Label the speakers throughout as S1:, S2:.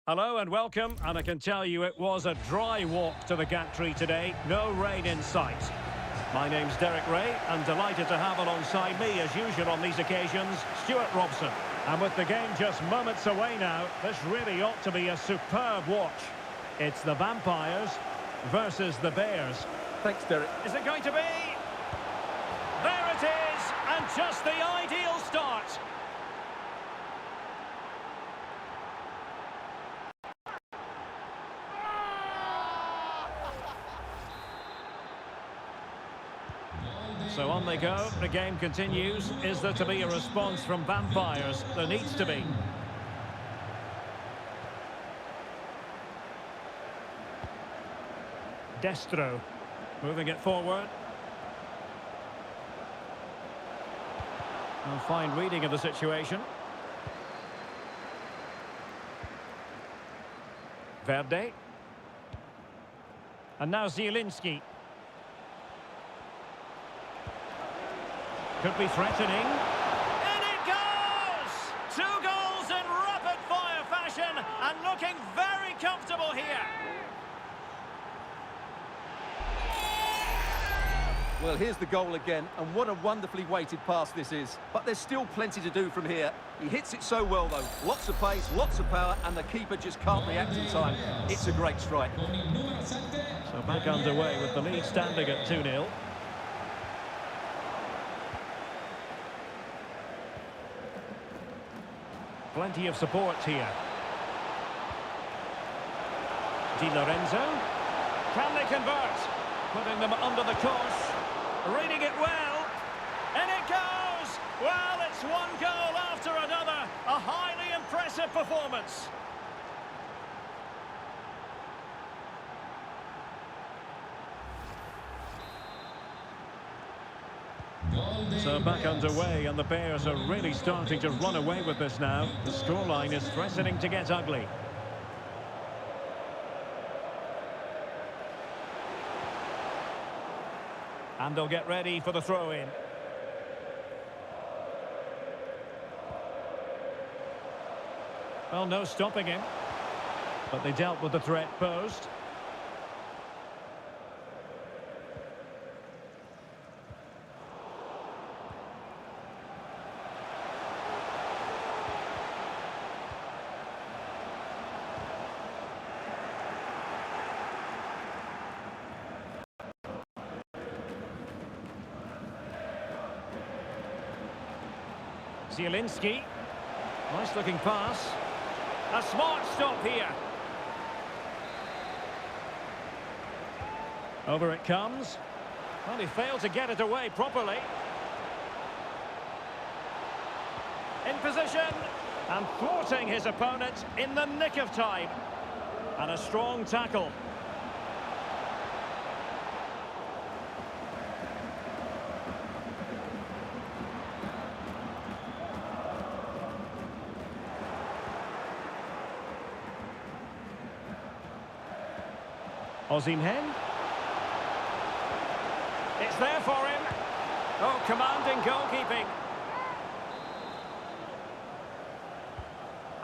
S1: Hello and welcome, and I can tell you it was a dry walk to the gantry today, no rain in sight. My name's Derek Ray, and delighted to have alongside me, as usual on these occasions, Stuart Robson. And with the game just moments away now, this really ought to be a superb watch. It's the Vampires versus the Bears.
S2: Thanks, Derek.
S1: Is it going to be? There it is, and just the ideal start. So on they go, the game continues. Is there to be a response from Vampires? There needs to be. Destro, moving it forward. A fine reading of the situation. Verde. And now Zielinski. Could be threatening. And it goes! 2 goals in rapid-fire fashion and looking very comfortable here.
S2: Well, here's the goal again, and what a wonderfully weighted pass this is. But there's still plenty to do from here. He hits it so well, though. Lots of pace, lots of power, and the keeper just can't react in time. It's a great strike.
S1: So back underway with the lead standing at 2-0. Plenty of support here. Di Lorenzo. Can they convert? Putting them under the course. Reading it well. And it goes! Well, it's one goal after another. A highly impressive performance. So back underway, and the Bears are really starting to run away with this now. The scoreline is threatening to get ugly. And they'll get ready for the throw-in. Well, no stopping him. But they dealt with the threat posed. Zielinski. Nice looking pass. A smart stop here. Over it comes. Well, he failed to get it away properly. In position. And thwarting his opponent in the nick of time. And a strong tackle. Osimhen. It's there for him. Oh, commanding goalkeeping.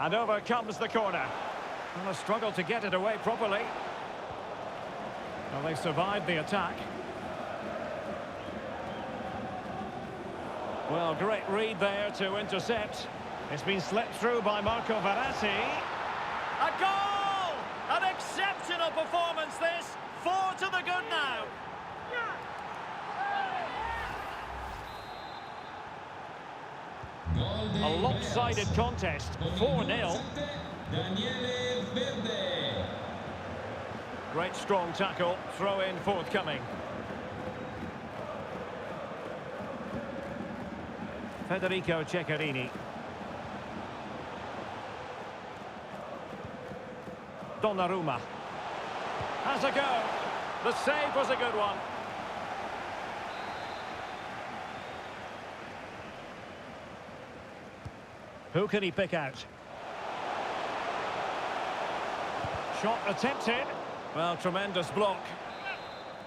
S1: And over comes the corner. Well, a struggle to get it away properly. Well, they survived the attack. Well, great read there to intercept. It's been slipped through by Marco Verratti. A goal! An exceptional performance this. 4 to the good now. A lopsided contest. 4-0. Great strong tackle. Throw in forthcoming. Federico Ceccherini. Donnarumma. Has a go. The save was a good one. Who can he pick out? Shot attempted. Well, tremendous block.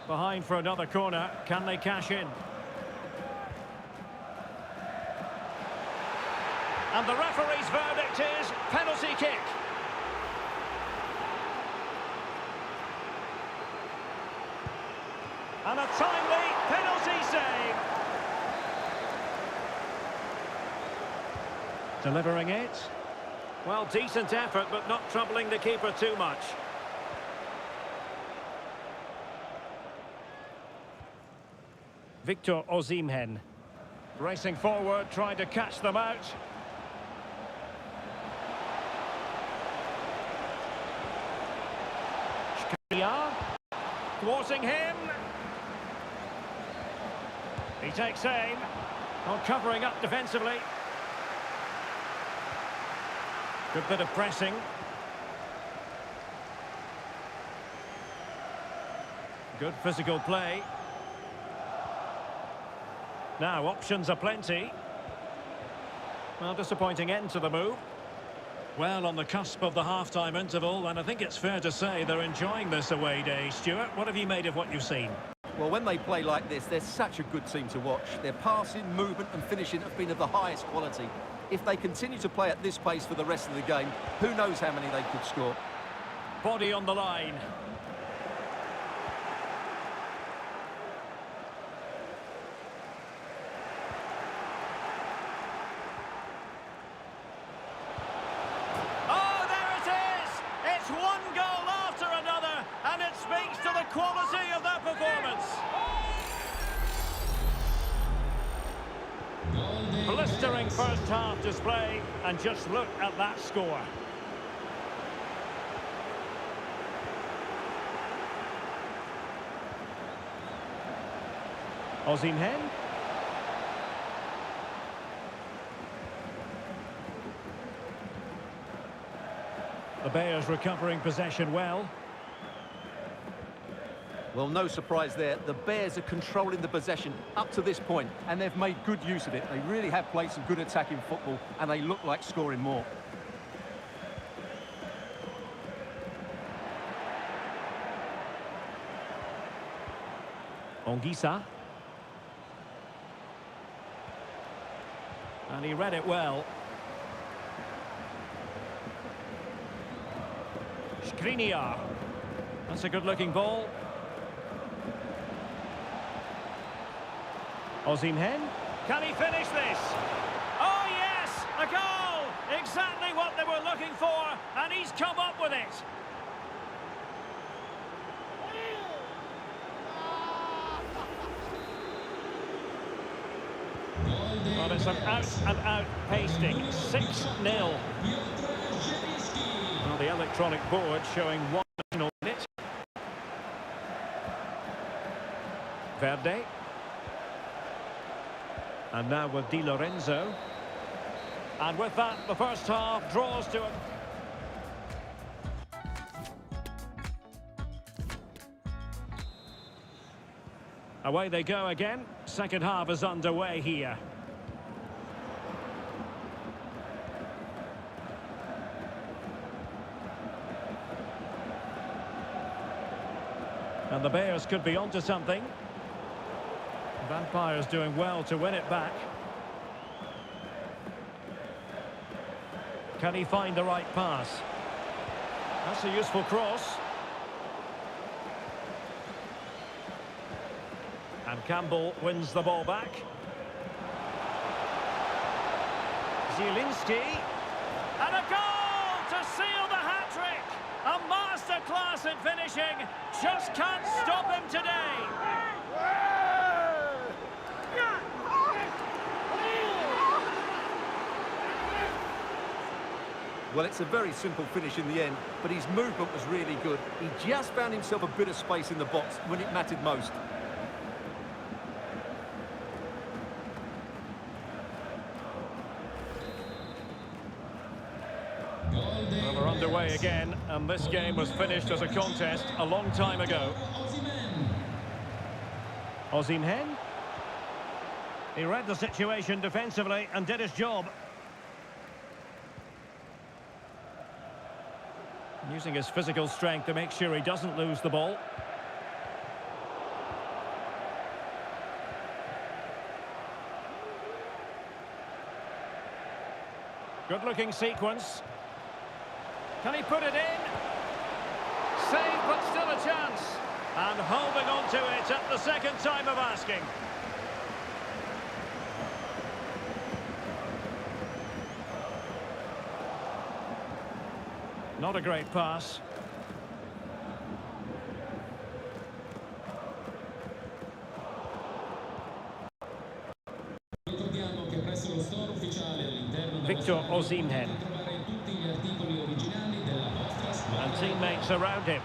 S1: Behind for another corner. Can they cash in? And the referee's verdict is penalty kick. And a timely penalty save. Delivering it. Well, decent effort, but not troubling the keeper too much. Victor Osimhen. Racing forward, trying to catch them out. Skriniar. Thwarting him. He takes aim. Well, covering up defensively. Good bit of pressing. Good physical play. Now, options are plenty. Well, disappointing end to the move. Well, on the cusp of the half-time interval, and I think it's fair to say they're enjoying this away day. Stuart, what have you made of what you've seen?
S2: Well, when they play like this, they're such a good team to watch. Their passing, movement and finishing have been of the highest quality. If they continue to play at this pace for the rest of the game, who knows how many they could score.
S1: Body on the line. Oh, there it is! It's one goal after another, and it speaks to the quality of that performance. Blistering first half display, and just look at that score. Osimhen. The Bears recovering possession well.
S2: Well, no surprise there. The Bears are controlling the possession up to this point, and they've made good use of it. They really have played some good attacking football, and they look like scoring more.
S1: Ongisa. And he read it well. Skriniar. That's a good-looking ball. Osimhen. Can he finish this? Oh, yes! A goal! Exactly what they were looking for, and he's come up with it. Well, it's an out-and-out pasting. 6-0. Well, the electronic board showing 1 minute. Verde. And now with Di Lorenzo. And with that, the first half draws to it. Away they go again. Second half is underway here. And the Bears could be onto something. Vampires doing well to win it back. Can he find the right pass? That's a useful cross. And Campbell wins the ball back. Zielinski. And a goal to seal the hat-trick! A masterclass in finishing. Just can't stop him today.
S2: Well, it's a very simple finish in the end, but his movement was really good. He just found himself a bit of space in the box when it mattered most.
S1: Well, we're underway again, and this game was finished as a contest a long time ago. Osimhen. He read the situation defensively and did his job. Using his physical strength to make sure he doesn't lose the ball. Good-looking sequence. Can he put it in? Save, but still a chance. And holding on to it at the second time of asking. Not a great pass. Victor Osimhen. And teammates around him.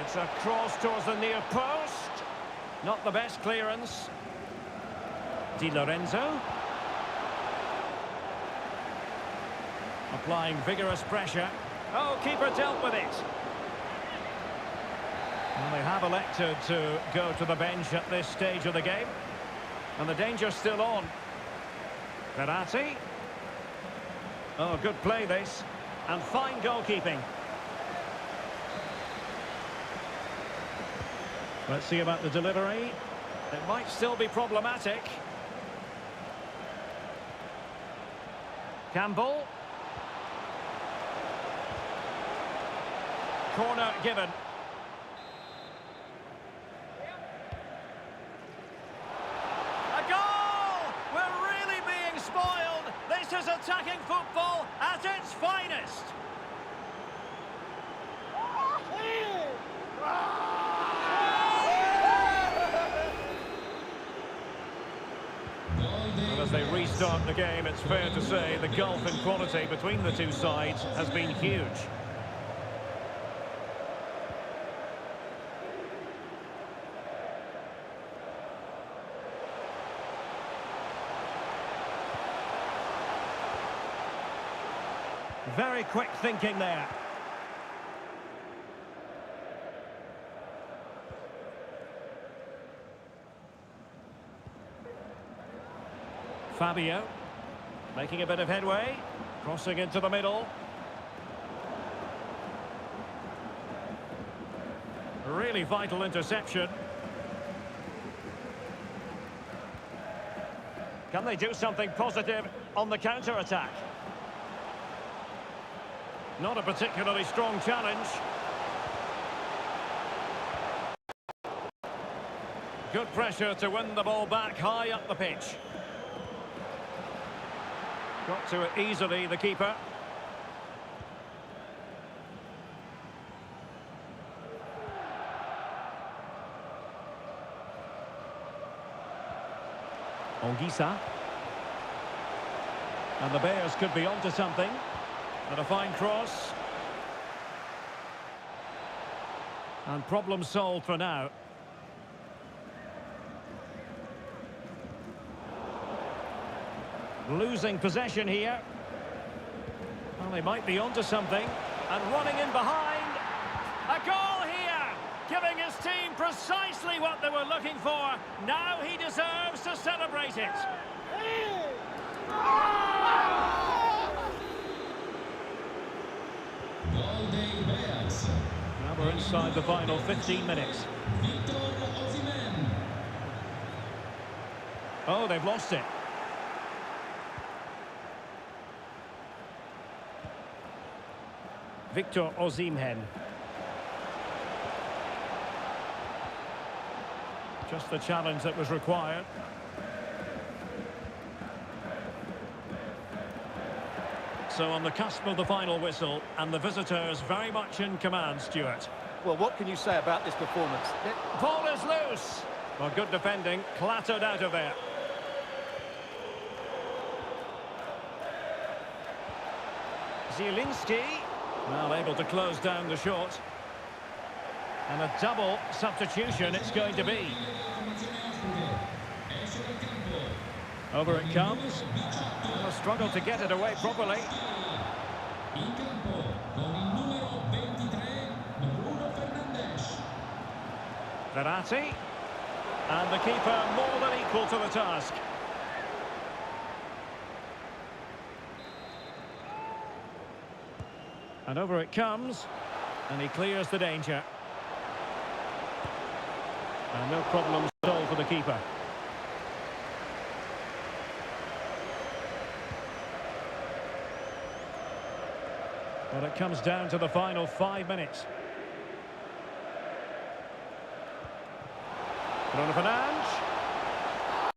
S1: It's a cross towards the near post. Not the best clearance. Di Lorenzo. Applying vigorous pressure. Oh, keeper dealt with it. And they have elected to go to the bench at this stage of the game. And the danger's still on. Verratti. Oh, good play this. And fine goalkeeping. Let's see about the delivery. It might still be problematic. Campbell. Corner given. A goal! We're really being spoiled. This is attacking football at its finest. And as they restart the game, it's fair to say the gulf in quality between the two sides has been huge. Very quick thinking there. Fabio, making a bit of headway, crossing into the middle. Really vital interception. Can they do something positive on the counter-attack? Not a particularly strong challenge. Good pressure to win the ball back high up the pitch. Got to it easily, the keeper. Ongisa. And the Bears could be onto something. And a fine cross. And problem solved for now. Losing possession here. Well, they might be onto something. And running in behind. A goal here! Giving his team precisely what they were looking for. Now he deserves to celebrate it. Now we're inside the final 15 minutes. Oh, they've lost it. Victor Osimhen. Just the challenge that was required. So on the cusp of the final whistle, and the visitors very much in command, Stuart.
S2: Well, what can you say about this performance?
S1: Ball is loose. Well, good defending, clattered out of there. Zielinski, well, able to close down the shot. And a double substitution it's going to be. Over it comes. A struggle to get it away properly. Verratti. And the keeper more than equal to the task. And over it comes. And he clears the danger. And no problem solved for the keeper. Well, it comes down to the final 5 minutes. Bruno Fernandes.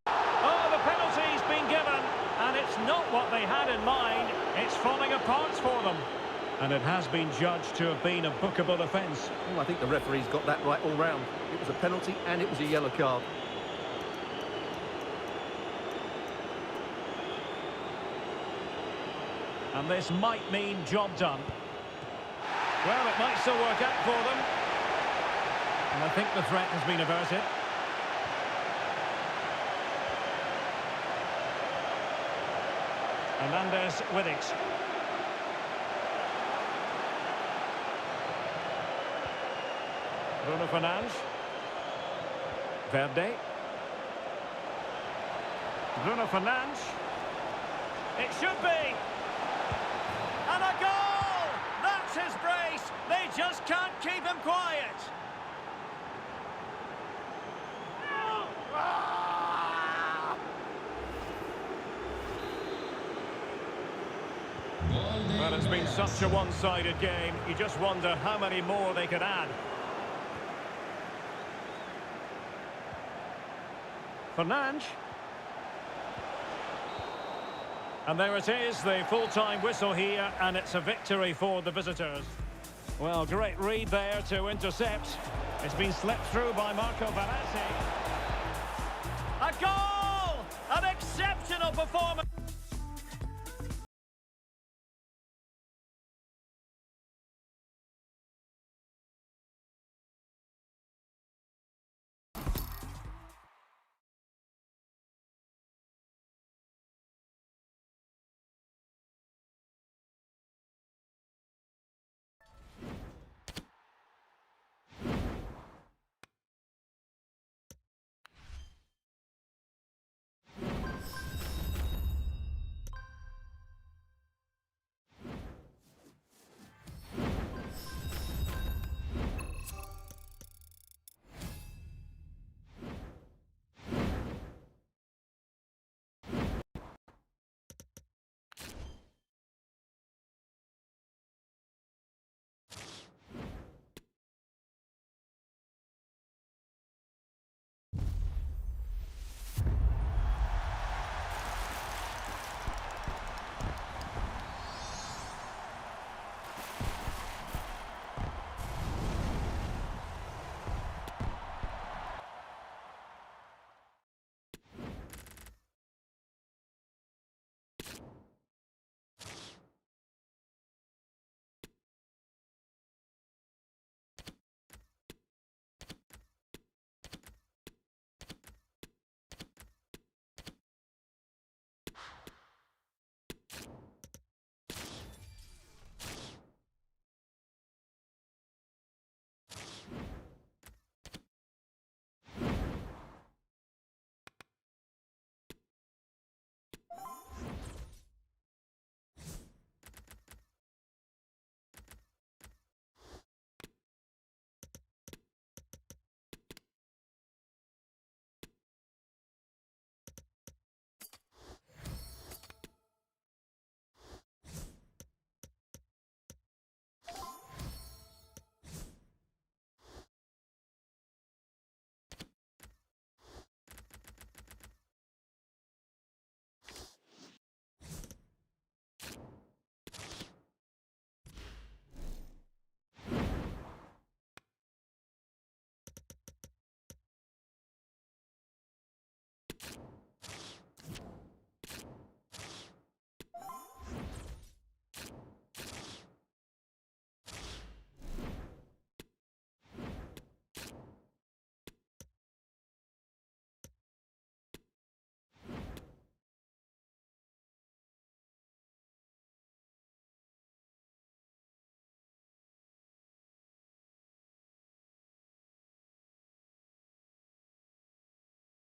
S1: Oh, the penalty's been given, and it's not what they had in mind. It's falling apart for them. And it has been judged to have been a bookable offence.
S2: Oh, I think the referee's got that right all round. It was a penalty and it was a yellow card.
S1: And this might mean job done. Well, it might still work out for them. And I think the threat has been averted. Hernandez with it. Bruno Fernandes. Verde. Bruno Fernandes. It should be. And a goal! That's his brace. They just can't keep him quiet. Well, it's been such a one-sided game. You just wonder how many more they could add. Fernandes. And there it is, the full-time whistle here, and it's a victory for the visitors. Well, great read there to intercept. It's been slipped through by Marco Verratti. A goal! An exceptional performance!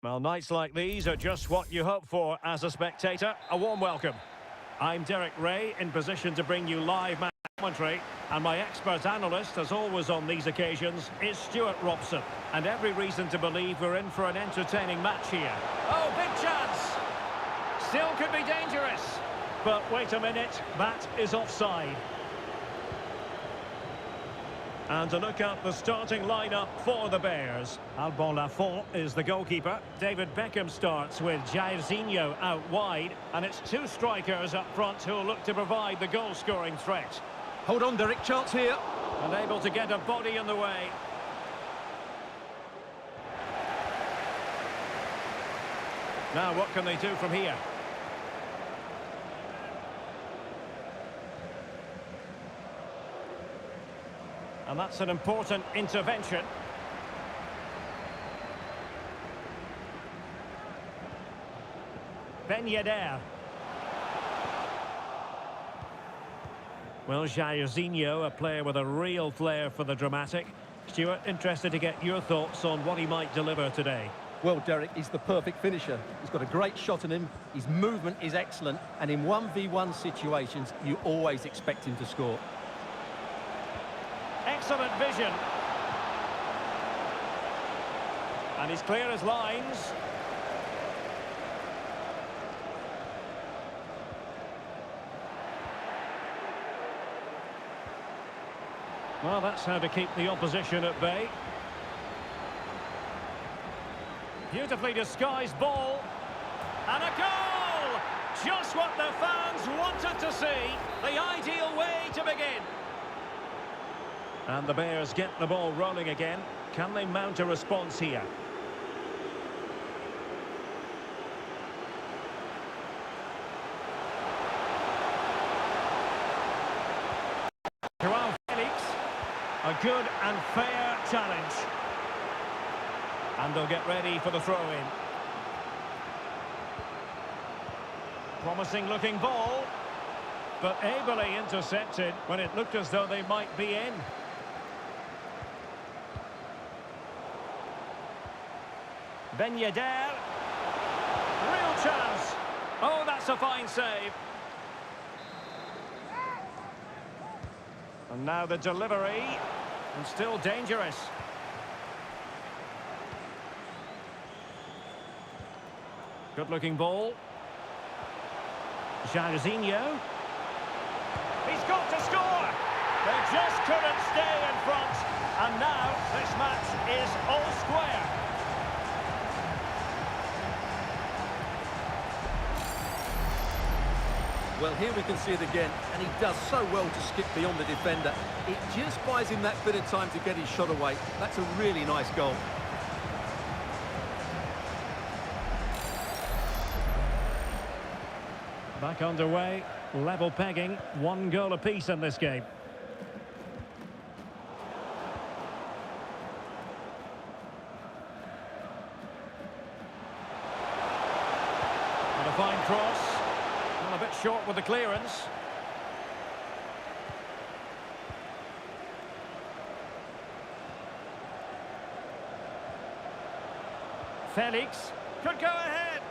S1: Well, nights like these are just what you hope for as a spectator. A warm welcome. I'm Derek Ray, in position to bring you live match commentary, and my expert analyst, as always on these occasions, is Stuart Robson. And every reason to believe we're in for an entertaining match here. Oh, big chance! Still could be dangerous. But wait a minute, that is offside. And to look at the starting lineup for the Bears. Alban Lafont is the goalkeeper. David Beckham starts with Jairzinho out wide. And it's two strikers up front who'll look to provide the goal-scoring threat.
S2: Hold on, Derek, chance here.
S1: And able to get a body in the way. Now, what can they do from here? And that's an important intervention. Ben Yedder. Well, Jairzinho, a player with a real flair for the dramatic. Stuart, interested to get your thoughts on what he might deliver today.
S2: Well, Derek, he's the perfect finisher. He's got a great shot in him, his movement is excellent, and in 1v1 situations, you always expect him to score.
S1: Excellent vision. And he's clear as lines. Well, that's how to keep the opposition at bay. Beautifully disguised ball. And a goal! Just what the fans wanted to see. The ideal way to begin. And the Bears get the ball rolling again. Can they mount a response here? Joao Felix. A good and fair challenge. And they'll get ready for the throw-in. Promising looking ball. But ably intercepted when it looked as though they might be in. Ben Yedder. Real chance. Oh, that's a fine save. And now the delivery. And still dangerous. Good-looking ball. Jairzinho. He's got to score. They just couldn't stay in front. And now this match is all square.
S2: Well, here we can see it again, and he does so well to skip beyond the defender. It just buys him that bit of time to get his shot away. That's a really nice goal.
S1: Back underway, level pegging, 1 goal apiece in this game. And a fine cross. A bit short with the clearance. Felix could go ahead.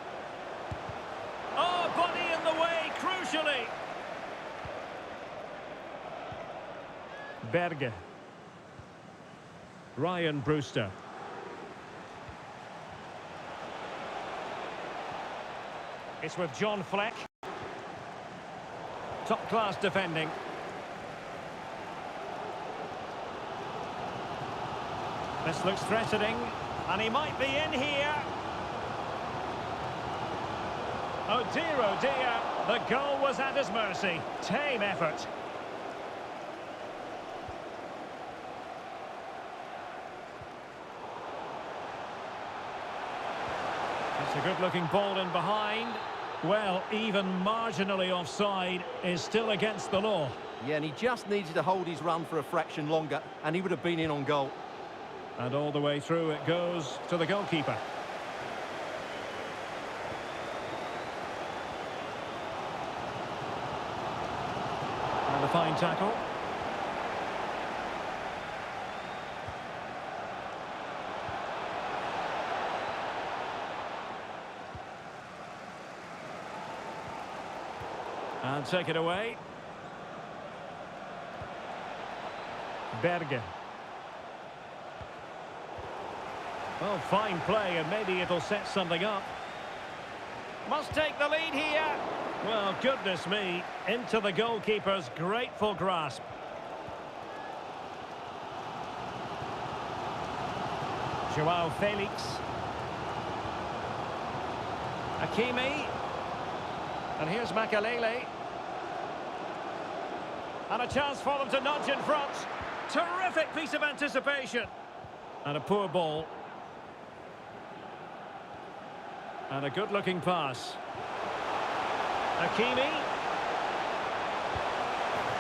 S1: Oh, body in the way, crucially. Berge. Ryan Brewster. It's with John Fleck. Top-class defending. This looks threatening, and he might be in here. Oh dear, the goal was at his mercy. Tame effort. It's a good-looking ball in behind. Well, even marginally offside is still against the law.
S2: Yeah, and he just needed to hold his run for a fraction longer, and he would have been in on goal.
S1: And all the way through it goes to the goalkeeper. And a fine tackle. And take it away. Berge. Well, fine play, and maybe it'll set something up. Must take the lead here. Well, goodness me, into the goalkeeper's grateful grasp. Joao Felix. Hakimi. And here's Makalele. And a chance for them to nudge in front. Terrific piece of anticipation. And a poor ball. And a good-looking pass. Hakimi.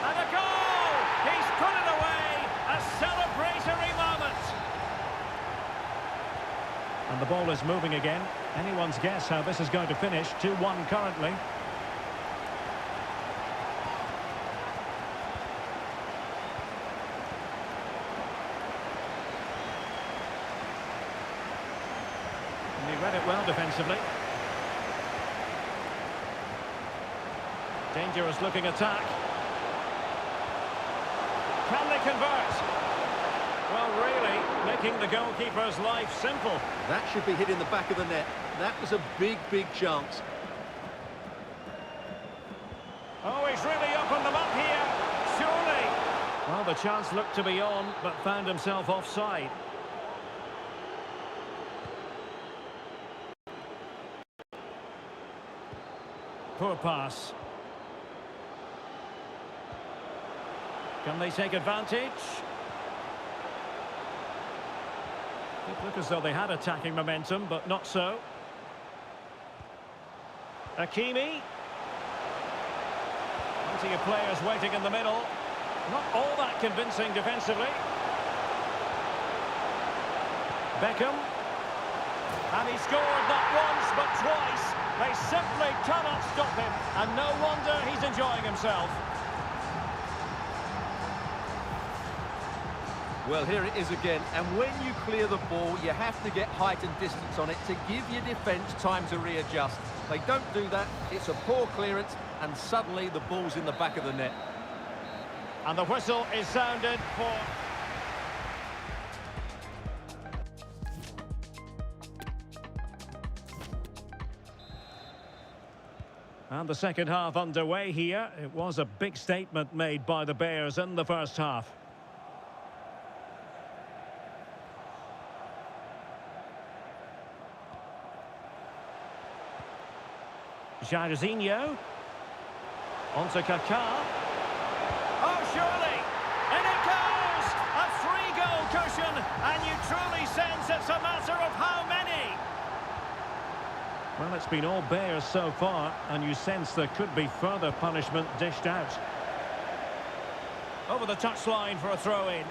S1: And a goal! He's put it away! A celebratory moment! And the ball is moving again. Anyone's guess how this is going to finish. 2-1 currently. And he read it well defensively. Dangerous looking attack. Can they convert? Well, really, making the goalkeeper's life simple.
S2: That should be hit in the back of the net. That was a big, big chance.
S1: Oh, he's really opened them up here. Surely. Well, the chance looked to be on, but found himself offside. Poor pass. Can they take advantage? It looked as though they had attacking momentum, but not so. Hakimi. Plenty of players waiting in the middle. Not all that convincing defensively. Beckham. And he scored not once, but twice. They simply cannot stop him. And no wonder he's enjoying himself.
S2: Well, here it is again, and when you clear the ball, you have to get height and distance on it to give your defence time to readjust. They don't do that, it's a poor clearance, and suddenly the ball's in the back of the net.
S1: And the whistle is sounded for... And the second half underway here. It was a big statement made by the Bears in the first half. Jairzinho. On to Kaká. Oh, surely! And it goes! A three-goal cushion, and you truly sense it's a matter of how many? Well, it's been all Bears so far, and you sense there could be further punishment dished out. Over the touchline for a throw-in.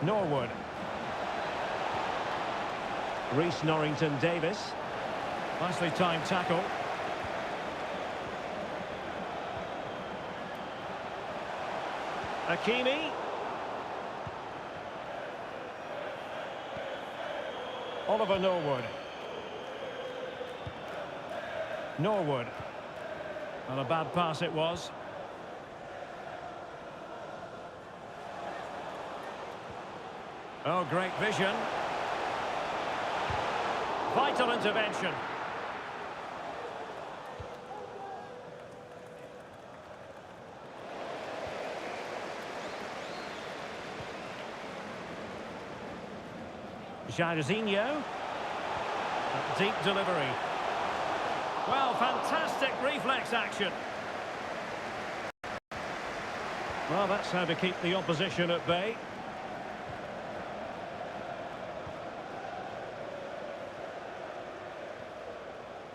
S1: Norwood. Reece Norrington-Davis. Nicely timed tackle. Hakimi. Oliver Norwood. Norwood. And a bad pass it was. Oh, great vision. Vital intervention. Jairzinho. Deep delivery. Well, fantastic reflex action. Well, that's how to keep the opposition at bay.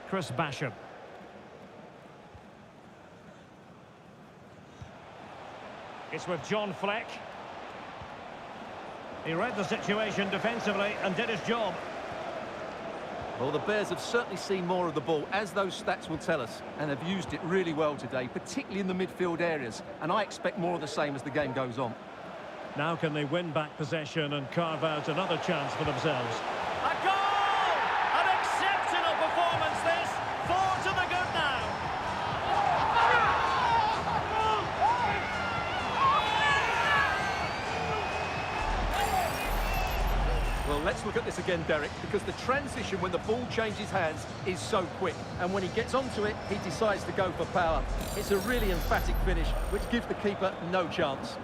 S1: Chris Basham. It's with John Fleck. He read the situation defensively and did his job.
S2: Well, the Bears have certainly seen more of the ball, as those stats will tell us, and have used it really well today, particularly in the midfield areas. And I expect more of the same as the game goes on.
S1: Now can they win back possession and carve out another chance for themselves? A goal! An exceptional performance this! 4 to the good now.
S2: Well, Well, let's look at this again, Derek, because the transition when the ball changes hands is so quick. And when he gets onto it, he decides to go for power. It's a really emphatic finish, which gives the keeper no chance.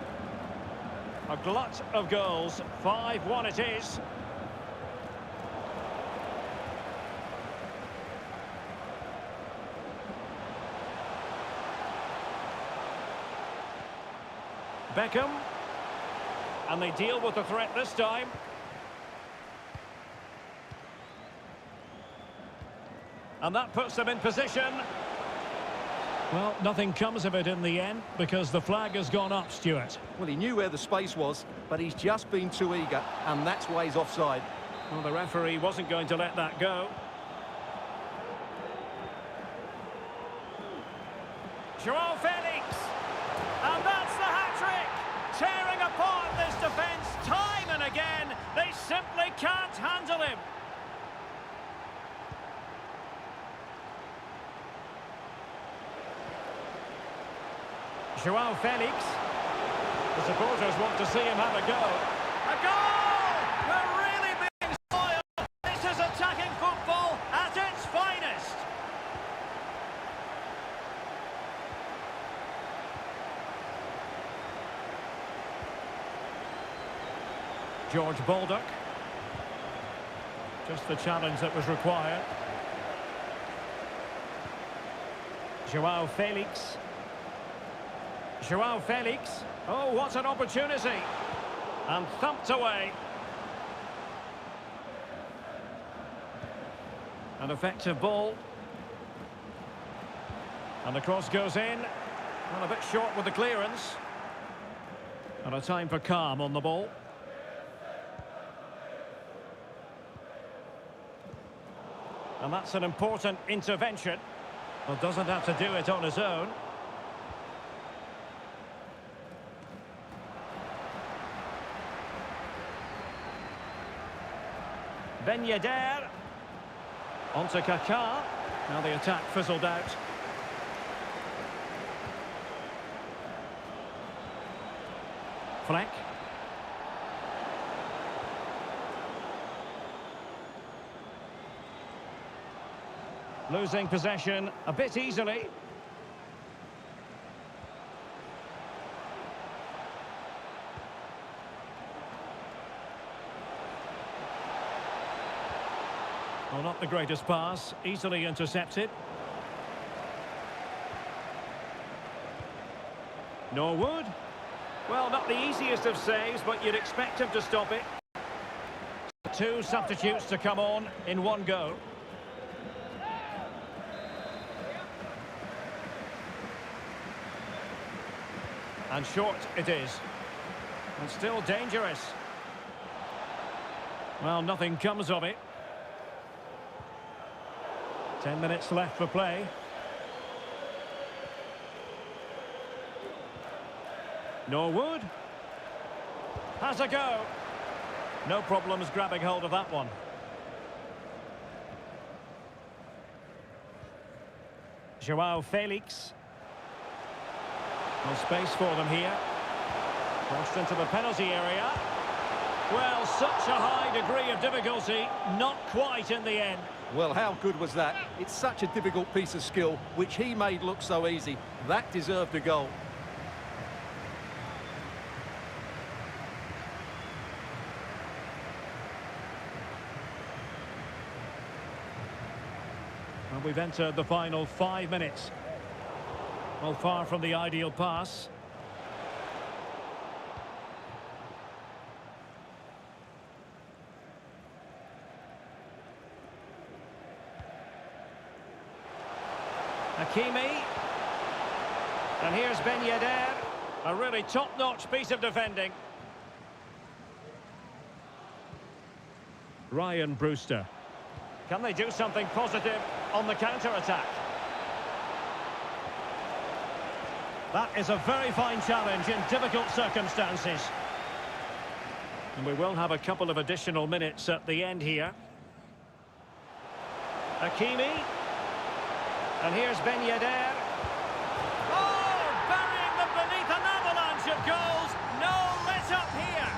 S1: A glut of goals. 5-1 it is. Beckham. And they deal with the threat this time. And that puts them in position. Well, nothing comes of it in the end because the flag has gone up, Stuart.
S2: Well, he knew where the space was, but he's just been too eager, and that's why he's offside.
S1: Well, the referee wasn't going to let that go. Joao Felix! And that's the hat-trick! Tearing apart this defence time and again. They simply can't handle him. Joao Felix. The supporters want to see him have a go. A goal! We're really being spoiled. This is attacking football at its finest. George Baldock. Just the challenge that was required. Joao Felix. Joao Felix. Oh, what an opportunity. And thumped away. An effective ball. And the cross goes in. Well, a bit short with the clearance. And a time for calm on the ball. And that's an important intervention. Well, doesn't have to do it on his own. Ben Yedder. Onto Kaká. Now the attack fizzled out. Fleck. Losing possession a bit easily. Well, not the greatest pass, easily intercepted. Norwood. Well, not the easiest of saves, but you'd expect him to stop it. Two substitutes to come on in one go. And short it is. And still dangerous. Well, nothing comes of it. 10 minutes left for play. Norwood. Has a go. No problems grabbing hold of that one. Joao Felix. No space for them here. Crossed into the penalty area. Well, such a high degree of difficulty, not quite in the end.
S2: Well, how good was that? It's such a difficult piece of skill, which he made look so easy. That deserved a goal.
S1: And we've entered the final 5 minutes. Well, far from the ideal pass. Hakimi. And here's Ben Yedder. A really top-notch piece of defending. Ryan Brewster. Can they do something positive on the counter-attack? That is a very fine challenge in difficult circumstances. And we will have a couple of additional minutes at the end here. Hakimi. And here's Ben Yedder. Oh, burying them beneath an avalanche of goals. No let up here.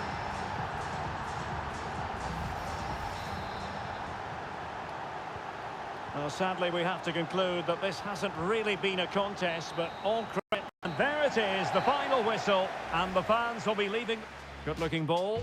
S1: Well, sadly, we have to conclude that this hasn't really been a contest, but all credit. And there it is, the final whistle, and the fans will be leaving. Good-looking ball.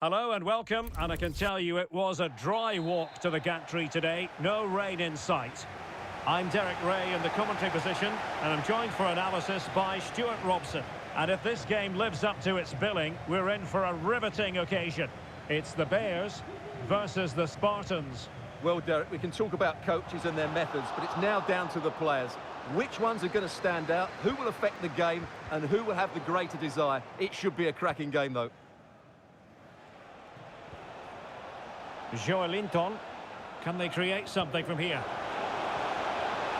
S1: Hello and welcome, and I can tell you it was a dry walk to the gantry today, no rain in sight. I'm Derek Ray in the commentary position, and I'm joined for analysis by Stuart Robson. And if this game lives up to its billing, we're in for a riveting occasion. It's the Bears versus the Spartans.
S2: Well, Derek, we can talk about coaches and their methods, but it's now down to the players. Which ones are going to stand out, who will affect the game, and who will have the greater desire? It should be a cracking game, though.
S1: Joelinton, can they create something from here?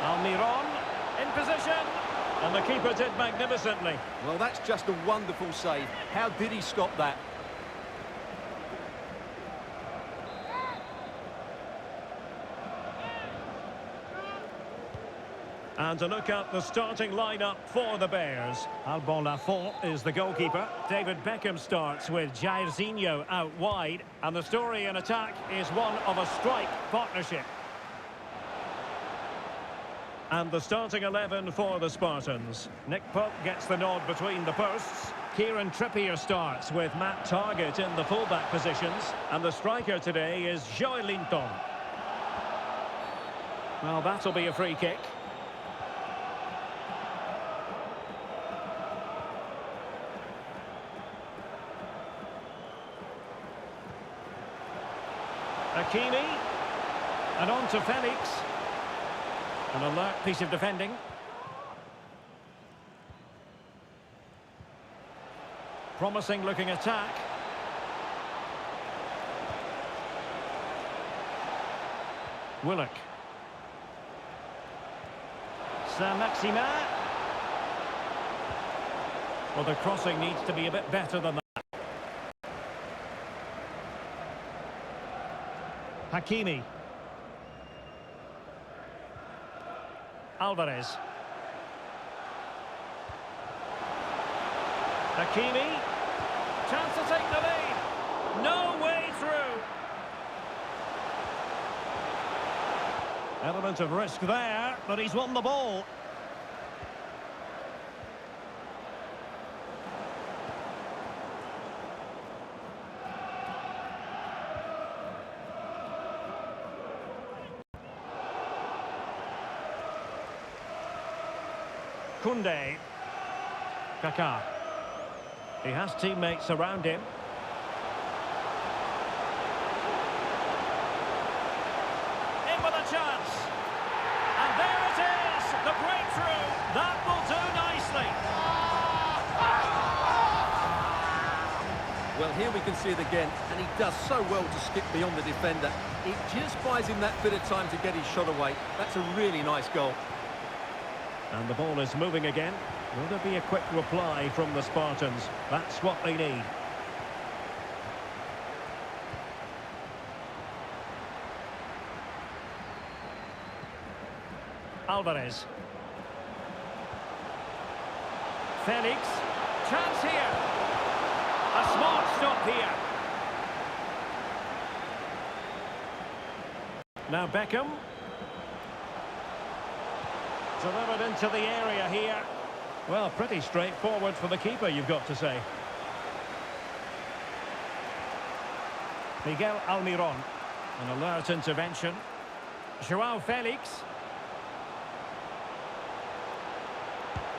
S1: Almiron, in position, and the keeper did magnificently.
S2: Well, that's just a wonderful save. How did he stop that?
S1: And to look at the starting lineup for the Bears. Alban Lafont is the goalkeeper. David Beckham starts with Jairzinho out wide. And the story in attack is one of a strike partnership. And the starting 11 for the Spartans. Nick Pope gets the nod between the posts. Kieran Trippier starts with Matt Targett in the fullback positions. And the striker today is Joelinton. Well, that'll be a free kick. Hakimi, and on to Felix. An alert piece of defending. Promising looking attack. Willock. Saint-Maximin. Well, the crossing needs to be a bit better than that. Hakimi. Alvarez. Hakimi. Chance to take the lead. No way through. Element of risk there, but he's won the ball. Koundé. Kaká. He has teammates around him. In with a chance. And there it is, the breakthrough. That will do nicely.
S2: Well, here we can see it again, and he does so well to skip beyond the defender. It just buys him that bit of time to get his shot away. That's a really nice goal.
S1: And the ball is moving again. Will there be a quick reply from the Spartans? That's what they need. Alvarez. Felix. Chance here. A smart stop here. Now Beckham. Delivered into the area here. Well, pretty straightforward for the keeper, you've got to say. Miguel Almiron. An alert intervention. João Felix.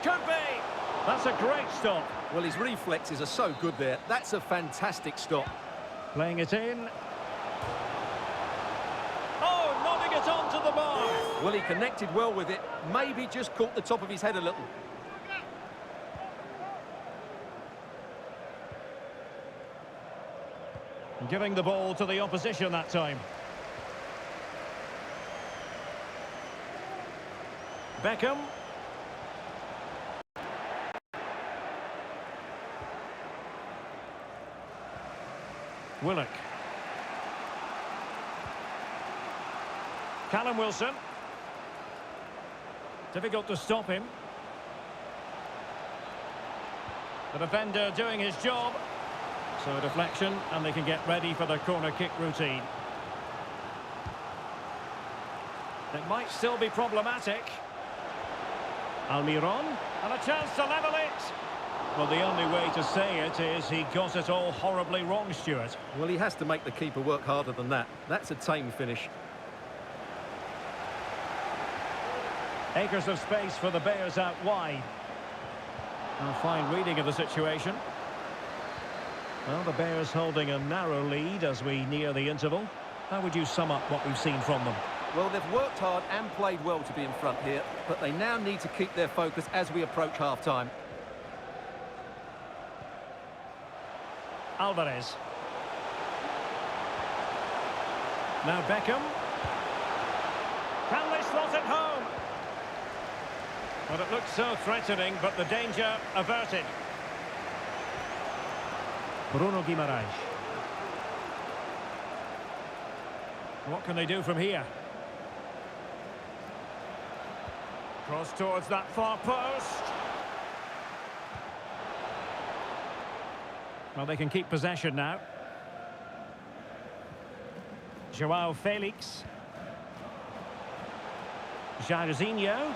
S1: Could be. That's a great stop.
S2: Well, his reflexes are so good there. That's a fantastic stop.
S1: Playing it in. Oh, nodding it onto the bar.
S2: Well, he connected well with it. Maybe just caught the top of his head a little.
S1: Giving the ball to the opposition that time. Beckham. Willock. Callum Wilson. Difficult to stop him. The defender doing his job. So a deflection, and they can get ready for the corner kick routine. It might still be problematic. Almiron, and a chance to level it. Well, the only way to say it is he got it all horribly wrong, Stuart.
S2: Well, he has to make the keeper work harder than that. That's a tame finish.
S1: Acres of space for the Bears out wide. A fine reading of the situation. Well, the Bears holding a narrow lead as we near the interval. How would you sum up what we've seen from them?
S2: Well, they've worked hard and played well to be in front here, but they now need to keep their focus as we approach half-time.
S1: Alvarez. Now Beckham. Can they slot it home? Well, it looked so threatening, but the danger averted. Bruno Guimaraes. What can they do from here? Cross towards that far post. Well, they can keep possession now. João Felix. Jairzinho.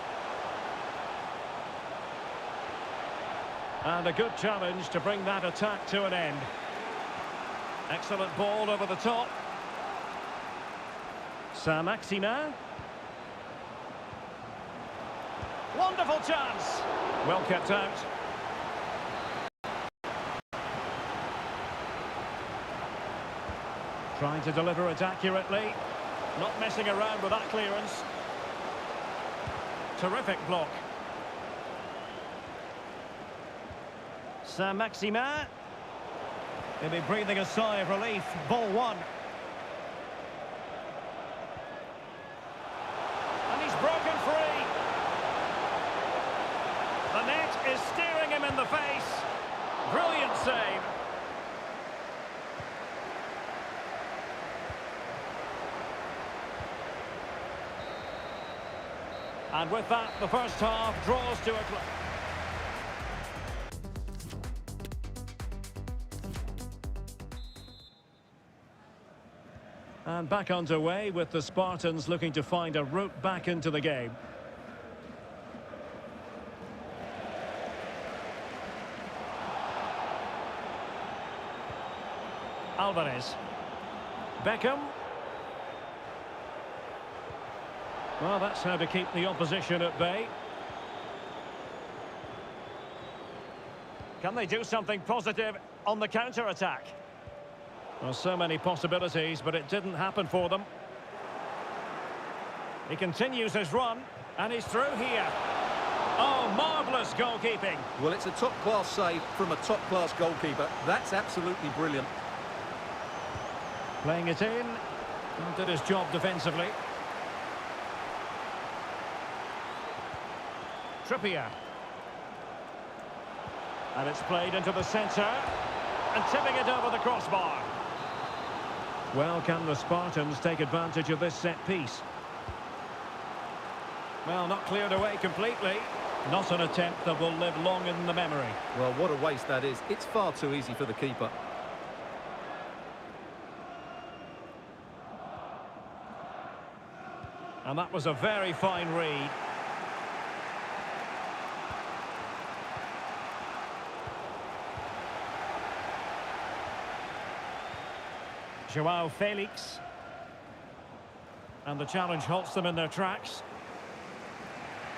S1: And a good challenge to bring that attack to an end. Excellent ball over the top. Saint-Maximin. Wonderful chance. Well kept out. Trying to deliver it accurately. Not messing around with that clearance. Terrific block. Saint-Maximin. He'll be breathing a sigh of relief. Ball one. And he's broken free. The net is staring him in the face. Brilliant save. And with that, the first half draws to a close. And back underway with the Spartans looking to find a route back into the game. Alvarez. Beckham. Well, that's how to keep the opposition at bay. Can they do something positive on the counter-attack? Well, so many possibilities, but it didn't happen for them. He continues his run, and he's through here. Oh, marvellous goalkeeping.
S2: Well, it's a top-class save from a top-class goalkeeper. That's absolutely brilliant.
S1: Playing it in, and did his job defensively. Trippier. And it's played into the centre, and tipping it over the crossbar. Well, can the Spartans take advantage of this set piece? Well, not cleared away completely. Not an attempt that will live long in the memory.
S2: Well, what a waste that is. It's far too easy for the keeper.
S1: And that was a very fine read. Joao Felix. And the challenge halts them in their tracks.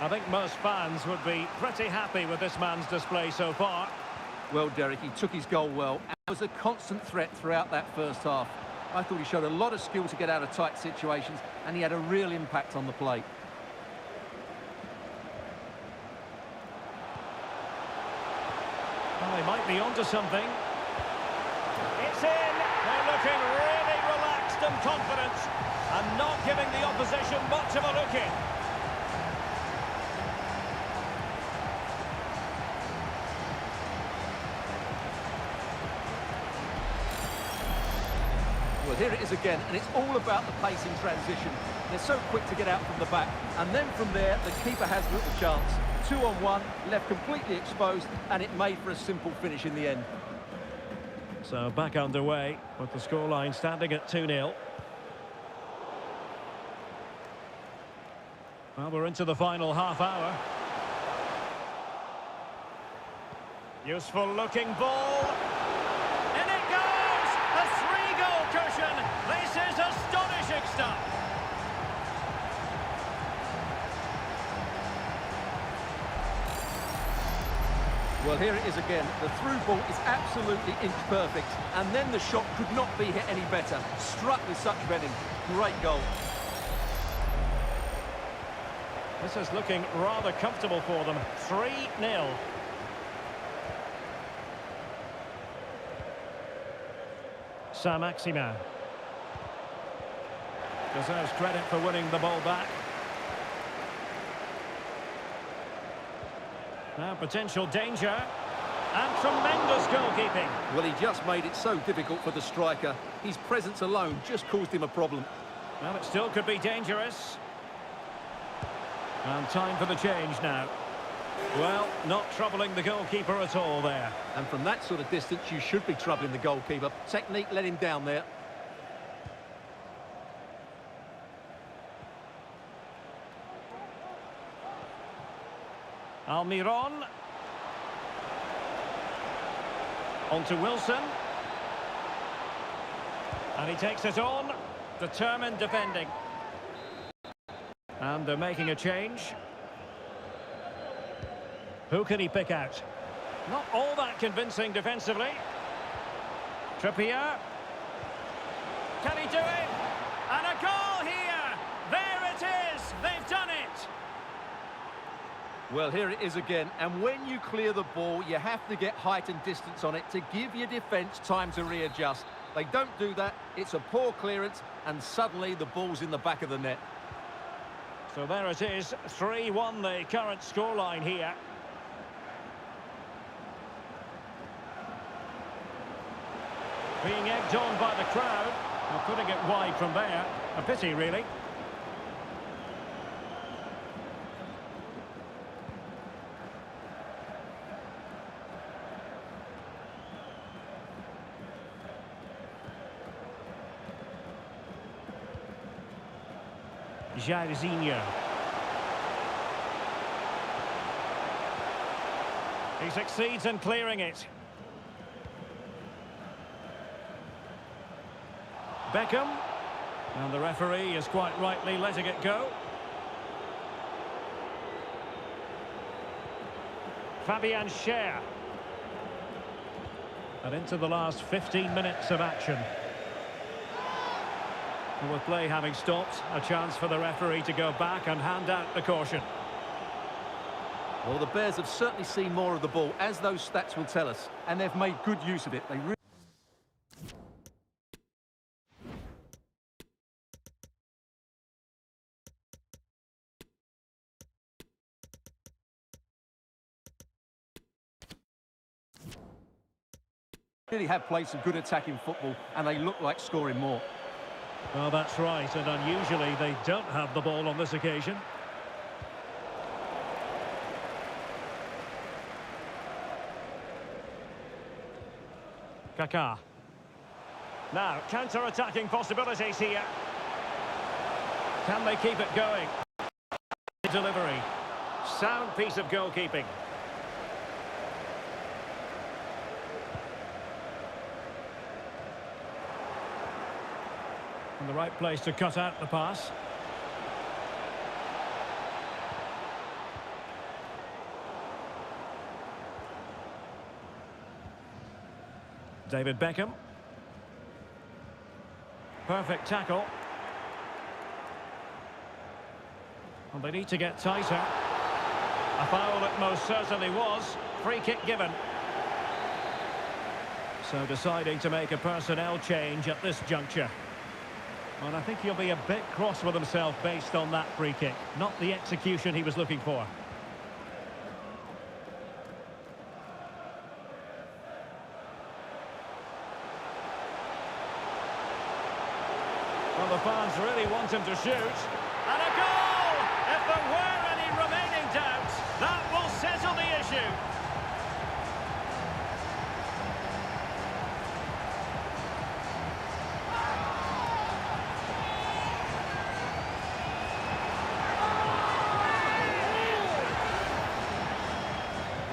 S1: I think most fans would be pretty happy with this man's display so far.
S2: Well, Derek, he took his goal well and was a constant threat throughout that first half. I thought he showed a lot of skill to get out of tight situations, and he had a real impact on the plate.
S1: Well, they might be onto something. It's in! They're looking really relaxed and confident, and not giving the opposition much of a look in.
S2: Well, here it is again, and it's all about the pace in transition. They're so quick to get out from the back, and then from there, the keeper has little chance. 2-on-1, left completely exposed, and it made for a simple finish in the end.
S1: So back underway with the scoreline standing at 2-0. Well, we're into the final half hour. Useful looking ball. In it goes! A 3-goal cushion. This is astonishing stuff.
S2: Well, here it is again. The through ball is absolutely inch perfect, and then the shot could not be hit any better. Struck with such venom. Great goal.
S1: This is looking rather comfortable for them. 3-0. Saint-Maximin deserves credit for winning the ball back. Now potential danger and tremendous goalkeeping.
S2: Well, he just made it so difficult for the striker. His presence alone just caused him a problem.
S1: Well, it still could be dangerous. And time for the change now. Well, not troubling the goalkeeper at all there.
S2: And from that sort of distance, you should be troubling the goalkeeper. Technique let him down there.
S1: Almiron. On to Wilson. And he takes it on. Determined defending. And they're making a change. Who can he pick out? Not all that convincing defensively. Trippier. Can he do it? And a goal here! There it is! They've done it!
S2: Well, here it is again, and when you clear the ball, you have to get height and distance on it to give your defence time to readjust. They don't do that, it's a poor clearance, and suddenly the ball's in the back of the net.
S1: So there it is, 3-1 the current scoreline here. Being egged on by the crowd, and putting it wide from there. A pity, really. Jairzinho. He succeeds in clearing it. Beckham. And the referee is quite rightly letting it go. Fabian Schär. And into the last 15 minutes of action. And with play having stopped, a chance for the referee to go back and hand out the caution.
S2: Well, the Bears have certainly seen more of the ball, as those stats will tell us, and they've made good use of it. They really have played some good attacking football, and they look like scoring more.
S1: Well, that's right, and unusually they don't have the ball on this occasion. Kaká. Now, counter-attacking possibilities here. Can they keep it going? Delivery. Sound piece of goalkeeping. And the right place to cut out the pass. David Beckham. Perfect tackle. And they need to get tighter. A foul it most certainly was. Free kick given. So deciding to make a personnel change at this juncture. And I think he'll be a bit cross with himself based on that free kick. Not the execution he was looking for. Well, the fans really want him to shoot. And a goal! If there were any remaining doubts, that will settle the issue.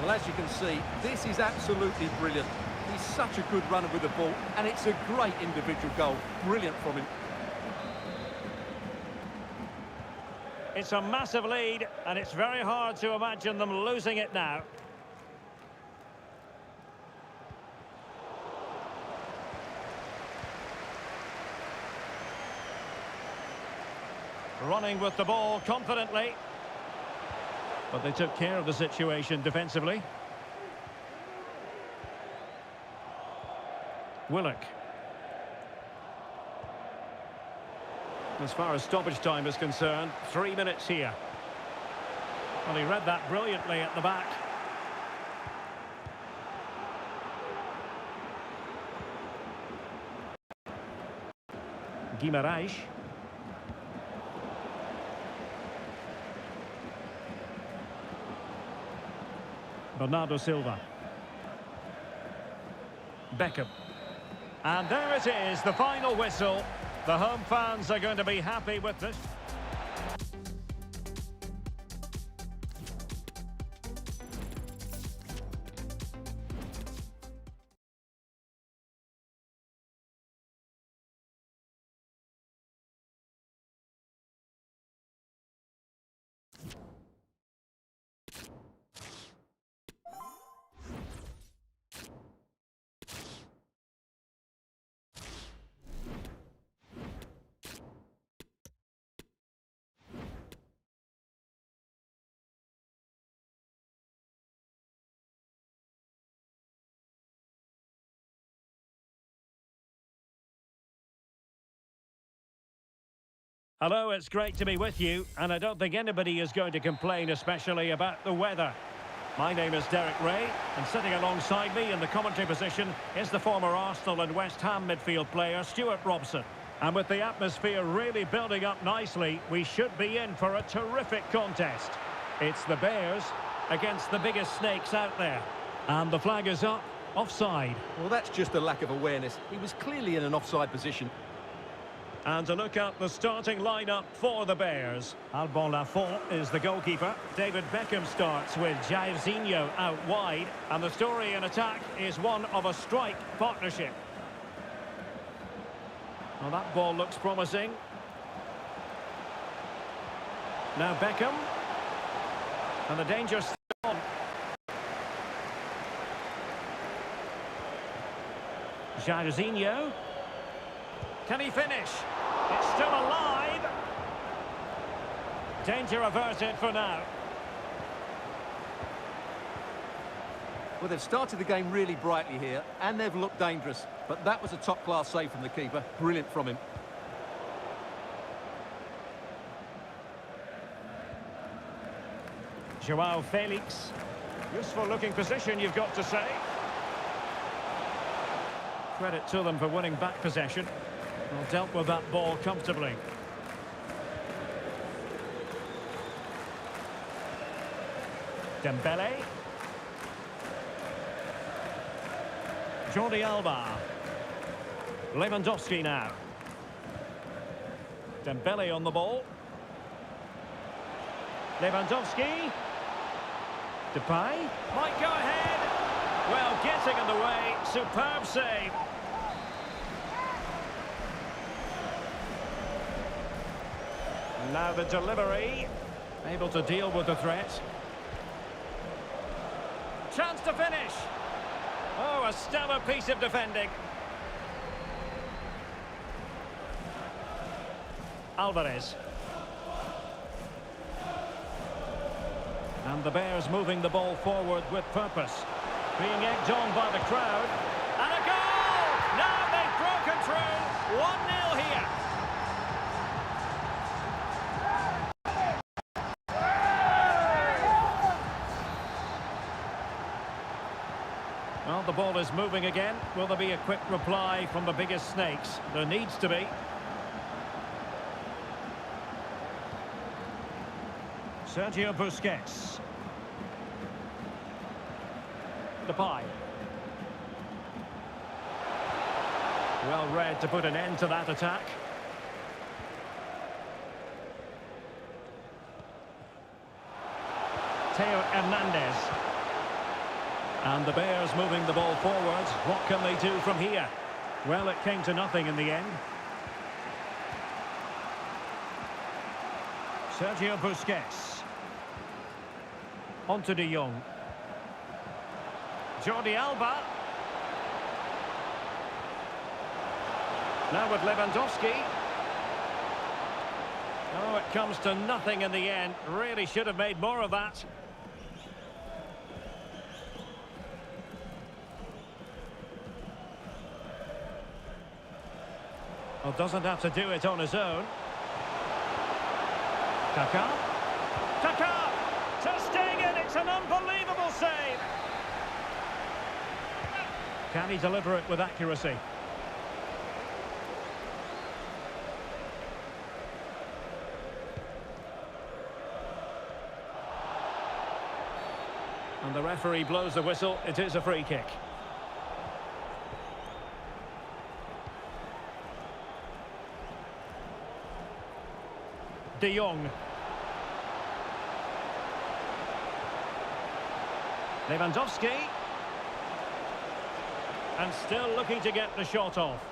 S2: Well, as you can see, this is absolutely brilliant. He's such a good runner with the ball, and it's a great individual goal. Brilliant from him.
S1: It's a massive lead, and it's very hard to imagine them losing it now. Running with the ball confidently. But they took care of the situation defensively. Willock. As far as stoppage time is concerned, 3 minutes here. Well, he read that brilliantly at the back. Guimarães. Bernardo Silva. Beckham. And there it is, the final whistle. The home fans are going to be happy with this. Hello, it's great to be with you, and I don't think anybody is going to complain especially about the weather. My name is Derek Ray, and sitting alongside me in the commentary position is the former Arsenal and West Ham midfield player Stuart Robson. And with the atmosphere really building up nicely, we should be in for a terrific contest. It's the Bears against the biggest snakes out there. And the flag is up, offside.
S2: Well, that's just a lack of awareness. He was clearly in an offside position.
S1: And to look at the starting lineup for the Bears. Alban Lafont is the goalkeeper. David Beckham starts with Jairzinho out wide. And the story in attack is one of a strike partnership. Well, that ball looks promising. Now Beckham. And the danger still on. Jairzinho. Can he finish? It's still alive. Danger averted for now.
S2: Well, they've started the game really brightly here, and they've looked dangerous. But that was a top-class save from the keeper. Brilliant from him.
S1: Joao Felix. Useful-looking position, you've got to say. Credit to them for winning back possession. Well, dealt with that ball comfortably. Dembele. Jordi Alba. Lewandowski now. Dembele on the ball. Lewandowski. Depay. Might go ahead. Well, getting in the way. Superb save. Now the delivery. Able to deal with the threat. Chance to finish. Oh, a stellar piece of defending. Alvarez. And the Bears moving the ball forward with purpose. Being egged on by the crowd. And a goal! Now they've broken through. 1-0 here. Well, the ball is moving again. Will there be a quick reply from the biggest snakes? There needs to be. Sergio Busquets. Depay. Well read to put an end to that attack. Theo Hernandez. And the Bears moving the ball forwards. What can they do from here? Well, it came to nothing in the end. Sergio Busquets. On to De Jong. Jordi Alba. Now with Lewandowski. Oh, it comes to nothing in the end. Really should have made more of that. Well, doesn't have to do it on his own. Kaká. Kaká! Ter Stegen, it's an unbelievable save. Can he deliver it with accuracy? And the referee blows the whistle. It is a free kick. De Jong. Lewandowski. And still looking to get the shot off.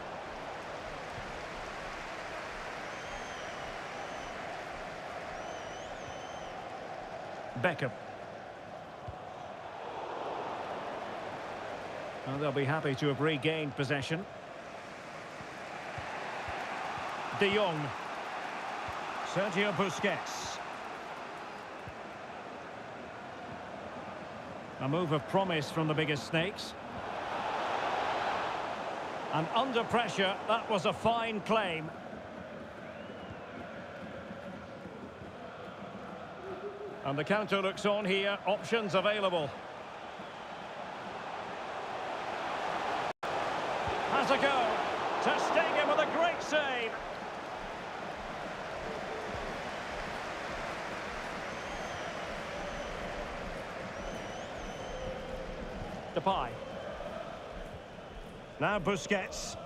S1: Beckham. Well, they'll be happy to have regained possession. De Jong. Sergio Busquets. A move of promise from the biggest snakes. And under pressure, that was a fine claim. And the counter looks on here. Options available. Has a go. Ter Stegen with a great save. Depay. Now Busquets.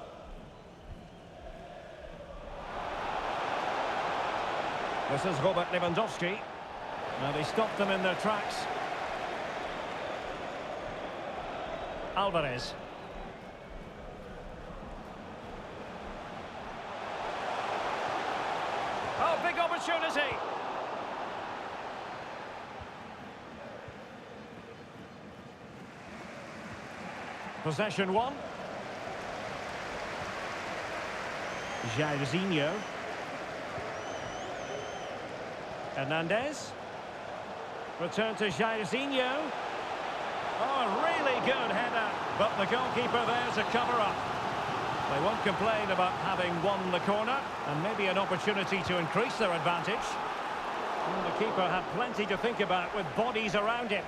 S1: This is Robert Lewandowski. Now they stopped them in their tracks. Alvarez. Oh, big opportunity. Possession one. Jairzinho. Hernandez. Return to Jairzinho. Oh, really good header. But the goalkeeper there to cover up. They won't complain about having won the corner. And maybe an opportunity to increase their advantage. And the keeper had plenty to think about with bodies around him.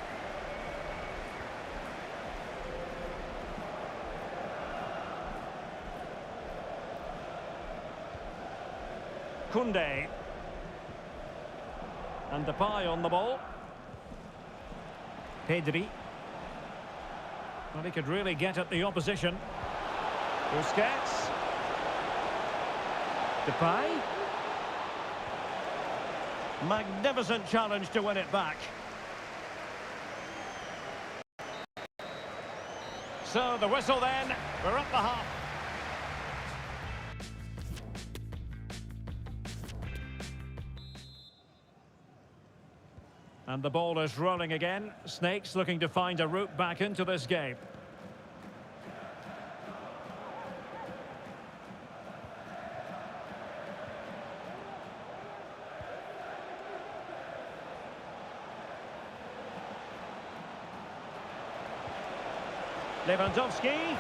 S1: Koundé. And Depay on the ball. Pedri. Well, he could really get at the opposition. Busquets. Depay. Magnificent challenge to win it back. So the whistle then. We're up the half. And the ball is rolling again. Snakes looking to find a route back into this game. Lewandowski.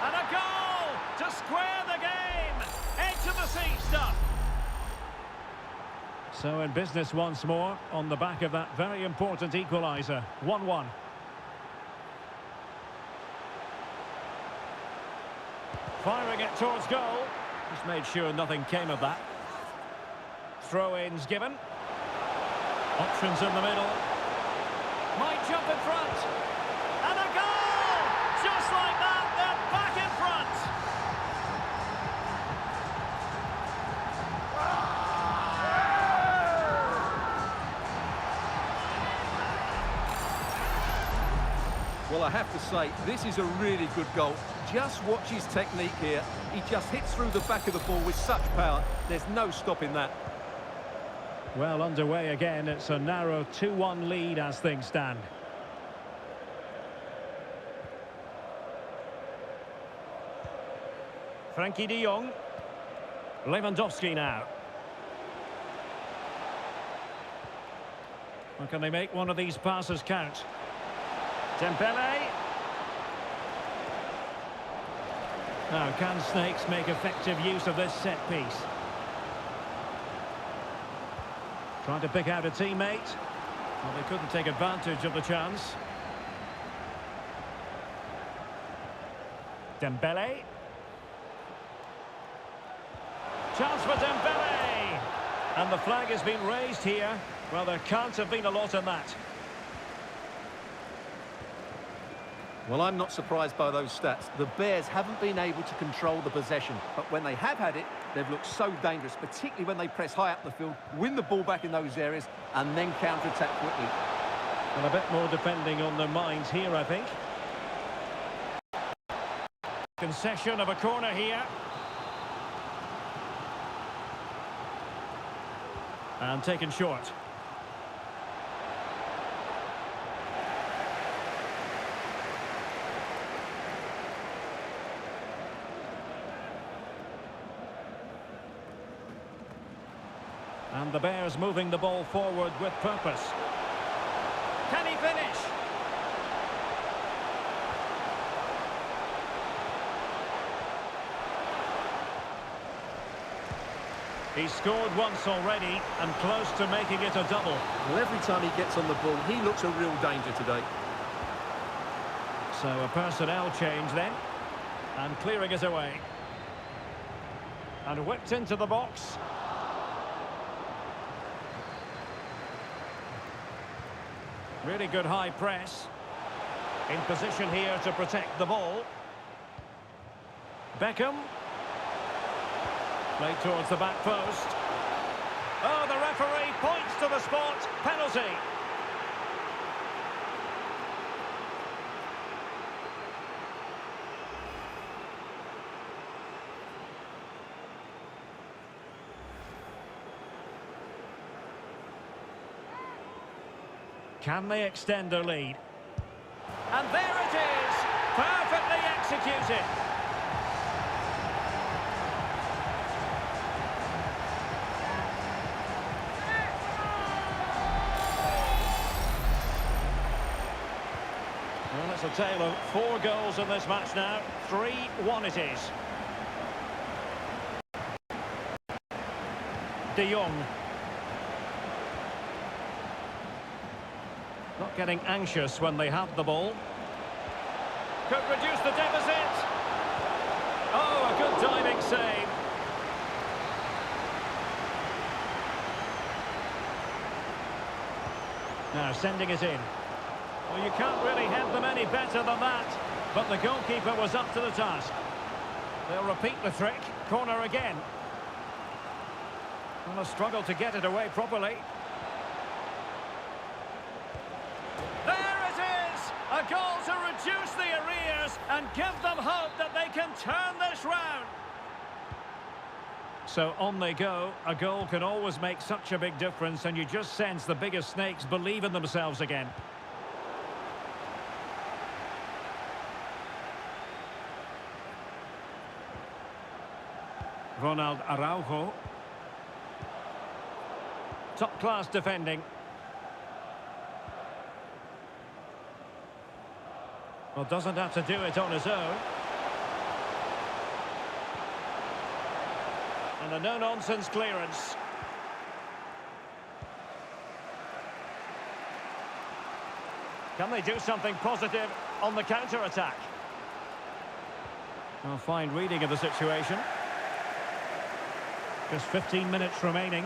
S1: And a goal to square the game. Edge of the seat stuff. So in business once more on the back of that very important equaliser. 1-1. Firing it towards goal. Just made sure nothing came of that. Throw-ins given. Options in the middle. Might jump in front. And a goal! Just like that, they're back in front.
S2: Well, I have to say, this is a really good goal. Just watch his technique here. He just hits through the back of the ball with such power. There's no stopping that.
S1: Well, underway again. It's a narrow 2-1 lead as things stand. Frankie de Jong. Lewandowski now. Well, can they make one of these passes count? Dembele. Now, can Snakes make effective use of this set piece? Trying to pick out a teammate. Well, they couldn't take advantage of the chance. Dembele. Chance for Dembele. And the flag has been raised here. Well, there can't have been a lot in that.
S2: Well, I'm not surprised by those stats. The Bears haven't been able to control the possession, but when they have had it, they've looked so dangerous, particularly when they press high up the field, win the ball back in those areas, and then counter-attack quickly.
S1: And a bit more defending on their minds here, I think. Concession of a corner here. And taken short. And the Bears moving the ball forward with purpose. Can he finish? He's scored once already and close to making it a double.
S2: Well, every time he gets on the ball, he looks a real danger today.
S1: So a personnel change then. And clearing it away. And whipped into the box. Really good high press. In position here to protect the ball. Beckham. Played towards the back post. Oh, the referee points to the spot. Penalty. Can they extend their lead? And there it is! Perfectly executed! Well, it's a tale of 4 goals in this match now. 3-1 it is. De Jong. Not getting anxious when they have the ball. Could reduce the deficit. Oh, a good diving save. Now sending it in. Well, you can't really head them any better than that. But the goalkeeper was up to the task. They'll repeat the trick. Corner again. And a struggle to get it away properly. A goal to reduce the arrears and give them hope that they can turn this round. So on they go. A goal can always make such a big difference, and you just sense the biggest snakes believe in themselves again. Ronald Araujo. Top-class defending. Well, doesn't have to do it on his own. And a no-nonsense clearance. Can they do something positive on the counter-attack? Well, fine reading of the situation. Just 15 minutes remaining.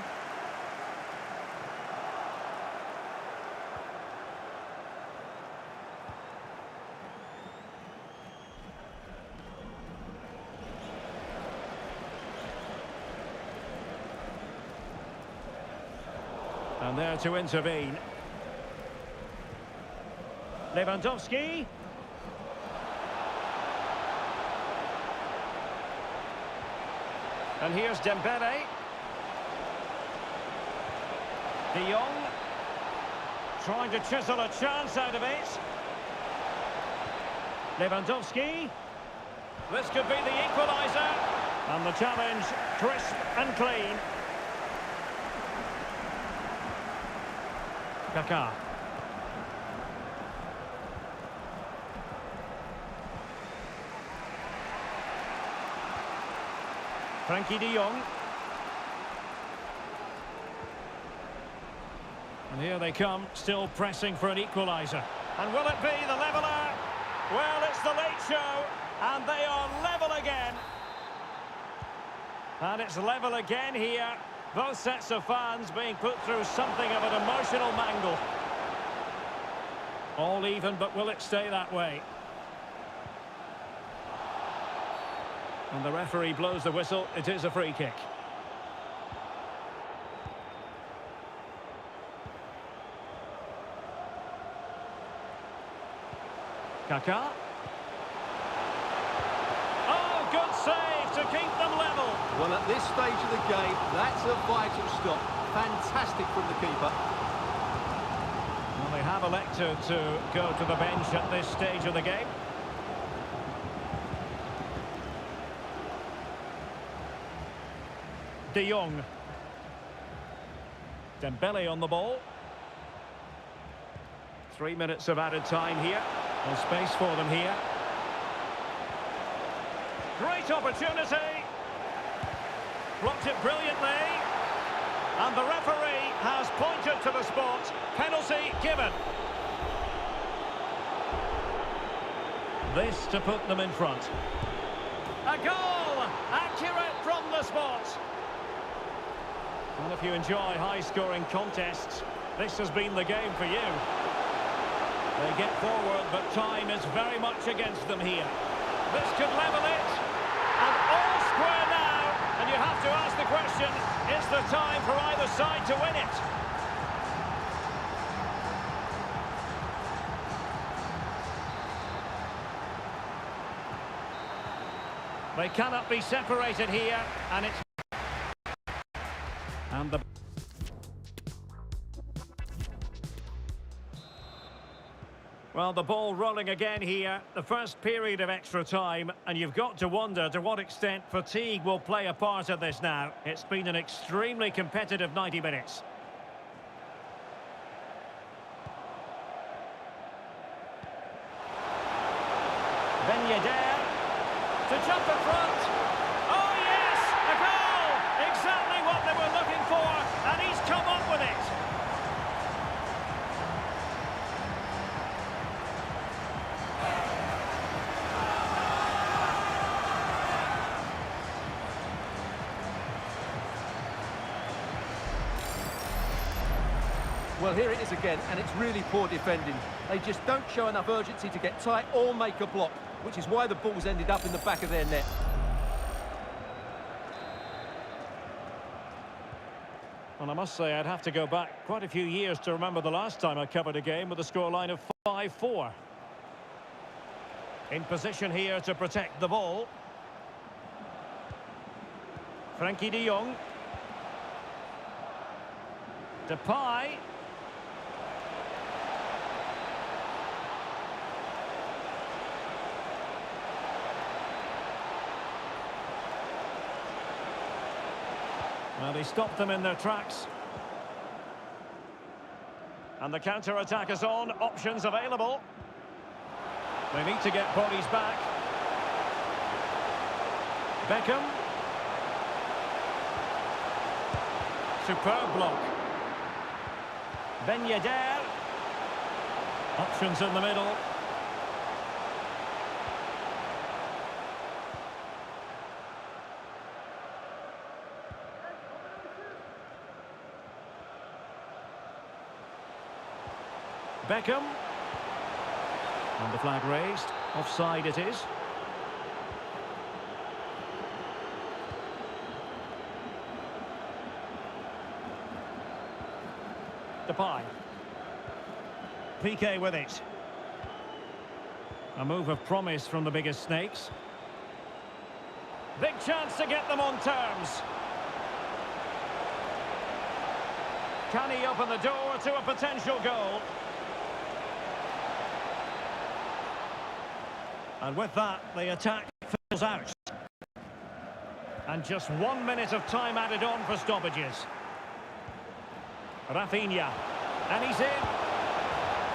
S1: And there to intervene. Lewandowski. And here's Dembele. De Jong. Trying to chisel a chance out of it. Lewandowski. This could be the equaliser. And the challenge, crisp and clean. Kaká. Frankie de Jong. And here they come, still pressing for an equaliser. And will it be the leveller? Well, it's the late show, and they are level again. And it's level again here. Both sets of fans being put through something of an emotional mangle. All even, but will it stay that way? And the referee blows the whistle. It is a free kick. Kaká. Oh, good save to keep them level.
S2: Well, at this stage of the game, that's a vital stop. Fantastic from the keeper.
S1: Well, they have elected to go to the bench at this stage of the game. De Jong. Dembele on the ball. 3 minutes of added time here. And space for them here. Great opportunity. Blocked it brilliantly. And the referee has pointed to the spot. Penalty given. This to put them in front. A goal! Accurate from the spot. Well, if you enjoy high-scoring contests, this has been the game for you. They get forward, but time is very much against them here. This could level it. And all square now. And you have to ask the question, is it's the time for either side to win it. They cannot be separated here, and it's... And the... Well, the ball rolling again here, the first period of extra time, and you've got to wonder to what extent fatigue will play a part of this now. It's been an extremely competitive 90 minutes. Ben Yedder to jump in front. Oh yes, a goal! Exactly what they were looking for, and he's come up with it.
S2: Well, here it is again, and it's really poor defending. They just don't show enough urgency to get tight or make a block, which is why the ball's ended up in the back of their net.
S1: Well, I must say, I'd have to go back quite a few years to remember the last time I covered a game with a scoreline of 5-4. In position here to protect the ball. Frankie de Jong. Depay. Well, they stopped them in their tracks. And the counter-attack is on. Options available. They need to get bodies back. Beckham. Superb block. Ben Yedder. Options in the middle. Beckham. And the flag raised. Offside it is. Depay. Piqué with it. A move of promise from the biggest snakes. Big chance to get them on terms. Can he open the door to a potential goal? And with that, the attack fills out. And just 1 minute of time added on for stoppages. Rafinha. And he's in.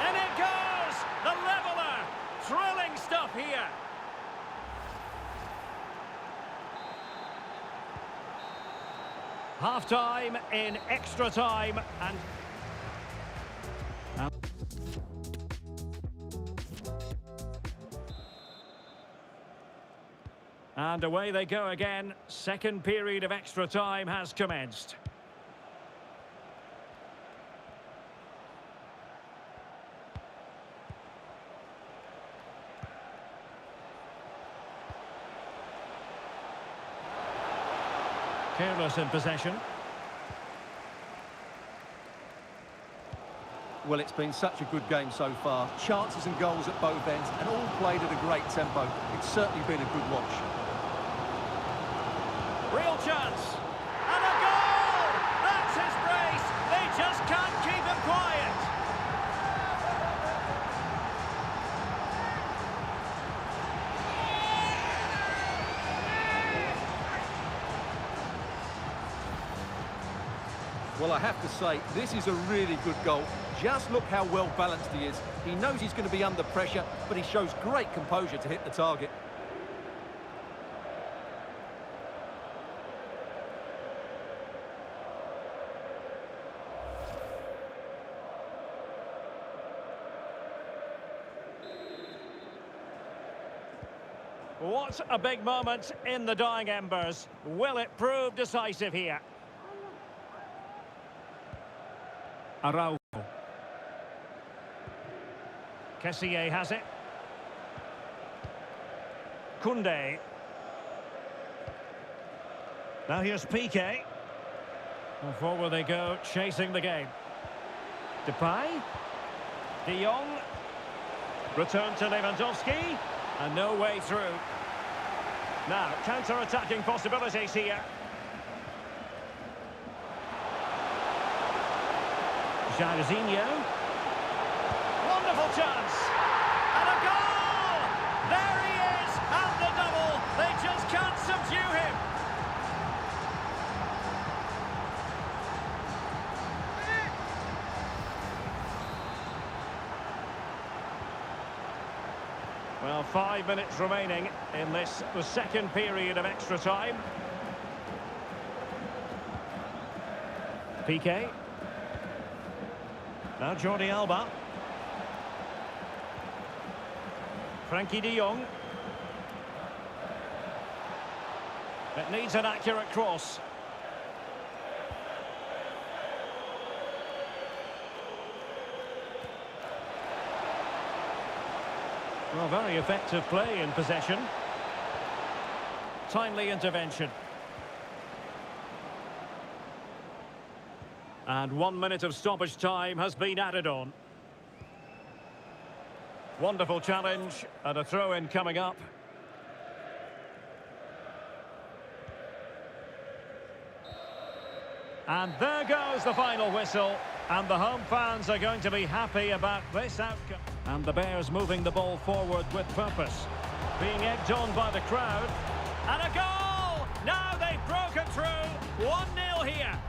S1: And it goes! The leveller! Thrilling stuff here. Half-time in extra time. And away they go again. Second period of extra time has commenced. Careless in possession.
S2: Well, it's been such a good game so far. Chances and goals at both ends, and all played at a great tempo. It's certainly been a good watch.
S1: Real chance. And a goal! That's his brace. They just can't keep him quiet.
S2: Well, I have to say, this is a really good goal. Just look how well balanced he is. He knows he's going to be under pressure, but he shows great composure to hit the target.
S1: What a big moment in the dying embers. Will it prove decisive here? Araujo. Kessié has it. Koundé. Now here's Piqué. And forward they go, chasing the game. Depay. De Jong. Return to Lewandowski. And no way through. Now, counter-attacking possibilities here. Jairzinho. Wonderful chance. And a goal! There he is! And the double! They just can't subdue him! Well, 5 minutes remaining in this, the second period of extra time. Piqué. Now Jordi Alba. Frankie de Jong. It needs an accurate cross. Well, very effective play in possession. Timely intervention. And 1 minute of stoppage time has been added on. Wonderful challenge and a throw-in coming up. And there goes the final whistle. And the home fans are going to be happy about this outcome. And the Bears moving the ball forward with purpose. Being egged on by the crowd. And a goal! Now they've broken through. 1-0 here.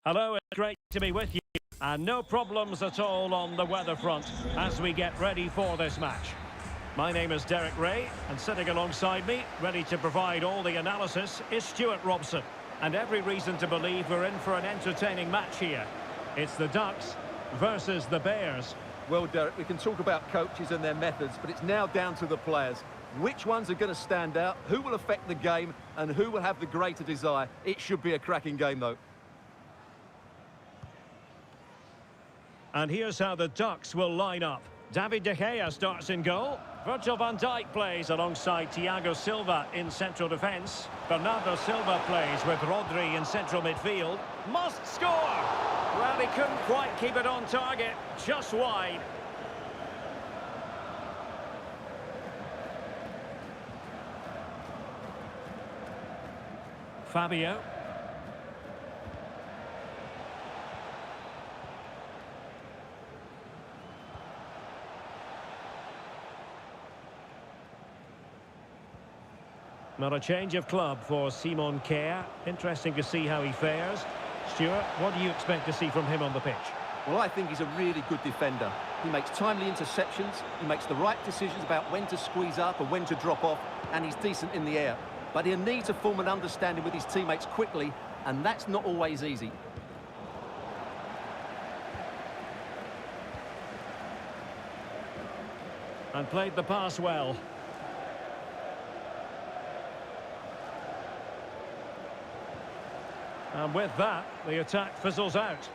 S1: Hello, it's great to be with you. And no problems at all on the weather front as we get ready for this match. My name is Derek Ray, and sitting alongside me, ready to provide all the analysis, is Stuart Robson. And every reason to believe we're in for an entertaining match here. It's the Ducks versus the Bears.
S2: Well, Derek, we can talk about coaches and their methods, but it's now down to the players. Which ones are going to stand out, who will affect the game, and who will have the greater desire? It should be a cracking game, though.
S1: And here's how the Ducks will line up. David De Gea starts in goal. Virgil van Dijk plays alongside Thiago Silva in central defence. Bernardo Silva plays with Rodri in central midfield. Must score! Well, he couldn't quite keep it on target, just wide. Fabio. Not a change of club for Simon Kjær. Interesting to see how he fares. Stuart, what do you expect to see from him on the pitch?
S2: Well, I think he's a really good defender. He makes timely interceptions, he makes the right decisions about when to squeeze up and when to drop off, and he's decent in the air. But he'll need to form an understanding with his teammates quickly, and that's not always easy.
S1: And played the pass well. And with that, the attack fizzles out.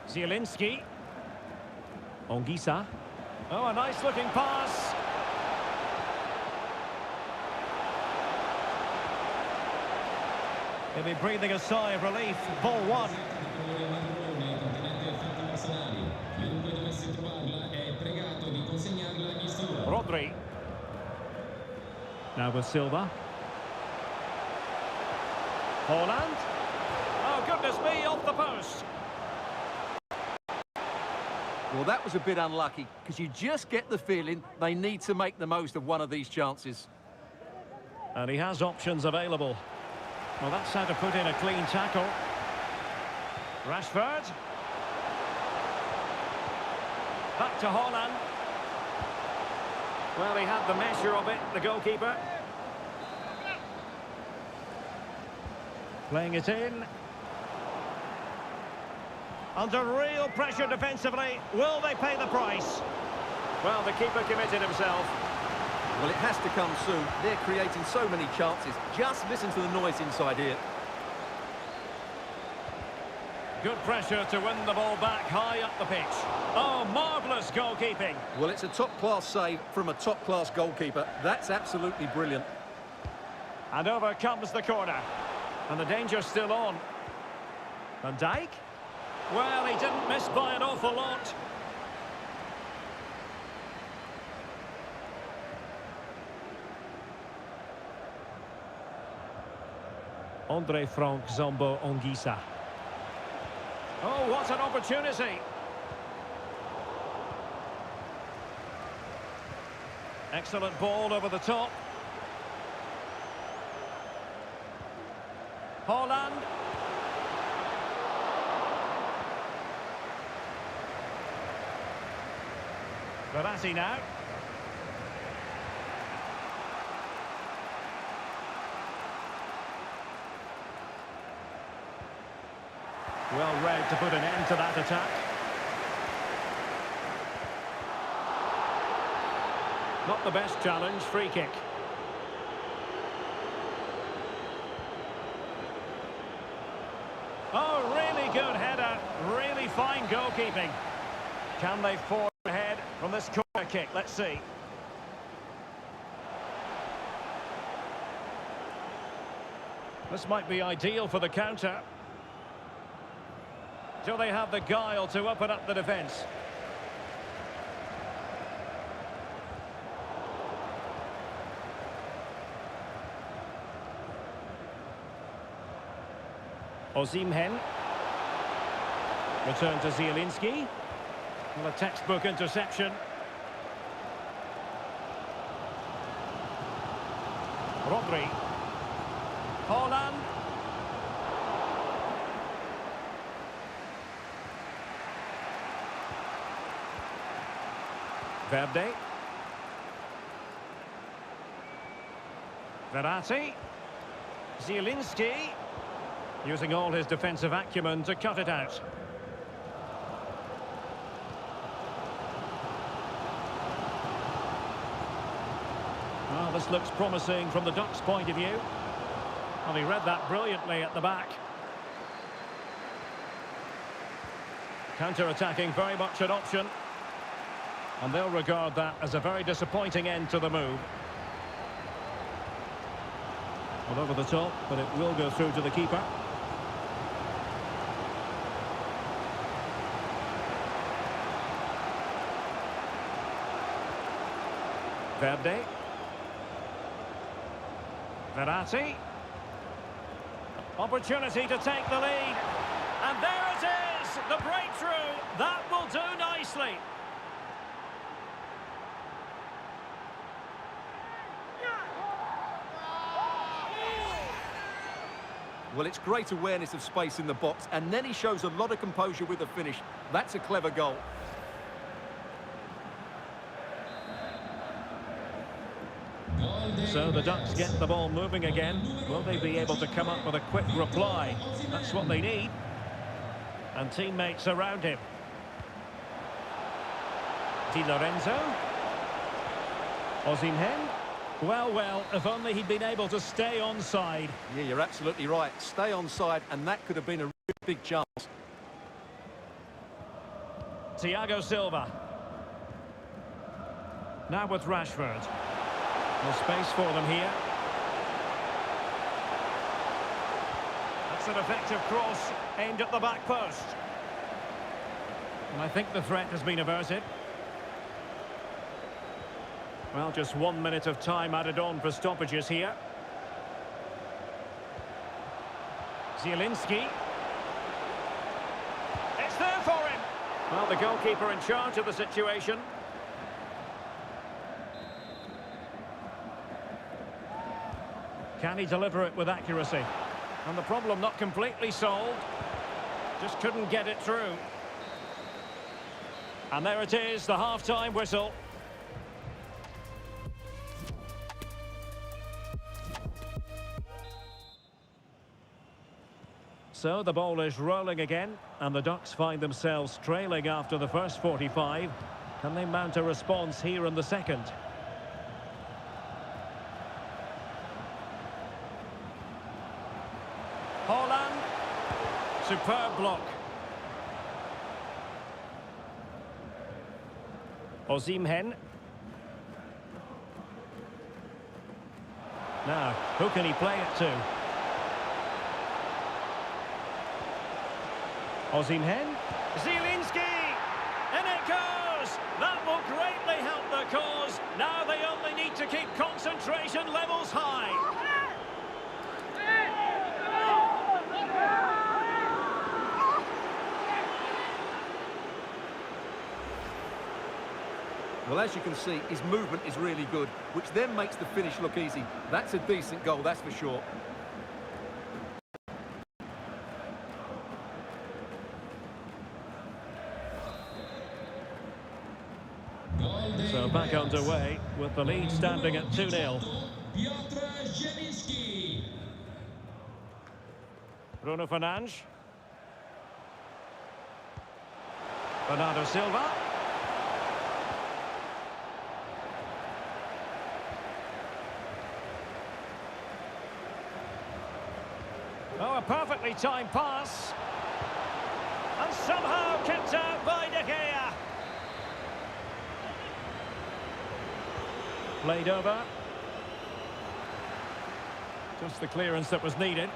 S1: Zielinski. Ongisa. Oh, a nice-looking pass. He'll be breathing a sigh of relief. Ball one. Rodri. Now with Silva. Haaland. Oh, goodness me, off the post.
S2: Well, that was a bit unlucky, because you just get the feeling they need to make the most of one of these chances.
S1: And he has options available. Well, that's how to put in a clean tackle. Rashford. Back to Haaland. Well, he had the measure of it, the goalkeeper. Playing it in. Under real pressure defensively. Will they pay the price? Well, the keeper committed himself.
S2: Well, it has to come soon. They're creating so many chances. Just listen to the noise inside here.
S1: Good pressure to win the ball back high up the pitch. Oh, marvellous goalkeeping.
S2: Well, it's a top-class save from a top-class goalkeeper. That's absolutely brilliant.
S1: And over comes the corner. And the danger's still on. Van Dijk? Well, he didn't miss by an awful lot. Andre Frank Zombo Ongisa. Oh, what an opportunity. Excellent ball over the top. Haaland. Verratti now. Well read to put an end to that attack. Not the best challenge, free kick. Oh, really good header, really fine goalkeeping. Can they forge ahead from this corner kick? Let's see. This might be ideal for the counter. Do they have the guile to open up the defence? Osimhen. Return to Zielinski. Well, a textbook interception. Rodri. Haaland. Verde. Verratti. Zielinski. Using all his defensive acumen to cut it out. Well, this looks promising from the Ducks' point of view. Well, he read that brilliantly at the back. Counter-attacking, very much an option. And they'll regard that as a very disappointing end to the move. Well, over the top, but it will go through to the keeper. Verde. Verratti. Opportunity to take the lead. And there it is! The breakthrough! That will do nicely.
S2: Well, it's great awareness of space in the box, and then he shows a lot of composure with the finish. That's a clever goal.
S1: So the Ducks get the ball moving again. Will they be able to come up with a quick reply? That's what they need. And teammates around him. Di Lorenzo. Osimhen. Well, if only he'd been able to stay onside.
S2: Yeah, you're absolutely right. Stay onside, and that could have been a really big chance.
S1: Thiago Silva. Now with Rashford. No space for them here. That's an effective cross aimed at the back post. And I think the threat has been averted. Well, just 1 minute of time added on for stoppages here. Zielinski. It's there for him. Well, the goalkeeper in charge of the situation. Can he deliver it with accuracy? And the problem not completely solved. Just couldn't get it through. And there it is, the half-time whistle. So the ball is rolling again, and the Ducks find themselves trailing after the first 45. Can they mount a response here in the second? Holland. Superb block. Osimhen. Now, who can he play it to? Osimhen. Zielinski. And it goes! That will greatly help the cause. Now they only need to keep concentration levels high.
S2: Well, as you can see, his movement is really good, which then makes the finish look easy. That's a decent goal, that's for sure.
S1: So back underway with the lead standing at 2-0. Bruno Fernandes. Bernardo Silva. Oh, a perfectly timed pass. And somehow kept out by De Gea. Played over. Just the clearance that was needed.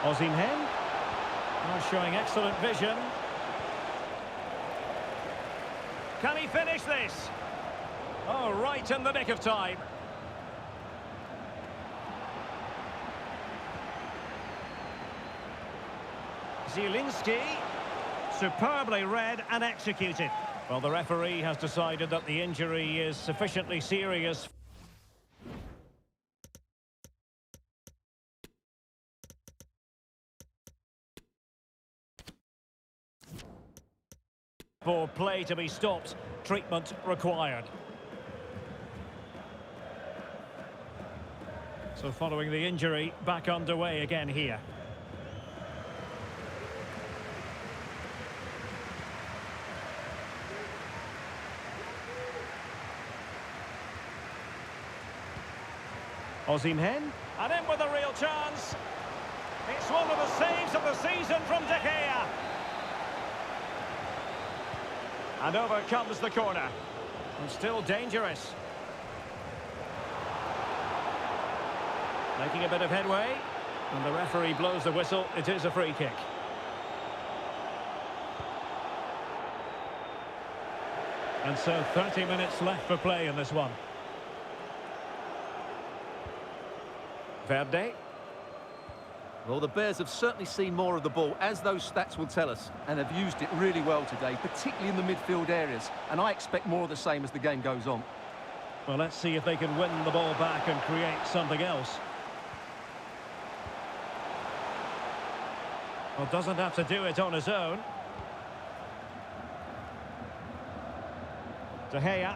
S1: Osimhen. Now showing excellent vision. Can he finish this? Oh, right in the nick of time. Zielinski. Superbly read and executed. Well, the referee has decided that the injury is sufficiently serious for play to be stopped. Treatment required. So following the injury, back underway again here. Osimhen, and in with a real chance. It's one of the saves of the season from De Gea. And over comes the corner. And still dangerous. Making a bit of headway. And the referee blows the whistle. It is a free kick. And so 30 minutes left for play in this one. Verde.
S2: Well, the Bears have certainly seen more of the ball, as those stats will tell us, and have used it really well today, particularly in the midfield areas. And I expect more of the same as the game goes on.
S1: Well, let's see if they can win the ball back and create something else. Well, doesn't have to do it on his own. De Gea.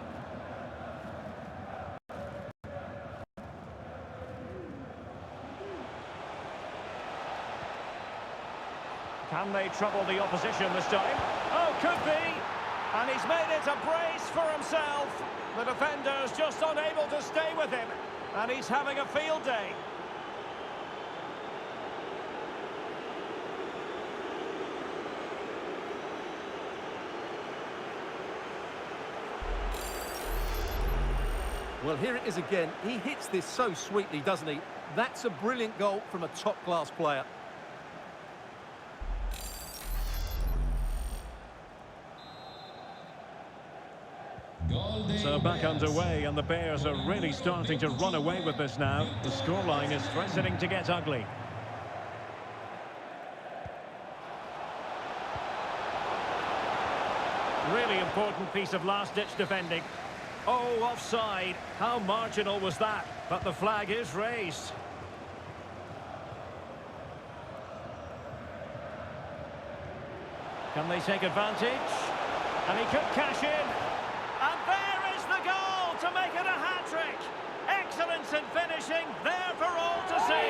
S1: Can they trouble the opposition this time? Oh, could be! And he's made it a brace for himself. The defender's just unable to stay with him. And he's having a field day.
S2: Well, here it is again. He hits this so sweetly, doesn't he? That's a brilliant goal from a top-class player.
S1: So back underway, and the Bears are really starting to run away with this now. The scoreline is threatening to get ugly. Really important piece of last-ditch defending. Oh, offside. How marginal was that? But the flag is raised. Can they take advantage? And he could cash in. And there is the goal to make it a hat-trick. Excellence in finishing, there for all to see.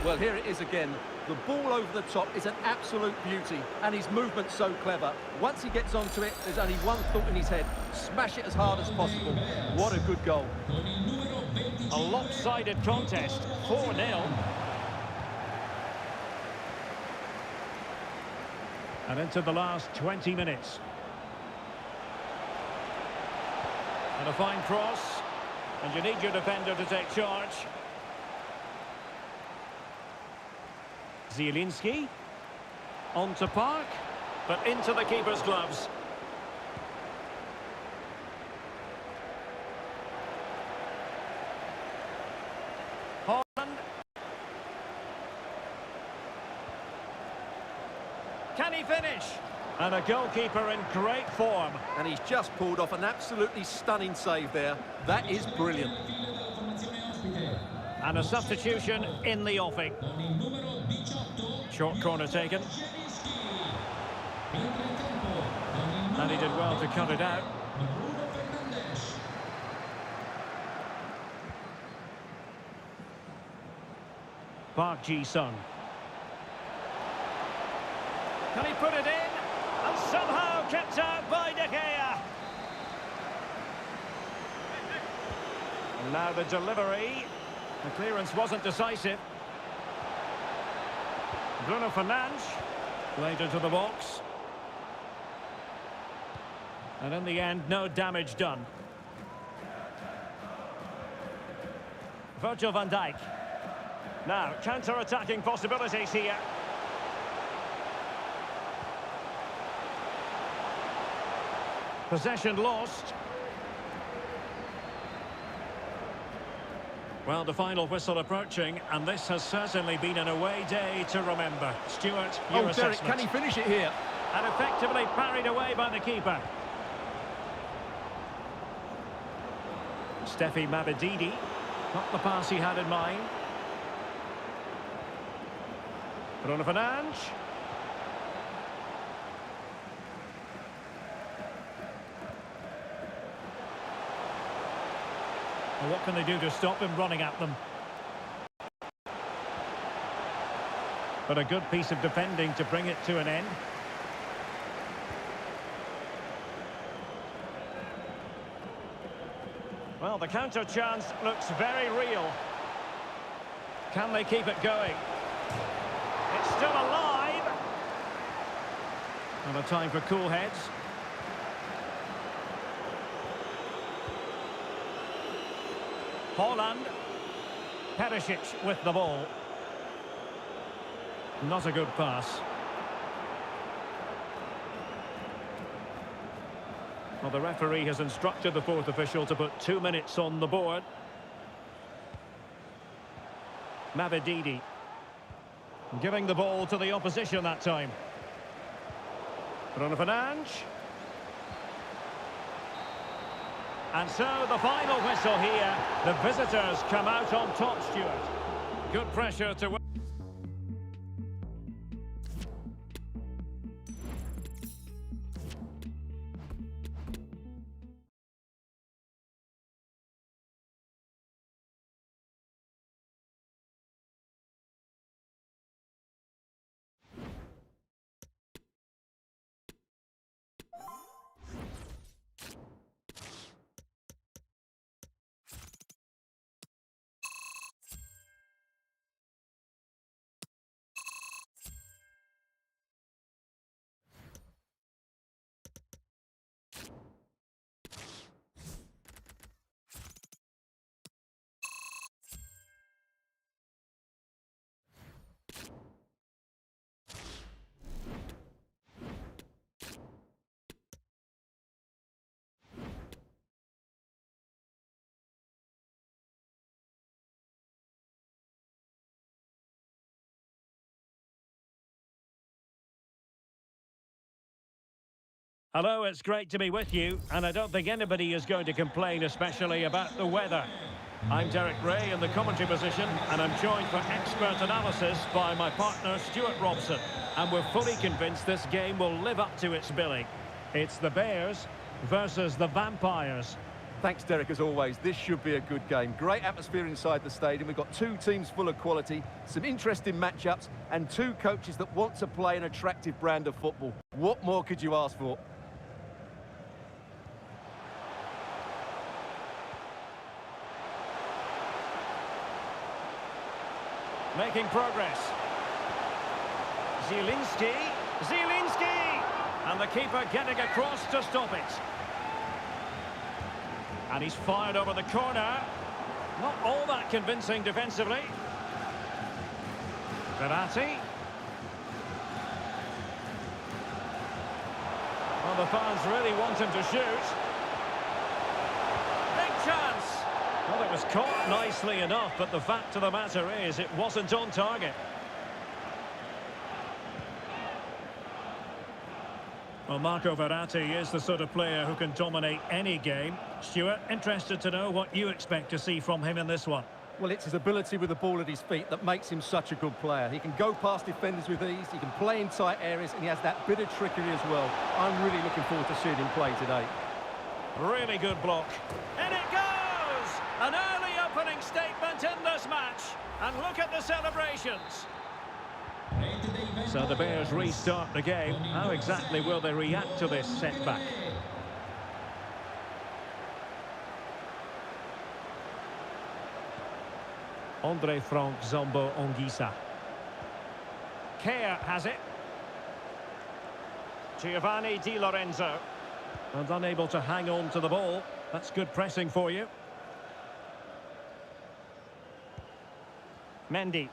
S2: Well, here it is again. The ball over the top is an absolute beauty, and his movement's so clever. Once he gets onto it, there's only one thought in his head: smash it as hard as possible. What a good goal.
S1: A lopsided contest, 4-0. And into the last 20 minutes. And a fine cross. And you need your defender to take charge. Zielinski. On to Park. But into the keeper's gloves. Holland. Can he finish? And a goalkeeper in great form.
S2: And he's just pulled off an absolutely stunning save there. That is brilliant.
S1: And a substitution in the offing. Short corner taken. And he did well to cut it out. Park Ji-sung. Can he put it in? And somehow kept out by De Gea. And now the delivery. The clearance wasn't decisive. Bruno Fernandes played into the box. And in the end, no damage done. Virgil van Dijk. Now, counter-attacking possibilities here. Possession lost. Well, the final whistle approaching, and this has certainly been an away day to remember. Stuart, your assessment.
S2: Derek, can he finish it here?
S1: And effectively parried away by the keeper. Steffi Mabedidi. Not the pass he had in mind. Bruno Fernandes. Well, what can they do to stop him running at them? But a good piece of defending to bring it to an end. Well, the counter chance looks very real. Can they keep it going? It's still alive. And a time for cool heads. Holland. Perisic with the ball. Not a good pass. Well, the referee has instructed the fourth official to put 2 minutes on the board. Mavididi. Giving the ball to the opposition that time. Bruno Fernandes. And so the final whistle here. The visitors come out on top, Stuart. Good pressure to... Hello, it's great to be with you, and I don't think anybody is going to complain, especially about the weather. I'm Derek Ray in the commentary position, and I'm joined for expert analysis by my partner Stuart Robson. And we're fully convinced this game will live up to its billing. It's the Bears versus the Vampires.
S2: Thanks, Derek, as always. This should be a good game. Great atmosphere inside the stadium. We've got two teams full of quality, some interesting matchups, and two coaches that want to play an attractive brand of football. What more could you ask for?
S1: Making progress. Zielinski. And the keeper getting across to stop it. And he's fired over the corner. Not all that convincing defensively. Verratti. Well, the fans really want him to shoot. Big chance. Well, it was caught nicely enough, but the fact of the matter is it wasn't on target. Well, Marco Verratti is the sort of player who can dominate any game. Stuart, interested to know what you expect to see from him in this one.
S2: Well, it's his ability with the ball at his feet that makes him such a good player. He can go past defenders with ease, he can play in tight areas, and he has that bit of trickery as well. I'm really looking forward to seeing him play today. Really good block.
S1: And it goes! An early opening statement in this match. And look at the celebrations. So the Bears restart the game. How exactly will they react to this setback? Andre Frank Zombo Ongisa. Kea has it. Giovanni Di Lorenzo. And unable to hang on to the ball. That's good pressing for you. Mendy.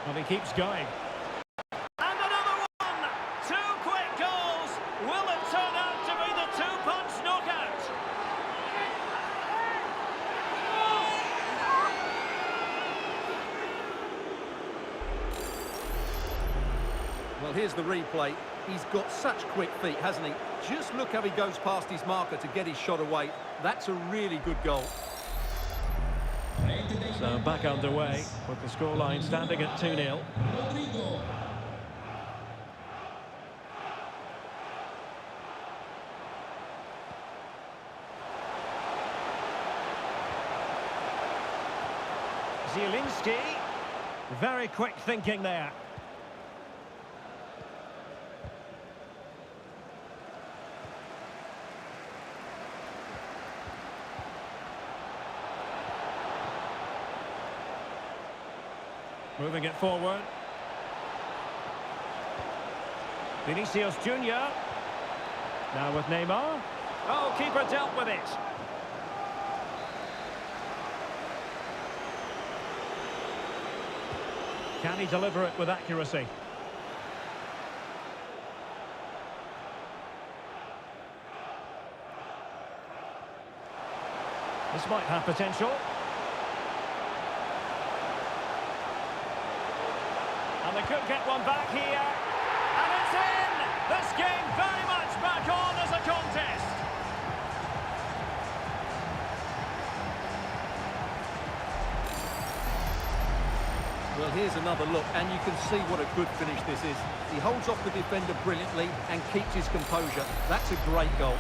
S1: And he keeps going. And another one! Two quick goals! Will it turn out to be the two-punch knockout?
S2: Well, here's the replay. He's got such quick feet, hasn't he? Just look how he goes past his marker to get his shot away. That's a really good goal.
S1: So back underway with the scoreline standing at 2-0. Zielinski. Very quick thinking there. Moving it forward. Vinicius Junior. Now with Neymar. Oh, keeper dealt with it. Can he deliver it with accuracy? This might have potential. And they could get one back here. And it's in! This game very much back on as a contest.
S2: Well, here's another look, and you can see what a good finish this is. He holds off the defender brilliantly and keeps his composure. That's a great goal.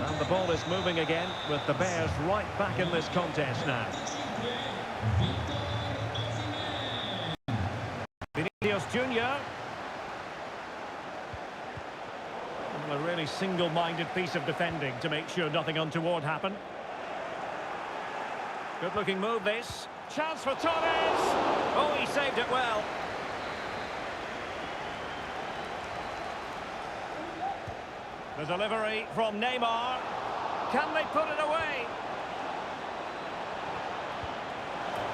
S1: And the ball is moving again with the Bears right back in this contest now. Vinicius Junior. Well, a really single-minded piece of defending to make sure nothing untoward happened. Good-looking move, this. Chance for Torres. Oh, he saved it well. The delivery from Neymar. Can they put it away?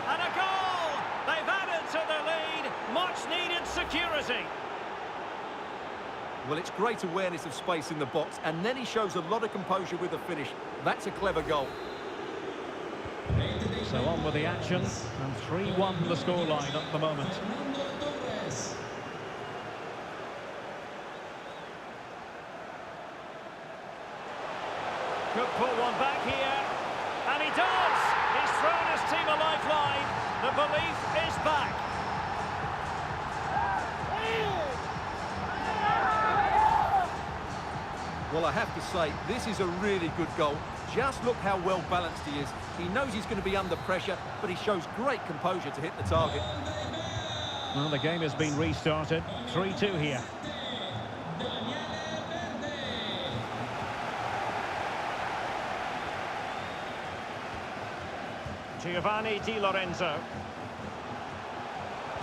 S1: And a goal! They've added to the lead. Much-needed security.
S2: Well, it's great awareness of space in the box, and then he shows a lot of composure with the finish. That's a clever goal.
S1: So on with the action, and 3-1 the scoreline at the moment. Could pull one back here, and he does! He's thrown his team a lifeline. The belief is back.
S2: Well, I have to say, this is a really good goal. Just look how well balanced he is. He knows he's going to be under pressure, but he shows great composure to hit the target.
S1: Well, the game has been restarted. 3-2 here. Giovanni Di Lorenzo.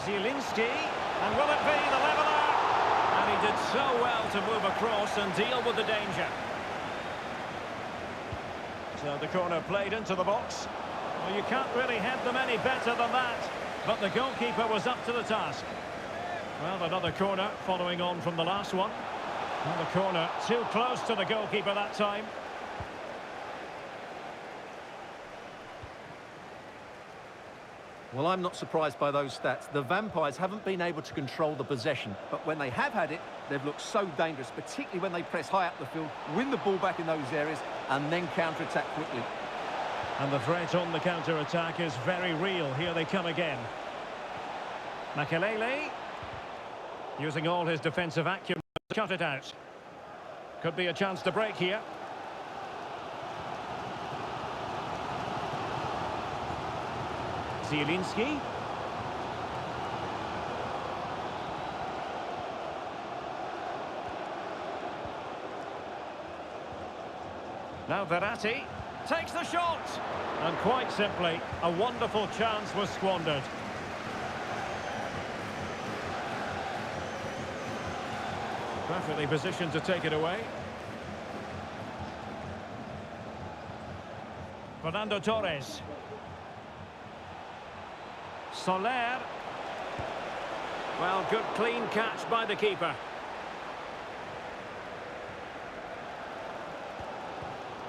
S1: Zielinski. And will it be the leveller? And he did so well to move across and deal with the danger. So the corner played into the box. Well, you can't really head them any better than that. But the goalkeeper was up to the task. Well, another corner following on from the last one. Well, the corner too close to the goalkeeper that time.
S2: Well, I'm not surprised by those stats. The Vampires haven't been able to control the possession, but when they have had it, they've looked so dangerous, particularly when they press high up the field, win the ball back in those areas, and then counter-attack quickly.
S1: And the threat on the counter-attack is very real. Here they come again. Makelele, using all his defensive acumen to cut it out. Could be a chance to break here. Zielinski. Now Verratti takes the shot. And quite simply, a wonderful chance was squandered. Perfectly positioned to take it away. Fernando Torres. Soler. Well, good clean catch by the keeper.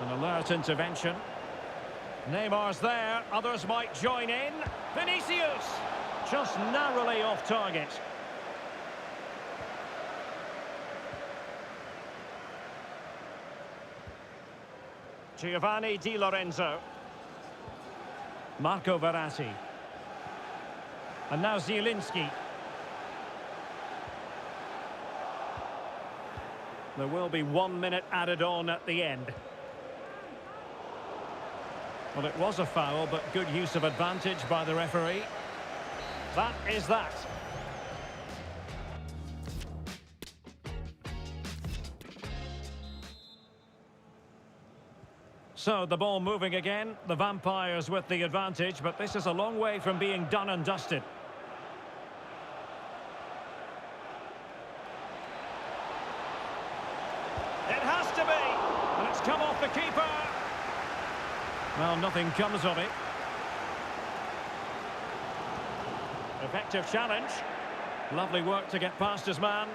S1: An alert intervention. Neymar's there, others might join in. Vinicius! Just narrowly off target. Giovanni Di Lorenzo. Marco Verratti. And now Zielinski. There will be 1 minute added on at the end. Well, it was a foul, but good use of advantage by the referee. That is that. So the ball moving again. The Vampires with the advantage, but this is a long way from being done and dusted. It has to be, and it's come off the keeper. Well, nothing comes of it. Effective challenge. Lovely work to get past his man.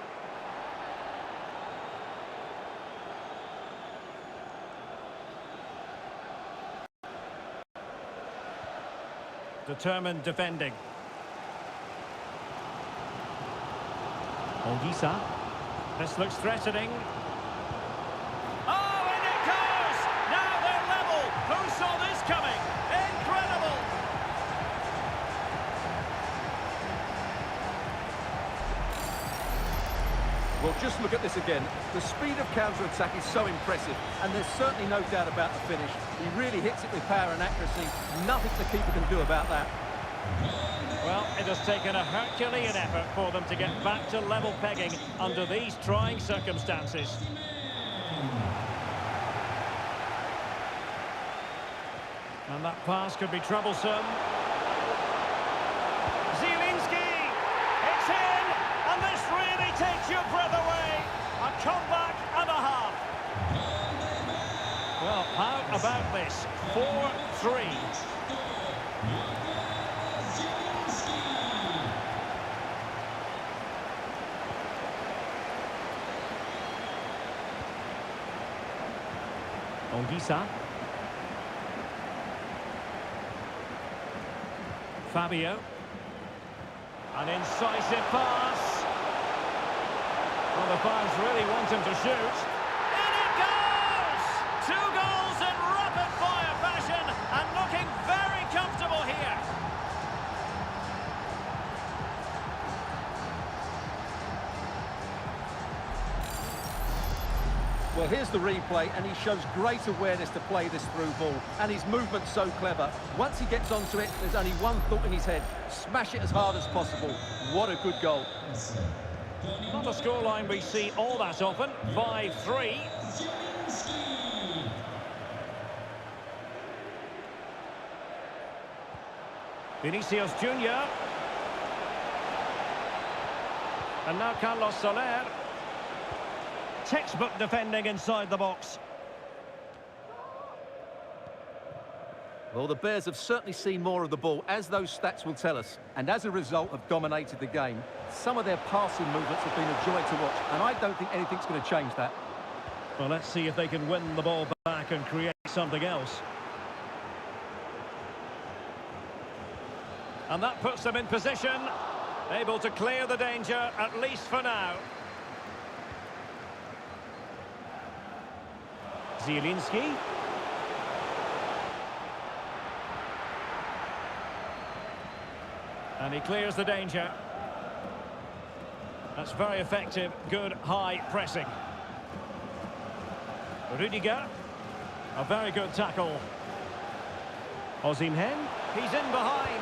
S1: Determined defending. Ongisa. This looks threatening. Oh, and it goes! Now they're level. Who saw this coming? Incredible!
S2: Well, just look at this again. The speed of counter-attack is so impressive, and there's certainly no doubt about the finish. He really hits it with power and accuracy. Nothing the keeper can do about that.
S1: Well, it has taken a Herculean effort for them to get back to level pegging under these trying circumstances. And that pass could be troublesome. Zielinski! It's in! And this really takes your breath away. A comeback and a half. Well, how about this? 4-3. Ongisa. Fabio. An incisive pass. Well, the fans really want him to shoot. And it goes! 2 goals in rapid-fire fashion and looking very comfortable here.
S2: Well, here's the replay, and he shows great awareness to play this through ball. And his movement's so clever. Once he gets onto it, there's only one thought in his head. Smash it as hard as possible. What a good goal.
S1: Not a scoreline we see all that often. 5-3. Vinicius Junior. And now Carlos Soler. Textbook defending inside the box.
S2: Well, the Bears have certainly seen more of the ball, as those stats will tell us, and as a result have dominated the game. Some of their passing movements have been a joy to watch, and I don't think anything's going to change that.
S1: Well, let's see if they can win the ball back and create something else. And that puts them in position, able to clear the danger, at least for now. Zielinski. And he clears the danger. That's very effective, good high pressing. Rudiger. A very good tackle. Osimhen. He's in behind.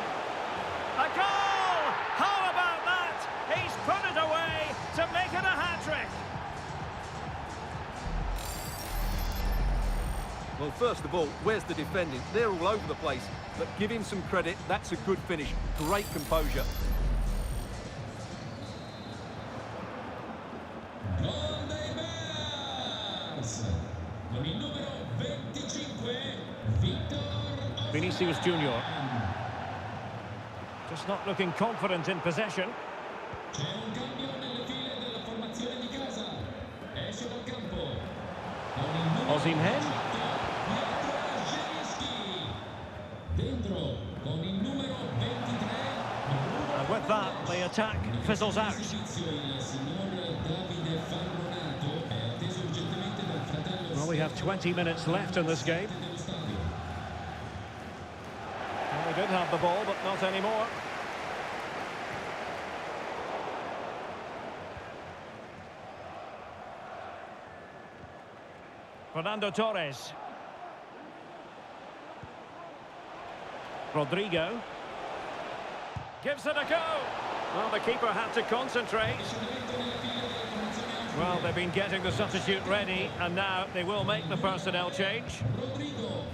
S1: A goal! How about that? He's put it away to make it a hat-trick.
S2: Well, first of all, where's the defending? They're all over the place. But give him some credit, that's a good finish. Great composure.
S1: Vinicius Junior. Just not looking confident in possession. Osimhen. And with that, the attack fizzles out. Well, we have 20 minutes left in this game. Well, we did have the ball, but not anymore. Fernando Torres. Gives it a go. Well, the keeper had to concentrate. Well, they've been getting the substitute ready, and now they will make the personnel change.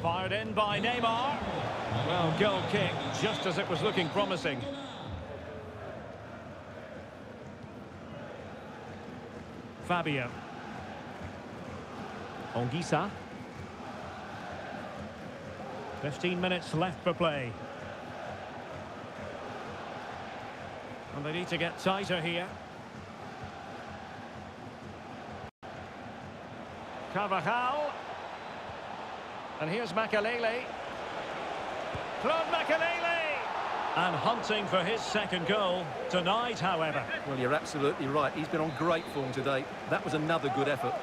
S1: Fired in by Neymar. Well, goal kick, just as it was looking promising. Fabio. Onguisa. 15 minutes left for play. And they need to get tighter here. Carvajal. And here's Makalele. Claude Makalele. And hunting for his second goal tonight, however.
S2: Well, you're absolutely right. He's been on great form today. That was another good effort.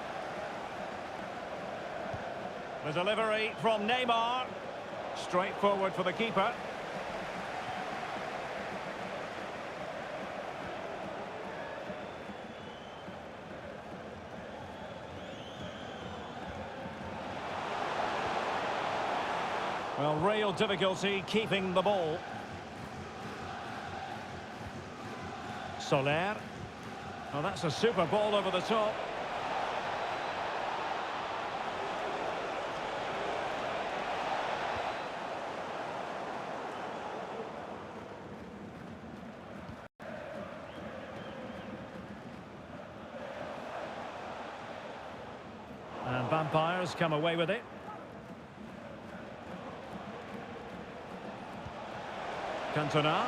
S1: The delivery from Neymar. Straight forward for the keeper. Well, real difficulty keeping the ball. Soler. Well, that's a super ball over the top. And Vampires come away with it. Cantona.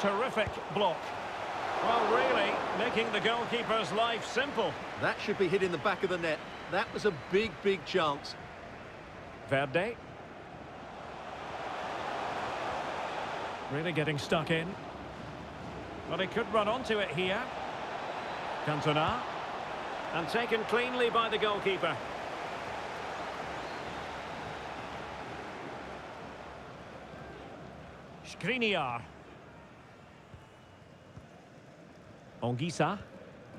S1: Terrific block. Well, really, making the goalkeeper's life simple.
S2: That should be hit in the back of the net. That was a big, big chance.
S1: Verde. Really getting stuck in. But he could run onto it here. Cantona. And taken cleanly by the goalkeeper. Skriniar. Onguisa.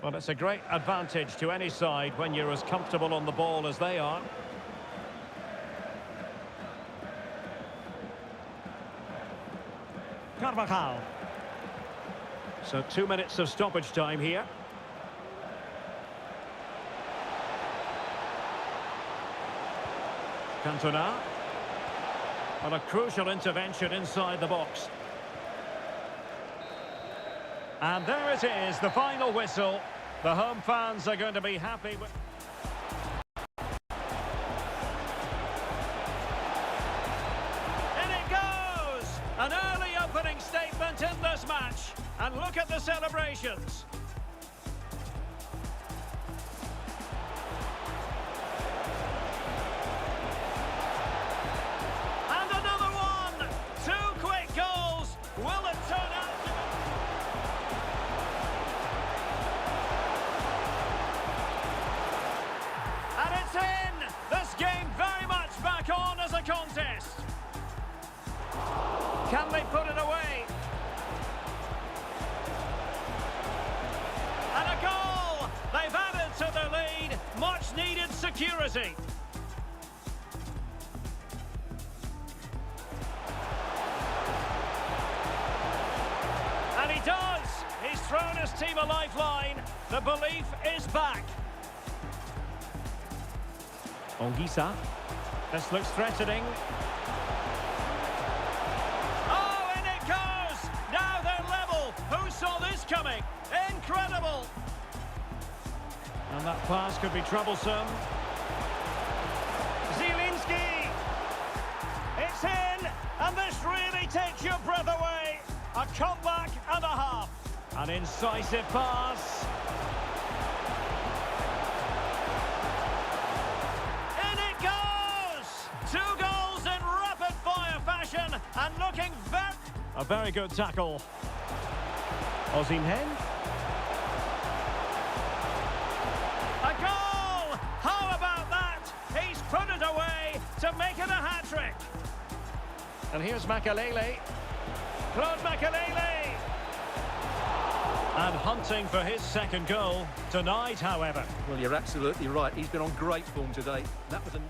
S1: Well, it's a great advantage to any side when you're as comfortable on the ball as they are. Carvajal. So 2 minutes of stoppage time here. Cantona. Well, a crucial intervention inside the box. And there it is, the final whistle. The home fans are going to be happy with... In it goes! An early opening statement in this match. And look at the celebrations. And another one! 2 quick goals. Will it turn out to be... And it's in! This game very much back on as a contest. Can they put it away? And a goal! They've added to their lead. Much needed security. And he does! He's thrown his team a lifeline. The belief is back. Onguisa. This looks threatening. Oh, in it goes! Now they're level. Who saw this coming? Incredible! And that pass could be troublesome. Zielinski! It's in! And this really takes your breath away. A comeback and a half. An incisive pass. In it goes! 2 goals in rapid-fire fashion and looking very... A very good tackle. Osimhen. A goal! How about that? He's put it away to make it a hat-trick. And here's Makalele. Claude Makalele. And hunting for his second goal tonight, however.
S2: Well, you're absolutely right. He's been on great form today. That was a...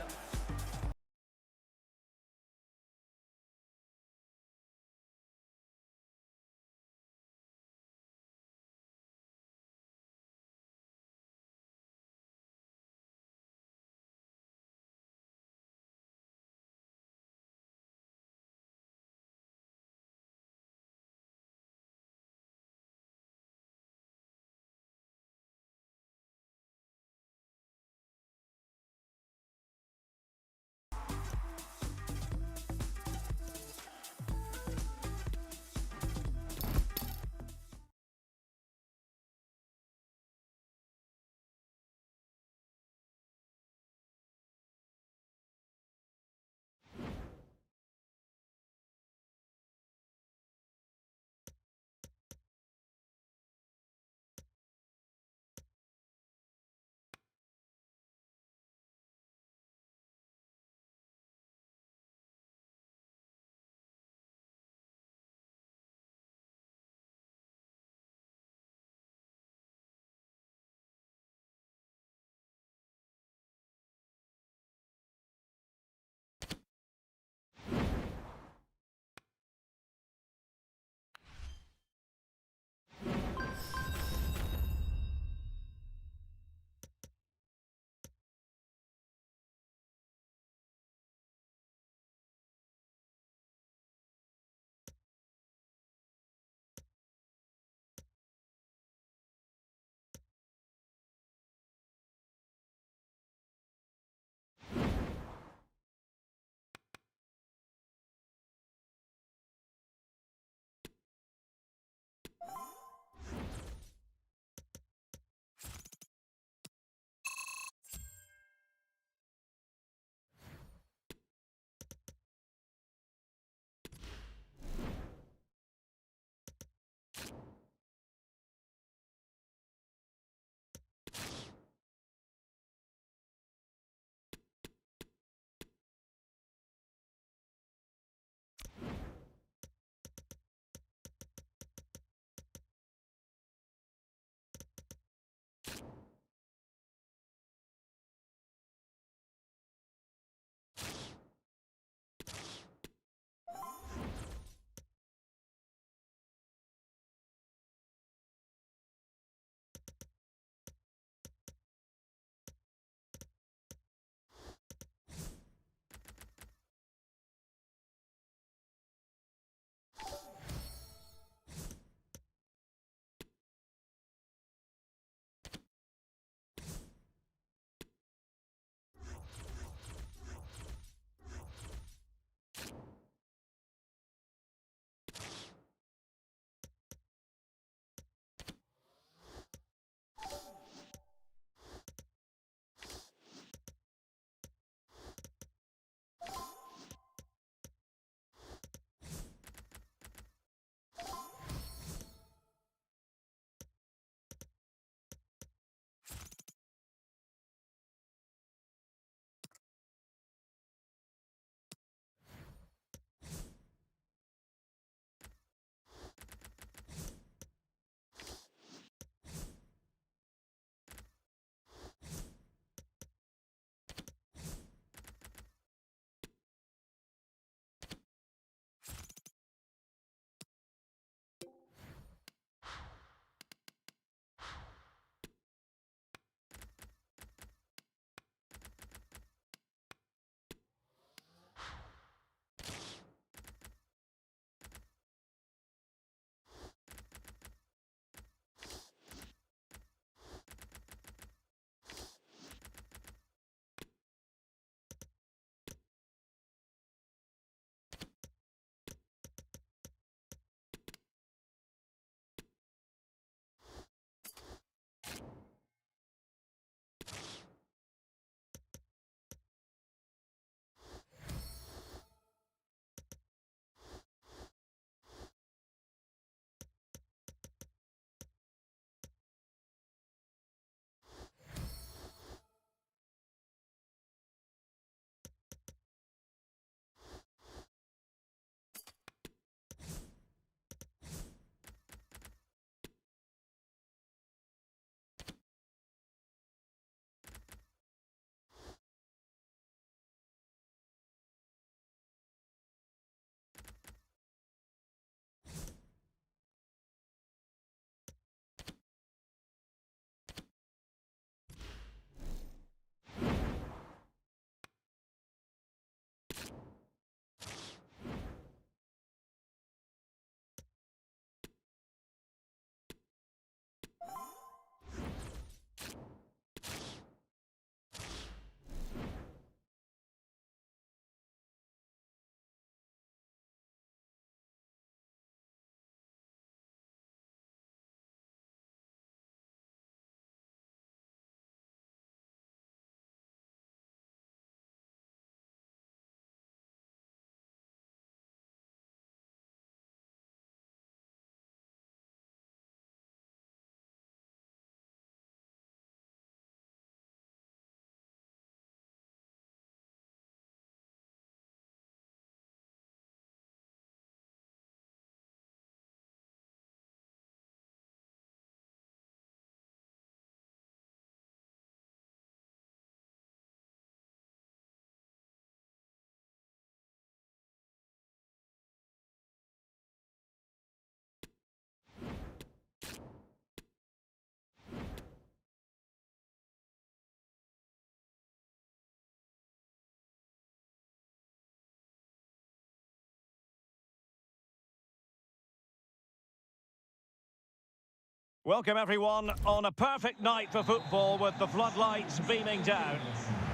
S1: Welcome everyone on a perfect night for football with the floodlights beaming down.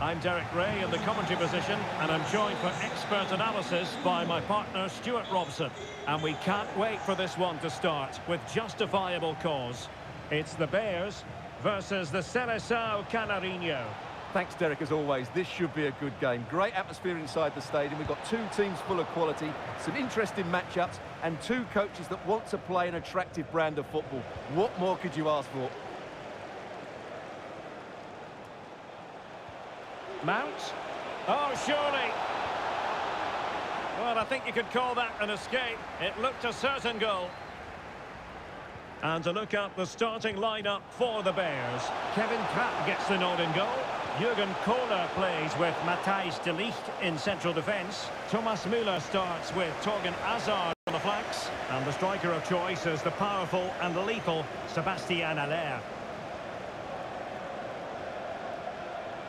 S1: I'm Derek Ray in the commentary position and I'm joined for expert analysis by my partner Stuart Robson. And we can't wait for this one to start with justifiable cause. It's the Bears versus the Seleção Canarinho.
S2: Thanks, Derek, as always. This should be a good game. Great atmosphere inside the stadium. We've got two teams full of quality, some interesting matchups, and two coaches that want to play an attractive brand of football. What more could you ask for?
S1: Mount. Oh, surely. Well, I think you could call that an escape. It looked a certain goal. And to look at the starting lineup for the Bears. Kevin Trapp gets the nod in goal. Jurgen Kohler plays with Matthijs de Ligt in central defence. Thomas Müller starts with Torgan Hazard on the flanks. And the striker of choice is the powerful and lethal Sébastien Haller.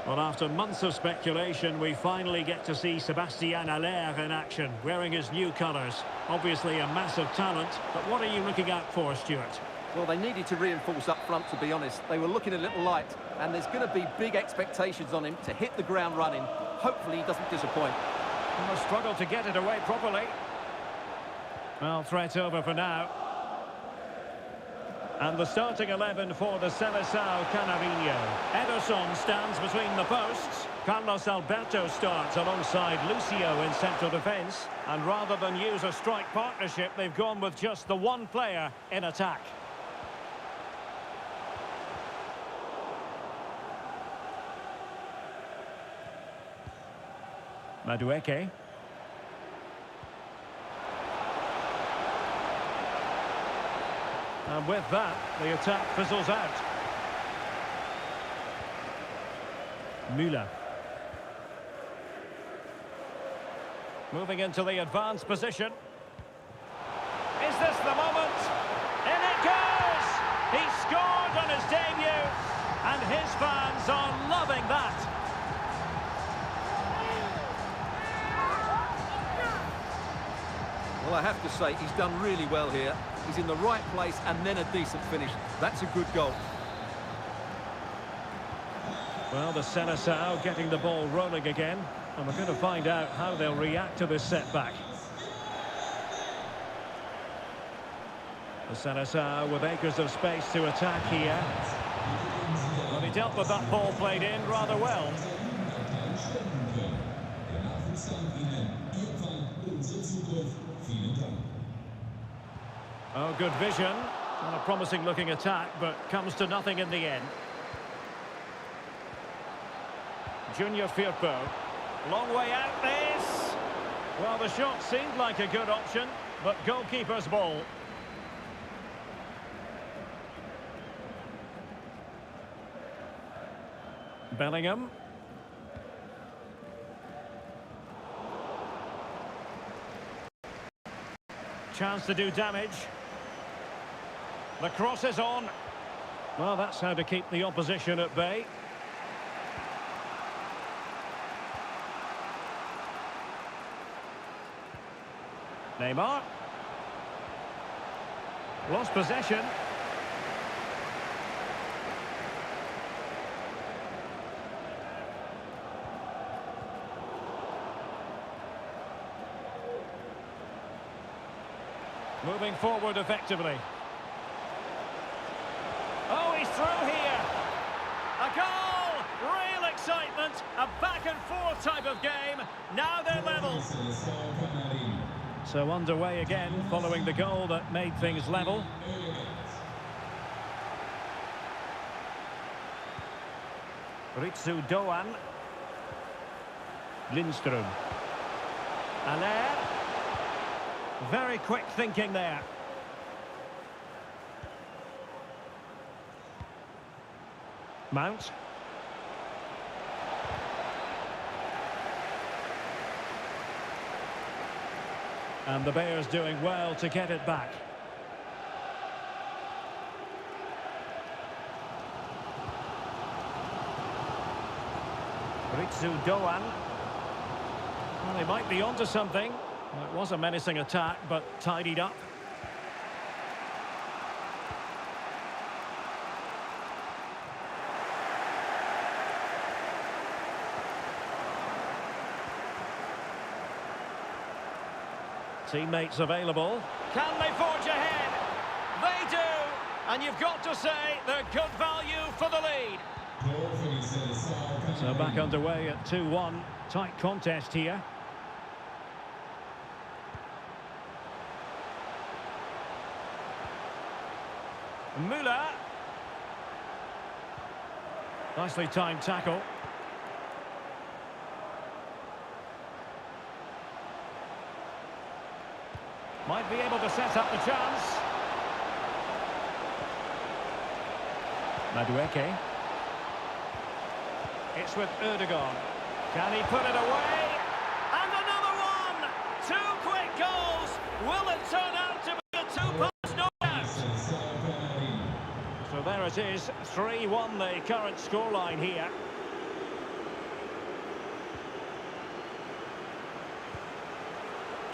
S1: Well, after months of speculation, we finally get to see Sébastien Haller in action, wearing his new colours. Obviously a massive talent, but what are you looking out for, Stuart?
S2: Well, they needed to reinforce up front, to be honest. They were looking a little light, and there's going to be big expectations on him to hit the ground running. Hopefully he doesn't disappoint.
S1: And they struggled to get it away properly. Well, threat over for now. And the starting 11 for the Seleção Canarinho. Ederson stands between the posts. Carlos Alberto starts alongside Lucio in central defence. And rather than use a strike partnership, they've gone with just the one player in attack. Madueke. And with that, the attack fizzles out. Müller. Moving into the advanced position. Is this the moment? In it goes! He scored on his debut, and his fans are loving that.
S2: Well, I have to say, he's done really well here. He's in the right place and then a decent finish. That's a good goal.
S1: Well, the Seleção getting the ball rolling again. And we're going to find out how they'll react to this setback. The Seleção with acres of space to attack here. Well, he dealt with that ball played in rather well. Oh, good vision. And a promising looking attack, but comes to nothing in the end. Junior Firpo. Long way out this. Well, the shot seemed like a good option, but goalkeeper's ball. Bellingham. Chance to do damage. The cross is on. Well, that's how to keep the opposition at bay. Neymar. Lost possession. Moving forward effectively. Oh, he's through here. A goal! Real excitement. A back-and-forth type of game. Now they're level. So underway again, following the goal that made things level. Ritsu Doan. Lindström. Haller. Very quick thinking there. Mount. And the Bears doing well to get it back. Ritsu Doan. Well, they might be onto something. Well, it was a menacing attack, but tidied up. Teammates available. Can they forge ahead? They do! And you've got to say they're good value for the lead. So back underway at 2-1. Tight contest here. Müller. Nicely timed tackle. Might be able to set up the chance. Madueke. It's with Erdogan. Can he put it away? And another one! 2 quick goals! Will it turn out to be a 2-pass knockout? So there it is, 3-1 the current scoreline here.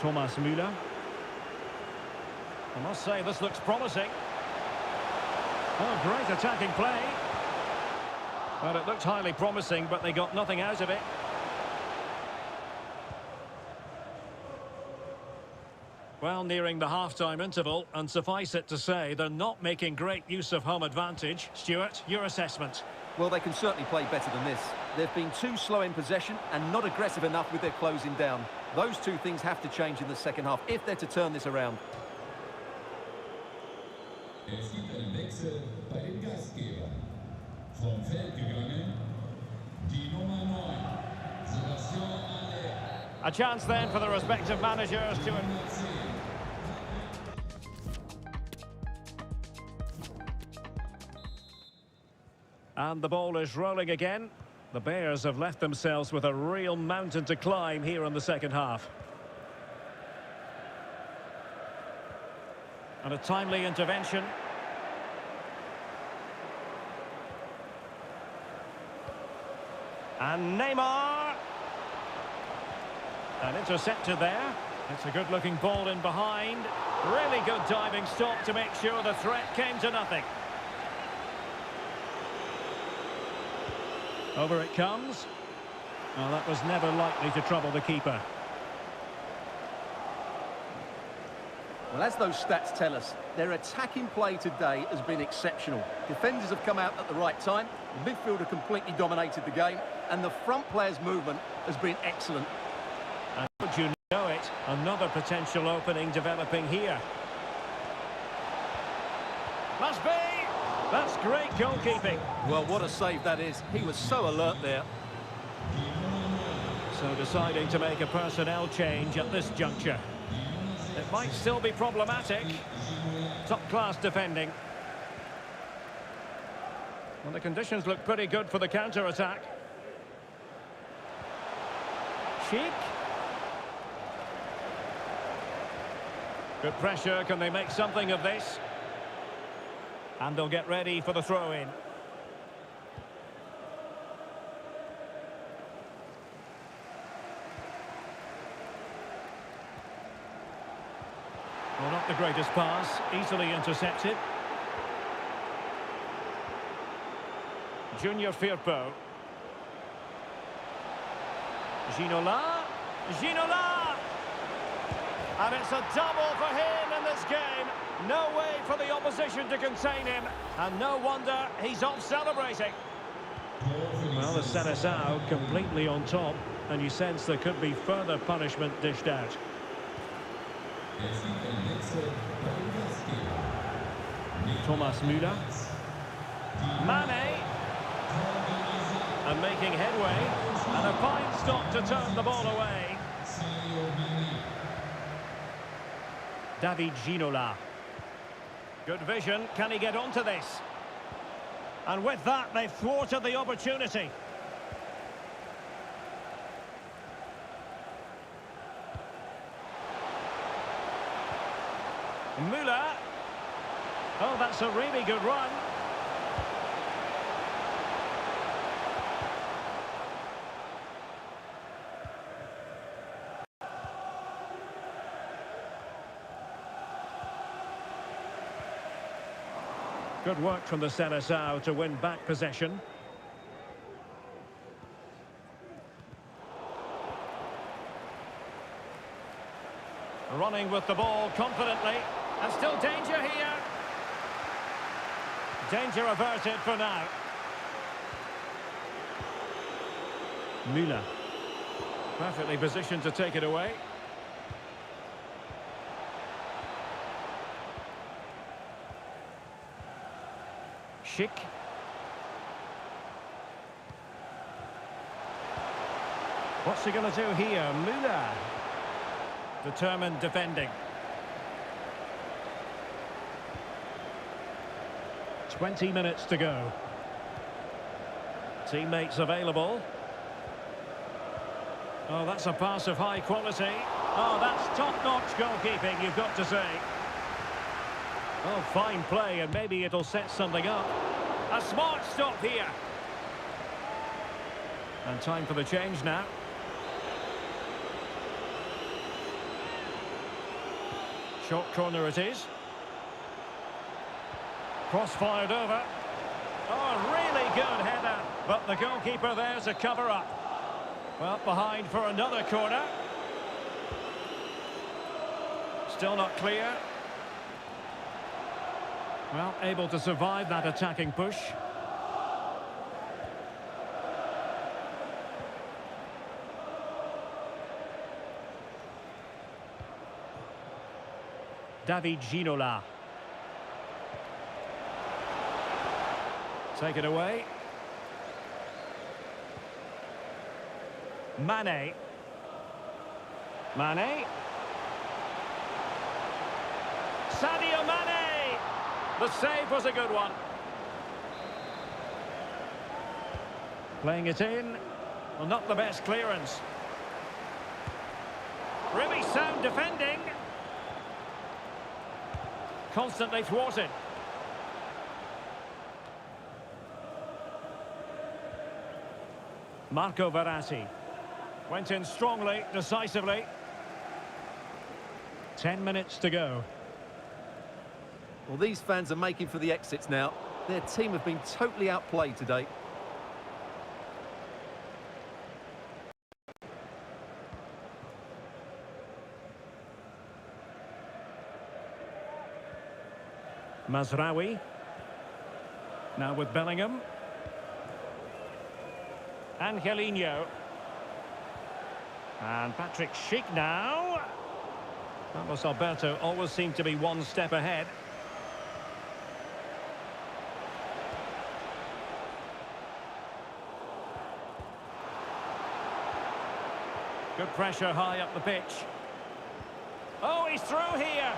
S1: Thomas Müller. I must say this looks promising. Oh, great attacking play. Well, it looked highly promising, but they got nothing out of it. Well, nearing the half-time interval, and suffice it to say, they're not making great use of home advantage. Stuart, your assessment?
S2: Well, they can certainly play better than this. They've been too slow in possession and not aggressive enough with their closing down. Those two things have to change in the second half if they're to turn this around.
S3: Es gibt einen Wechsel bei den Gastgebern. Vom Feld gegangen, die Nummer 9, Sebastian Aller.
S1: A chance then for the respective managers to... And the ball is rolling again. The Bears have left themselves with a real mountain to climb here in the second half. And a timely intervention. And Neymar. And intercepted there. It's a good-looking ball in behind. Really good diving stop to make sure the threat came to nothing. Over it comes. Well, that was never likely to trouble the keeper.
S2: Well, as those stats tell us, their attacking play today has been exceptional. Defenders have come out at the right time, the midfielder completely dominated the game, and the front players' movement has been excellent.
S1: And would you know it, another potential opening developing here. Must be! That's great goalkeeping.
S2: Well, what a save that is. He was so alert there.
S1: So deciding to make a personnel change at this juncture. It might still be problematic. Top-class defending. Well, the conditions look pretty good for the counter-attack. Sheik. Good pressure. Can they make something of this? And they'll get ready for the throw-in. Well, not the greatest pass, easily intercepted. Junior Firpo. Ginola. Ginola! And it's a double for him in this game. No way for the opposition to contain him. And no wonder he's off celebrating. Well, the Seleção completely on top. And you sense there could be further punishment dished out. Thomas Müller. Mane. And making headway. And a fine stop to turn the ball away. David Ginola. Good vision. Can he get onto this? And with that, they've thwarted the opportunity. Müller. Oh, that's a really good run. Good work from the Seleção to win back possession. Running with the ball confidently. And still danger here. Danger averted for now. Müller. Perfectly positioned to take it away. Schick. What's he going to do here? Müller. Determined defending. 20 minutes to go. Teammates available. Oh, that's a pass of high quality. Oh, that's top-notch goalkeeping, you've got to say. Oh, fine play, and maybe it'll set something up. A smart stop here. And time for the change now. Short corner it is. Cross-fired over. Oh, really good header. But the goalkeeper there to cover up. Well, behind for another corner. Still not clear. Well, able to survive that attacking push. David Ginola. Take it away. Mane. Mane. Sadio Mane! The save was a good one. Playing it in. Well, not the best clearance. Really sound defending. Constantly thwarted. Marco Verratti. Went in strongly, decisively. 10 minutes to go.
S2: Well, these fans are making for the exits now. Their team have been totally outplayed today.
S1: Mazraoui. Now with Bellingham. Angelino. And Patrick Schick now. Carlos Alberto always seemed to be one step ahead. Good pressure high up the pitch. Oh, he's through here.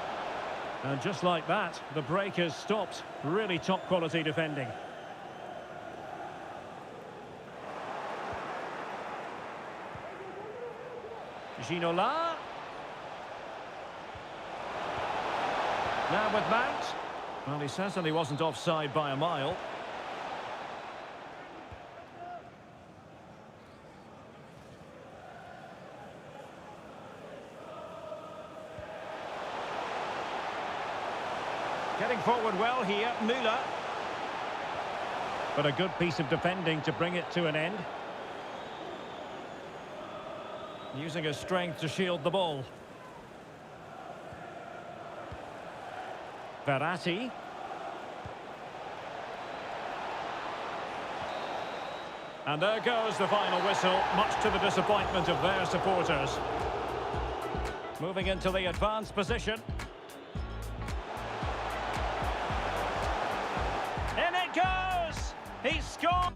S1: And just like that, the break has stopped. Really top quality defending. Ginola. Now with Mount. Well, he certainly wasn't offside by a mile. Getting forward well here, Müller. But a good piece of defending to bring it to an end. Using his strength to shield the ball. Verratti. And there goes the final whistle, much to the disappointment of their supporters. Moving into the advanced position. In it goes! He scored!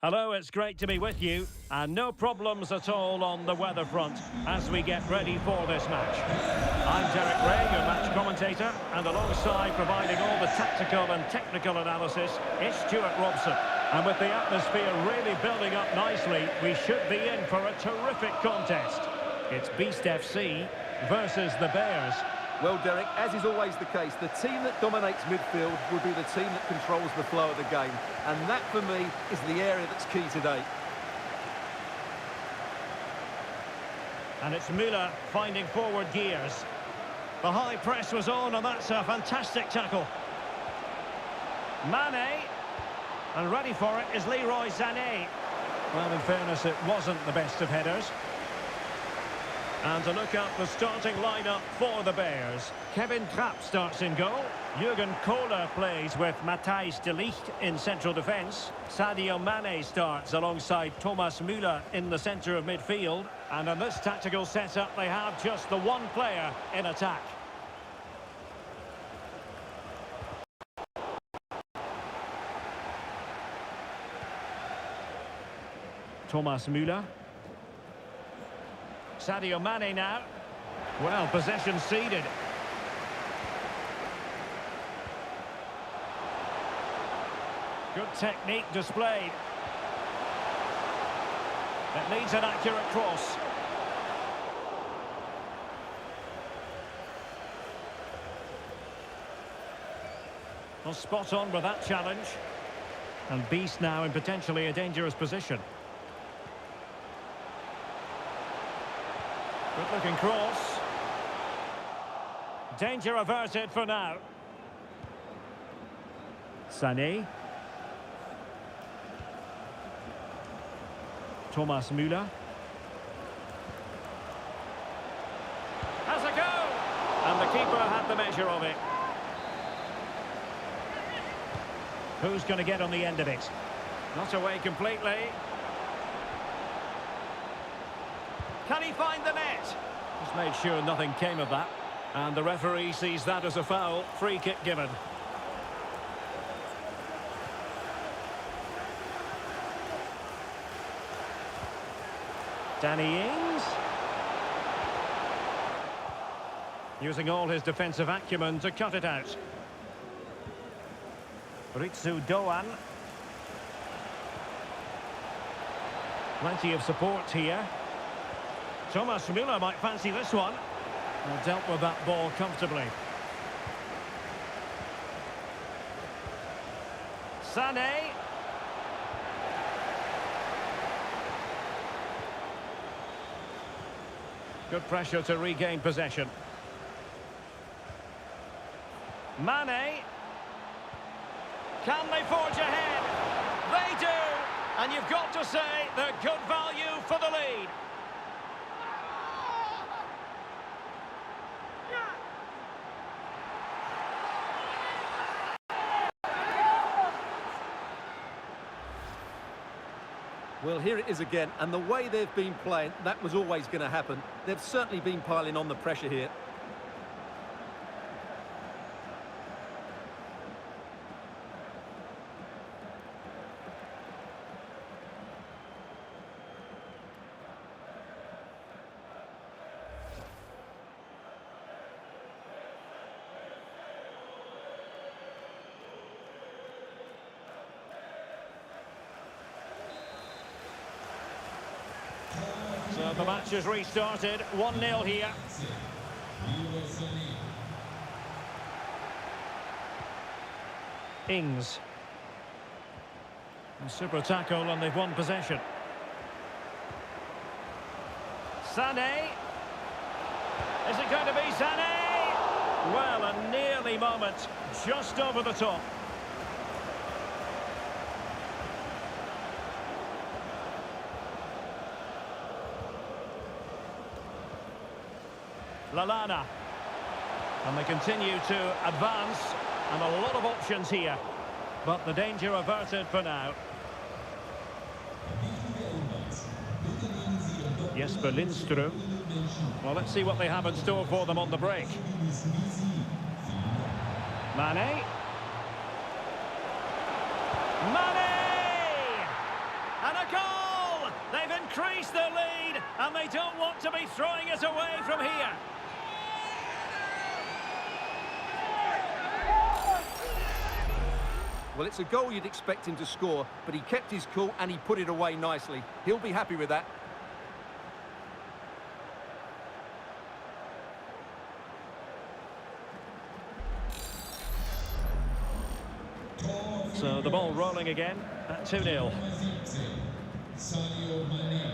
S1: Hello, it's great to be with you, and no problems at all on the weather front as we get ready for this match. I'm Derek Ray, your match commentator, and alongside providing all the tactical and technical analysis, it's Stuart Robson. And with the atmosphere really building up nicely, we should be in for a terrific contest. It's Beast FC versus the Bears.
S2: Well, Derek, as is always the case, the team that dominates midfield will be the team that controls the flow of the game. And that, for me, is the area that's key today.
S1: And it's Müller finding forward gears. The high press was on, and that's a fantastic tackle. Mane, and ready for it is Leroy Sané. Well, in fairness, it wasn't the best of headers. And to look at the starting lineup for the Bears. Kevin Trapp starts in goal. Jurgen Kohler plays with Matthijs de Ligt in central defence. Sadio Mane starts alongside Thomas Müller in the centre of midfield. And in this tactical setup, they have just the one player in attack. Thomas Müller. Sadio Mane now. Well, possession ceded. Good technique displayed. It needs an accurate cross. Well, spot on with that challenge. And Beast now in potentially a dangerous position. Good-looking cross. Danger averted for now. Sané. Thomas Müller. Has a go! And the keeper had the measure of it. Who's going to get on the end of it? Not away completely. Can he find the net? Just made sure nothing came of that. And the referee sees that as a foul. Free kick given. Danny Ings. Using all his defensive acumen to cut it out. Ritsu Doan. Plenty of support here. Thomas Müller might fancy this one. Well, dealt with that ball comfortably. Sané. Good pressure to regain possession. Mane. Can they forge ahead? They do! And you've got to say they're good value for the lead.
S2: Well, here it is again, and the way they've been playing, that was always going to happen. They've certainly been piling on the pressure here.
S1: So the match has restarted, 1-0 here. Ings. A super tackle and they've won possession. Sané. Is it going to be Sané? Well, a nearly moment, just over the top. Lallana. And they continue to advance, and a lot of options here. But the danger averted for now. Jesper Lindström. Well, let's see what they have in store for them on the break. Mane! Mane! increase the lead, and they don't want to be throwing it away from here.
S2: Well, it's a goal you'd expect him to score, but he kept his cool and he put it away nicely. He'll be happy with that.
S1: So the ball rolling again at 2-0.
S3: Sadio Mane.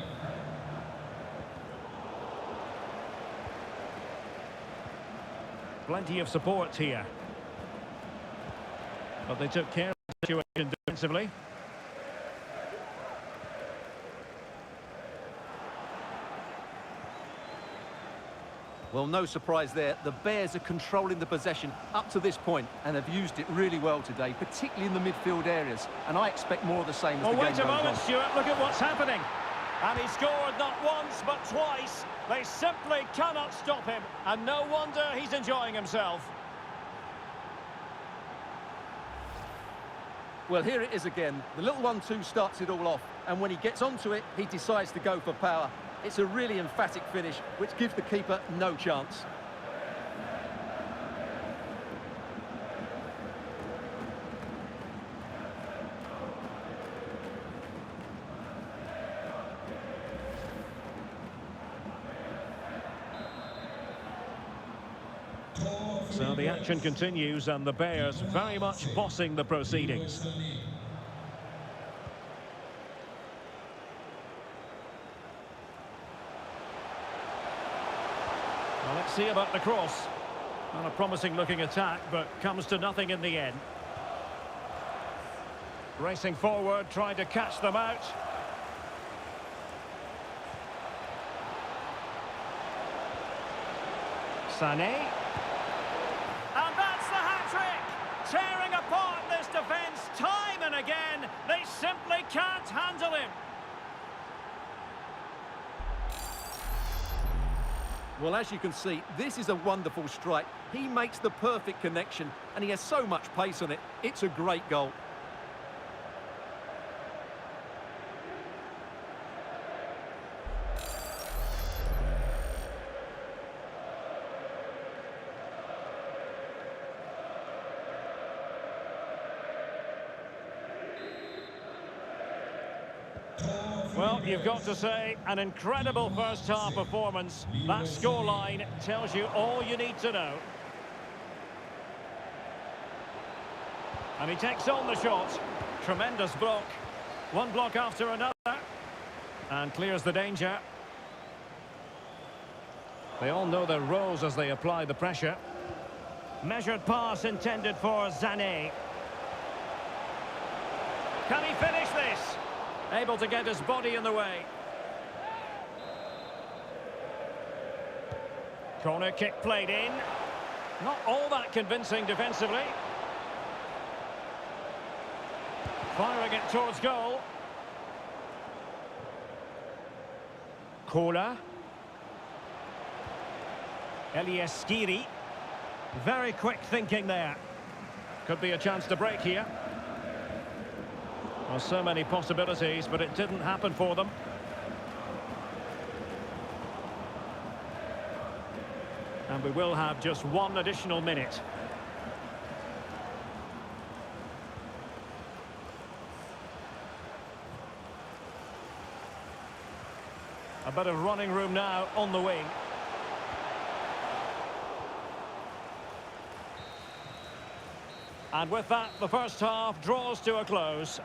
S1: Plenty of support here. But they took care of the situation defensively.
S2: Well, no surprise there. The Bears are controlling the possession up to this point and have used it really well today, particularly in the midfield areas. And I expect more of the same as the game
S1: Wait a
S2: goes
S1: moment,
S2: on.
S1: Stuart. Look at what's happening. And he scored not once, but twice. They simply cannot stop him. And no wonder he's enjoying himself.
S2: Well, here it is again. The little 1-2 starts it all off. And when he gets onto it, he decides to go for power. It's a really emphatic finish, which gives the keeper no chance.
S1: So the action continues, and the Bears very much bossing the proceedings. Well, let's see about the cross. Not a promising looking attack, but comes to nothing in the end. Racing forward, trying to catch them out. Sané. And that's the hat-trick! Tearing apart this defence time and again. They simply can't handle him.
S2: Well, as you can see, this is a wonderful strike. He makes the perfect connection, and he has so much pace on it. It's a great goal.
S1: Well, you've got to say, an incredible first-half performance. That scoreline tells you all you need to know. And he takes on the shot. Tremendous block. One block after another. And clears the danger. They all know their roles as they apply the pressure. Measured pass intended for Sané. Can he finish this? Able to get his body in the way. Corner kick played in. Not all that convincing defensively. Firing it towards goal. Kola. Elieskiri. Very quick thinking there. Could be a chance to break here. Well, so many possibilities, but it didn't happen for them. And we will have just one additional minute. A bit of running room now on the wing. And with that, the first half draws to a close.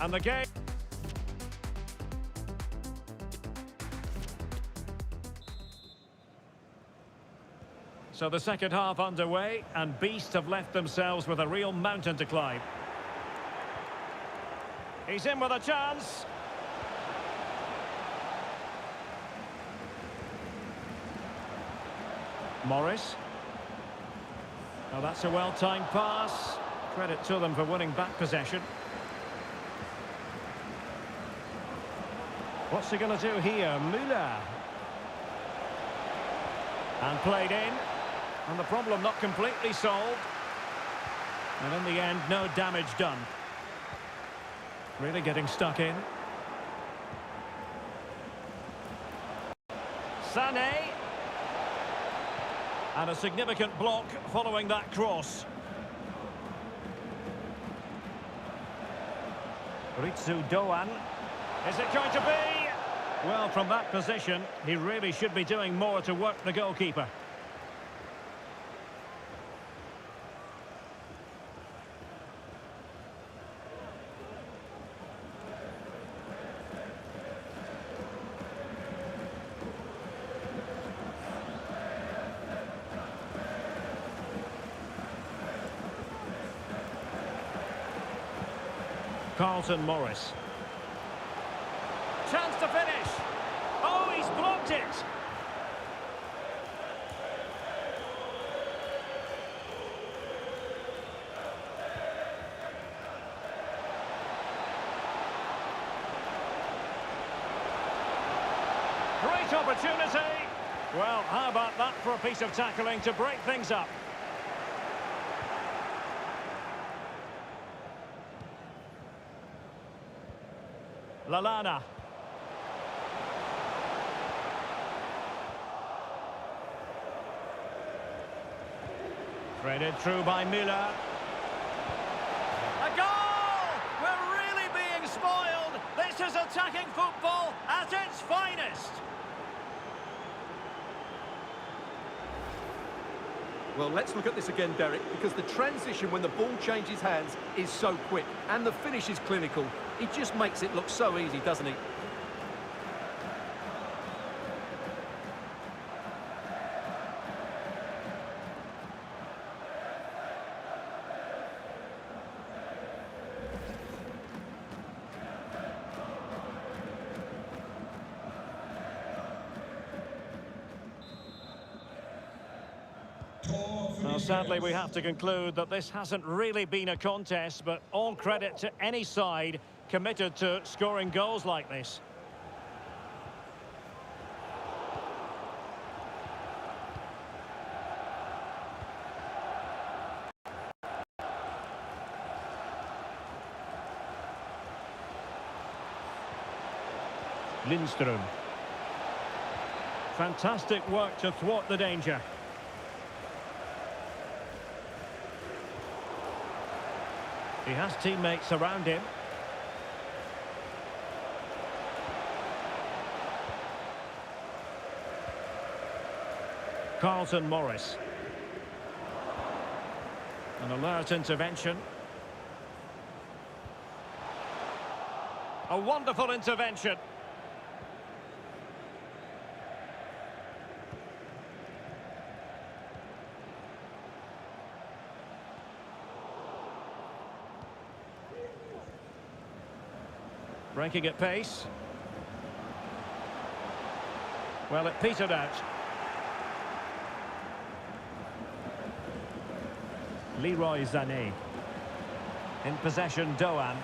S1: And the game... So the second half underway, and Beast have left themselves with a real mountain to climb. He's in with a chance. Morris. Now that's a well-timed pass. Credit to them for winning back possession. What's he going to do here? Müller. And played in. And the problem not completely solved. And in the end, no damage done. Really getting stuck in. Sané. And a significant block following that cross. Ritsu Doan. Is it going to be? Well, from that position, he really should be doing more to work the goalkeeper. Carlton Morris. Chance to finish. Oh, he's blocked it. Great opportunity. Well, how about that for a piece of tackling to break things up? Lallana. Threaded through by Müller. A goal! We're really being spoiled. This is attacking football at its finest.
S2: Well, let's look at this again, Derek, because the transition when the ball changes hands is so quick and the finish is clinical. He just makes it look so easy, doesn't he?
S1: Well, sadly, we have to conclude that this hasn't really been a contest, but all credit to any side committed to scoring goals like this. Lindström. Fantastic work to thwart the danger. He has teammates around him. Carlton Morris. An alert intervention. A wonderful intervention. Breaking at pace. Well, it petered out. Leroy Sané. In possession, Doan.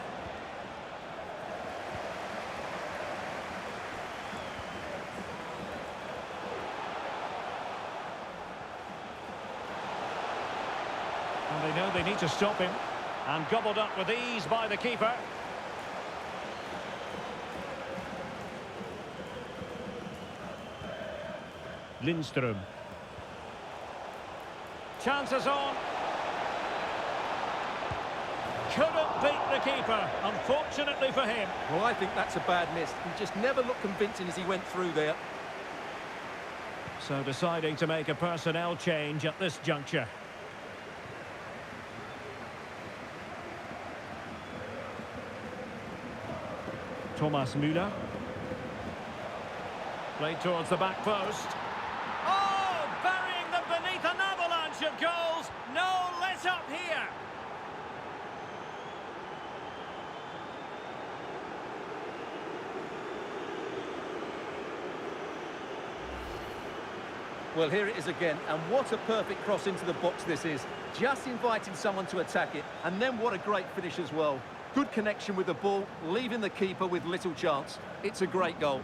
S1: And they know they need to stop him. And gobbled up with ease by the keeper. Lindström. Chances on. Couldn't beat the keeper, unfortunately for him.
S2: Well, I think that's a bad miss. He just never looked convincing as he went through there.
S1: So deciding to make a personnel change at this juncture. Thomas Müller. Played towards the back post. Oh, burying them beneath an avalanche of goals. No let up here.
S2: Well, here it is again, and what a perfect cross into the box this is. Just inviting someone to attack it, and then what a great finish as well. Good connection with the ball, leaving the keeper with little chance. It's a great goal.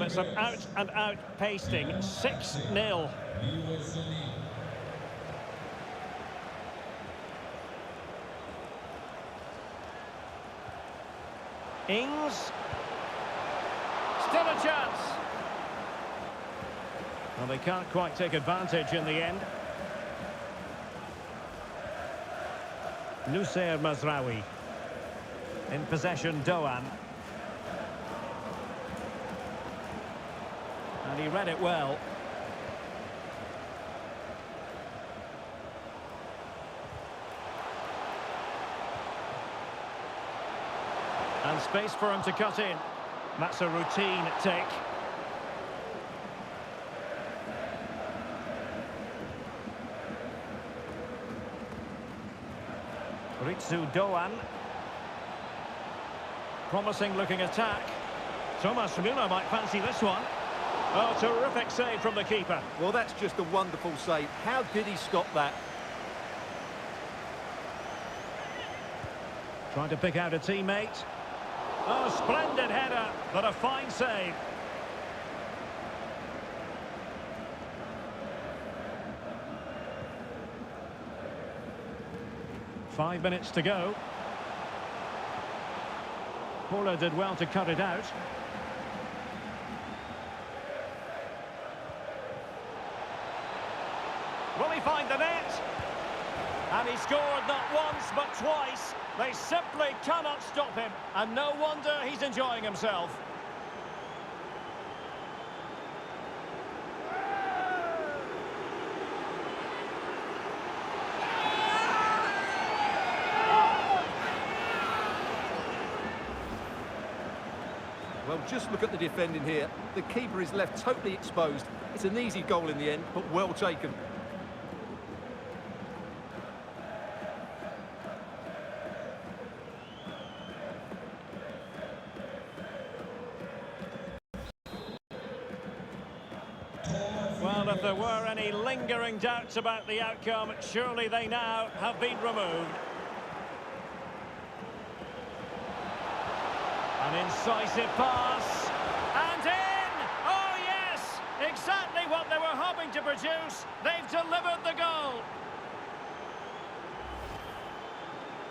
S1: it's an out-and-out pasting. 6-0.
S3: Leroy Sané.
S1: Ings. Still a chance. Well, they can't quite take advantage in the end. Nusayr Mazraoui. In possession, Doan. And he read it well. And space for him to cut in. That's a routine take. Ritsu Doan. Promising looking attack. Thomas Müller might fancy this one. Oh, terrific save from the keeper.
S2: Well, that's just a wonderful save. How did he stop that?
S1: Trying to pick out a teammate. Oh, splendid header, but a fine save. Five minutes to go. Paula did well to cut it out. Will he find the net? And he scored not once but twice. They simply cannot stop him, and no wonder he's enjoying himself.
S2: Well, just look at the defending here. The keeper is left totally exposed. It's an easy goal in the end, but well taken.
S1: Well, if there were any lingering doubts about the outcome, surely they now have been removed. An incisive pass. And in! Oh, yes! Exactly what they were hoping to produce. They've delivered the goal.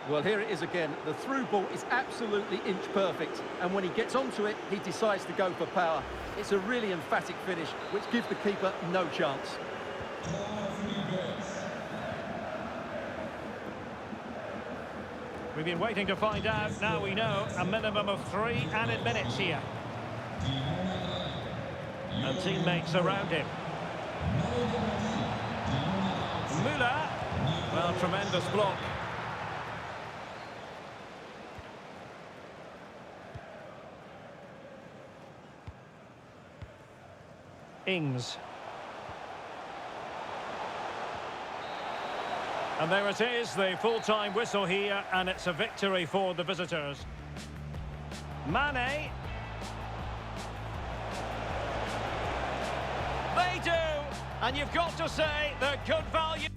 S2: Well, here it is again. The through ball is absolutely inch perfect. And when he gets onto it, he decides to go for power. It's a really emphatic finish, which gives the keeper no chance.
S1: We've been waiting to find out. Now we know a minimum of 3 added minutes here. And teammates around him. Müller. Well, tremendous block. Ings. And there it is, the full-time whistle here, and it's a victory for the visitors. Mane. They do! And you've got to say, they're good value.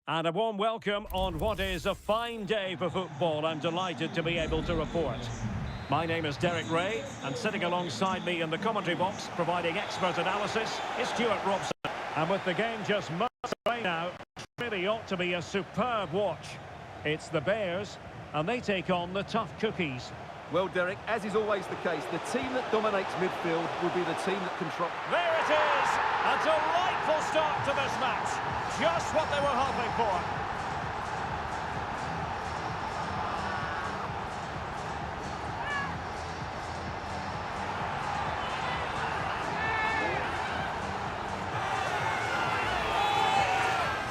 S1: And a warm welcome on what is a fine day for football. I'm delighted to be able to report. My name is Derek Ray, and sitting alongside me in the commentary box, providing expert analysis, is Stuart Robson. And with the game just months away now, it really ought to be a superb watch. It's the Bears, and they take on the tough cookies.
S2: Well, Derek, as is always the case, the team that dominates midfield will be the team that controls...
S1: There it is! A delightful start to this match. Just what they were hoping for.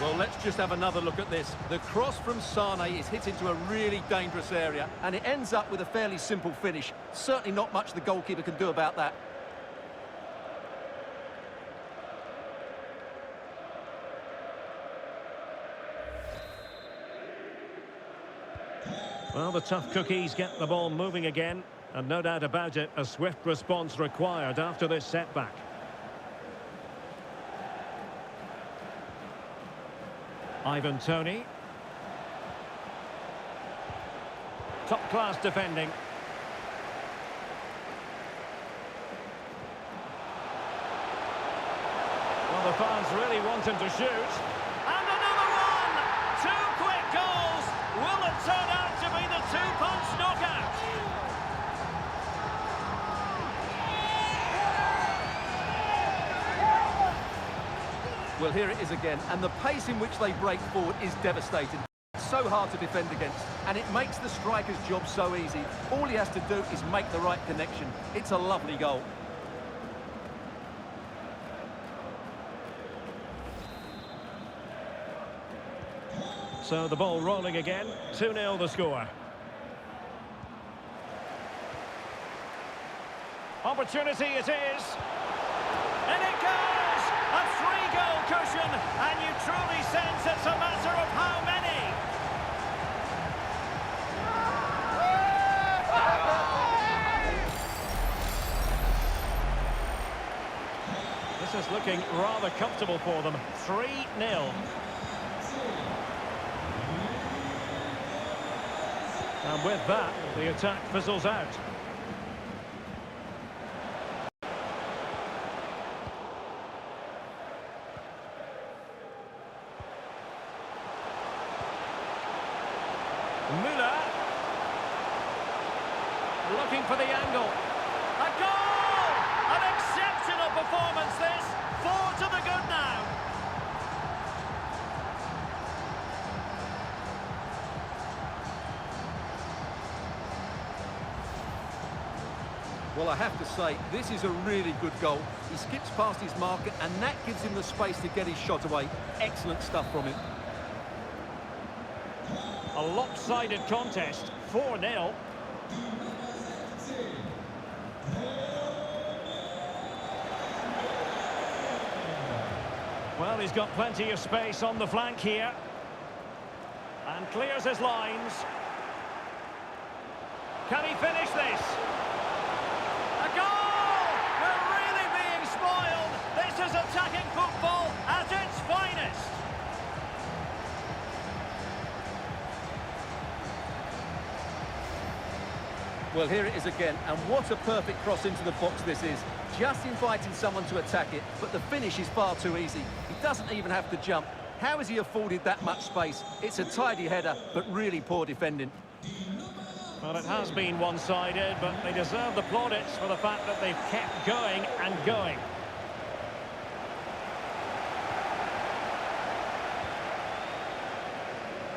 S2: Well, let's just have another look at this. The cross from Sane is hit into a really dangerous area, and it ends up with a fairly simple finish. Certainly not much the goalkeeper can do about that.
S1: Well, the tough cookies get the ball moving again, and no doubt about it, a swift response required after this setback. Ivan Toney. Top-class defending. Well, the fans really want him to shoot. And another one! Two quick goals! Will it turn out to be the two-punch knockout?
S2: Well, here it is again, and the pace in which they break forward is devastating. So hard to defend against, and it makes the striker's job so easy. All he has to do is make the right connection. It's a lovely goal.
S1: So the ball rolling again, 2-0 the score. Opportunity it is. And it goes! A three-goal cushion, and you truly sense it's a matter of how many. This is looking rather comfortable for them. 3-0. And with that, the attack fizzles out. Müller. Looking for the angle. A goal! An exceptional performance this. 4 to the good now.
S2: Well, I have to say, this is a really good goal. He skips past his marker, and that gives him the space to get his shot away. Excellent stuff from him.
S1: A lopsided contest, 4-0. Well, he's got plenty of space on the flank here. And clears his lines. Can he finish this? A goal! We're really being spoiled. This is attacking football at its finest.
S2: Well, here it is again, and what a perfect cross into the box this is. Just inviting someone to attack it, but the finish is far too easy. He doesn't even have to jump. How has he afforded that much space? It's a tidy header, but really poor defending.
S1: Well, it has been one-sided, but they deserve the plaudits for the fact that they've kept going and going.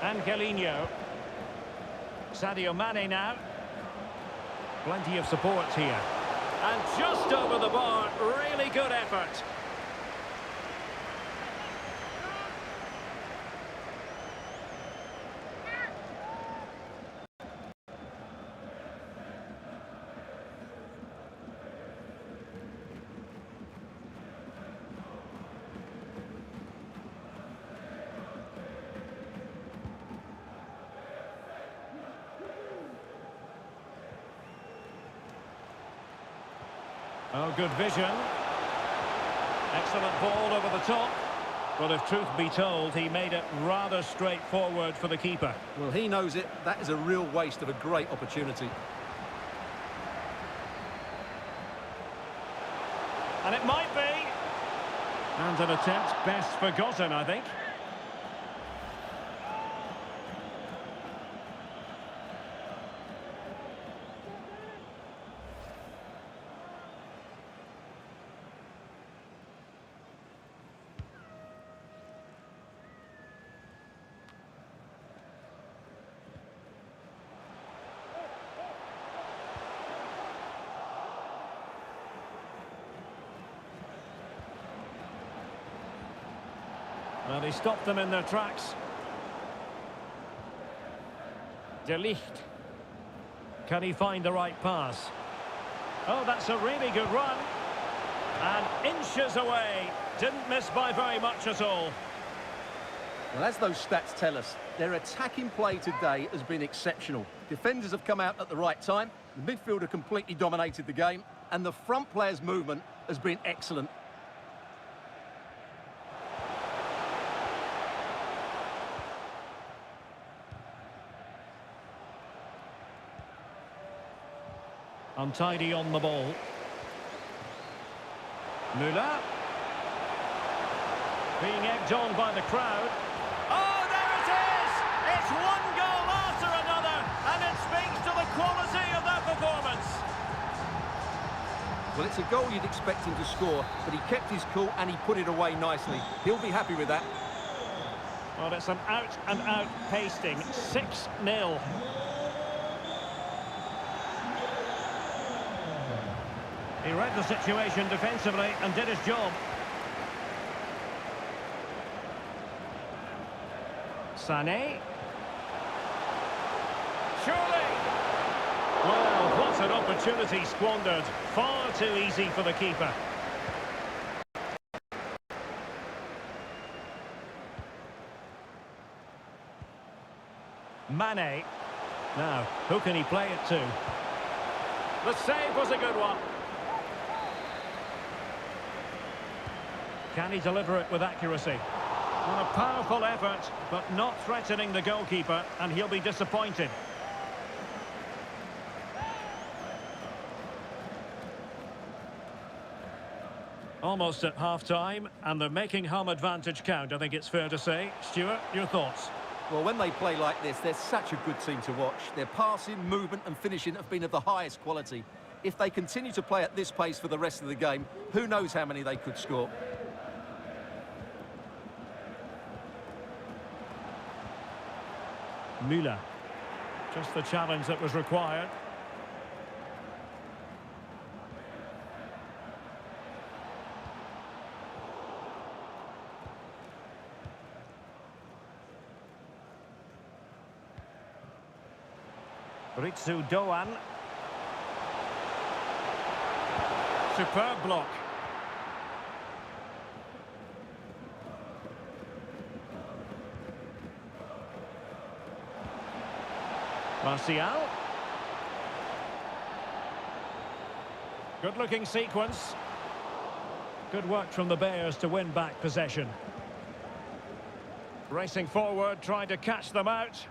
S1: Angelino. Sadio Mane now. Plenty of support here. And just over the bar, really good effort. Oh, good vision. Excellent ball over the top. Well, if truth be told, he made it rather straightforward for the keeper.
S2: Well, he knows it. That is a real waste of a great opportunity.
S1: And it might be. And an attempt best forgotten, I think. Well, he stopped them in their tracks. De Ligt. Can he find the right pass? Oh, that's a really good run. And inches away. Didn't miss by very much at all.
S2: Well, as those stats tell us, their attacking play today has been exceptional. Defenders have come out at the right time, the midfielder completely dominated the game, and the front player's movement has been excellent.
S1: Untidy on the ball. Müller. Being egged on by the crowd. Oh, there it is! It's one goal after another, and it speaks to the quality of their performance.
S2: Well, it's a goal you'd expect him to score, but he kept his cool and he put it away nicely. He'll be happy with that.
S1: Well, it's an out-and-out pasting. 6-0. He read the situation defensively and did his job. Sané. Surely! Well, what an opportunity squandered. Far too easy for the keeper. Mane. Now, who can he play it to? The save was a good one. Can he deliver it with accuracy? Well, a powerful effort, but not threatening the goalkeeper, and he'll be disappointed. Almost at half-time, and they're making home advantage count, I think it's fair to say. Stuart, your thoughts?
S2: Well, when they play like this, they're such a good team to watch. Their passing, movement and finishing have been of the highest quality. If they continue to play at this pace for the rest of the game, who knows how many they could score.
S1: Müller. Just the challenge that was required. Ritsu Doan. Superb block. Martial. Good-looking sequence. Good work from the Bears to win back possession. Racing forward, trying to catch them out.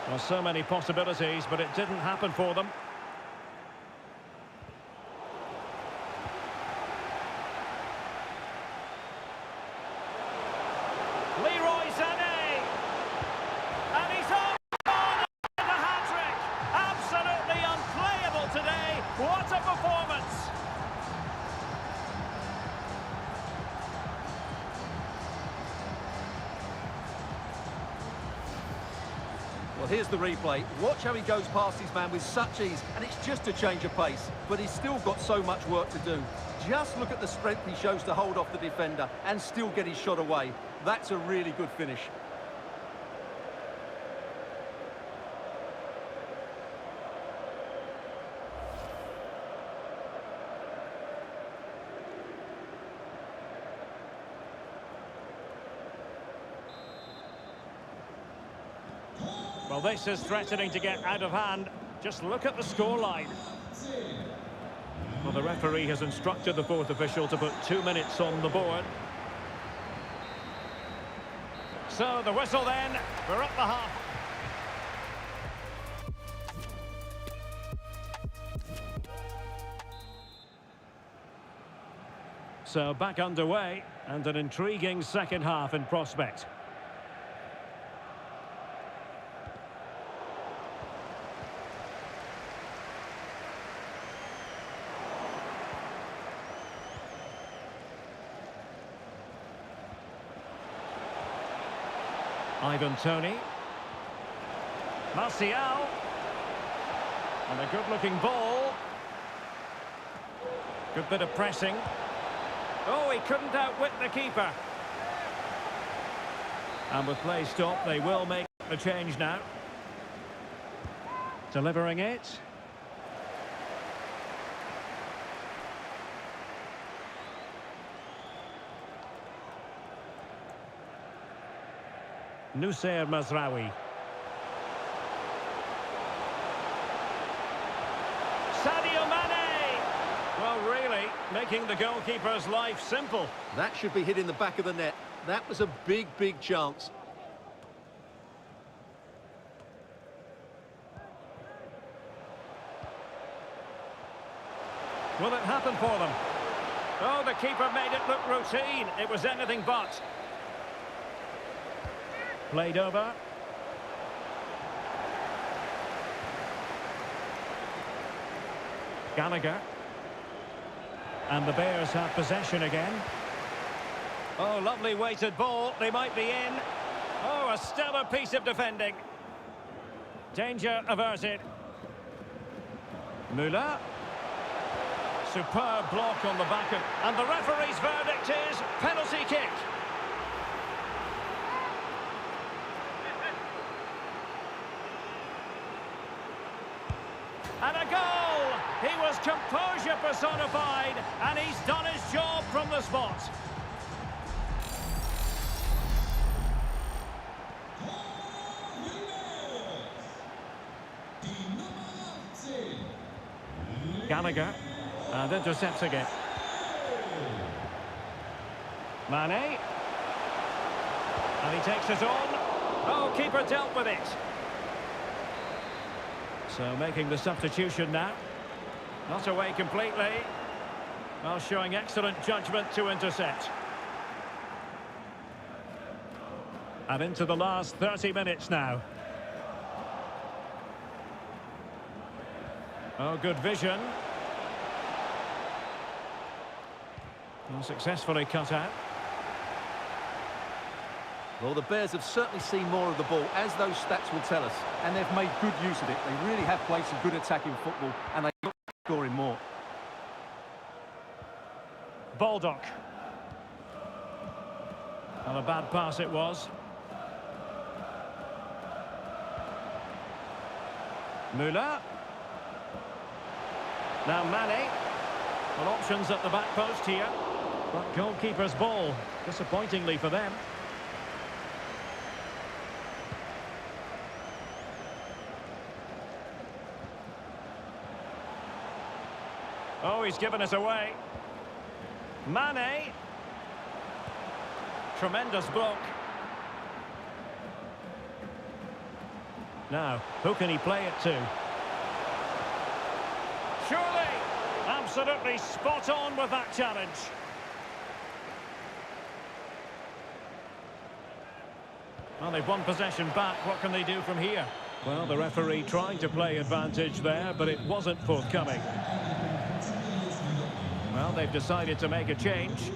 S1: Well, so many possibilities, but it didn't happen for them. Leroy Sané! And he's on! The hat-trick! Absolutely unplayable today. What a performance!
S2: Well, here's the replay. Watch how he goes past his man with such ease, and it's just a change of pace. But he's still got so much work to do. Just look at the strength he shows to hold off the defender and still get his shot away. That's a really good finish.
S1: Well, this is threatening to get out of hand. Just look at the scoreline. Well, the referee has instructed the fourth official to put 2 minutes on the board. So the whistle then, we're up the half. So back underway, and an intriguing second half in prospect. Ivan Toney. Martial. And a good-looking ball. Good bit of pressing. Oh, he couldn't outwit the keeper. And with play stopped, they will make the change now. Delivering it. Nusayr Mazraoui. Sadio Mane! Well, really, making the goalkeeper's life simple.
S2: That should be hitting the back of the net. That was a big, big chance.
S1: Will it happen for them? Oh, the keeper made it look routine. It was anything but. Played over. Gallagher. And the Bears have possession again. Oh, lovely weighted ball. They might be in. Oh, a stellar piece of defending. Danger averted. Müller. Superb block on the back of... And the referee's verdict is penalty kick. And a goal! He was composure personified, and he's done his job from the spot. Gallagher, and intercepts again. Mane. And he takes it on. Oh, keeper dealt with it. So making the substitution now. Not away completely. Well, showing excellent judgment to intercept. And into the last 30 minutes now. Oh, good vision. Well, successfully cut out.
S2: Well, the Bears have certainly seen more of the ball, as those stats will tell us, and they've made good use of it. They really have played some good attacking football, and they're not scoring more.
S1: Baldock. Well, a bad pass it was. Müller. Now Mane. Well, options at the back post here. But goalkeeper's ball, disappointingly for them. Oh, he's given us away. Mane. Tremendous block. Now, who can he play it to? Surely! Absolutely spot on with that challenge. Well, they've won possession back. What can they do from here? Well, the referee trying to play advantage there, but it wasn't forthcoming. Well, they've decided to make a change.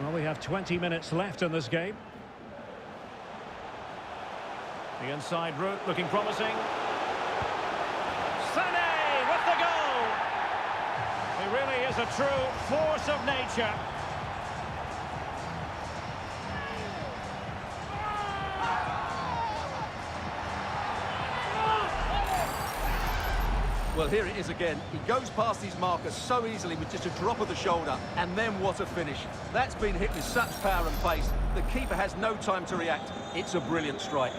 S1: Well, we have 20 minutes left in this game. The inside route looking promising. Sané with the goal! He really is a true force of nature.
S2: Well, here it is again. He goes past his marker so easily with just a drop of the shoulder, and then what a finish. That's been hit with such power and pace. The keeper has no time to react. It's a brilliant strike.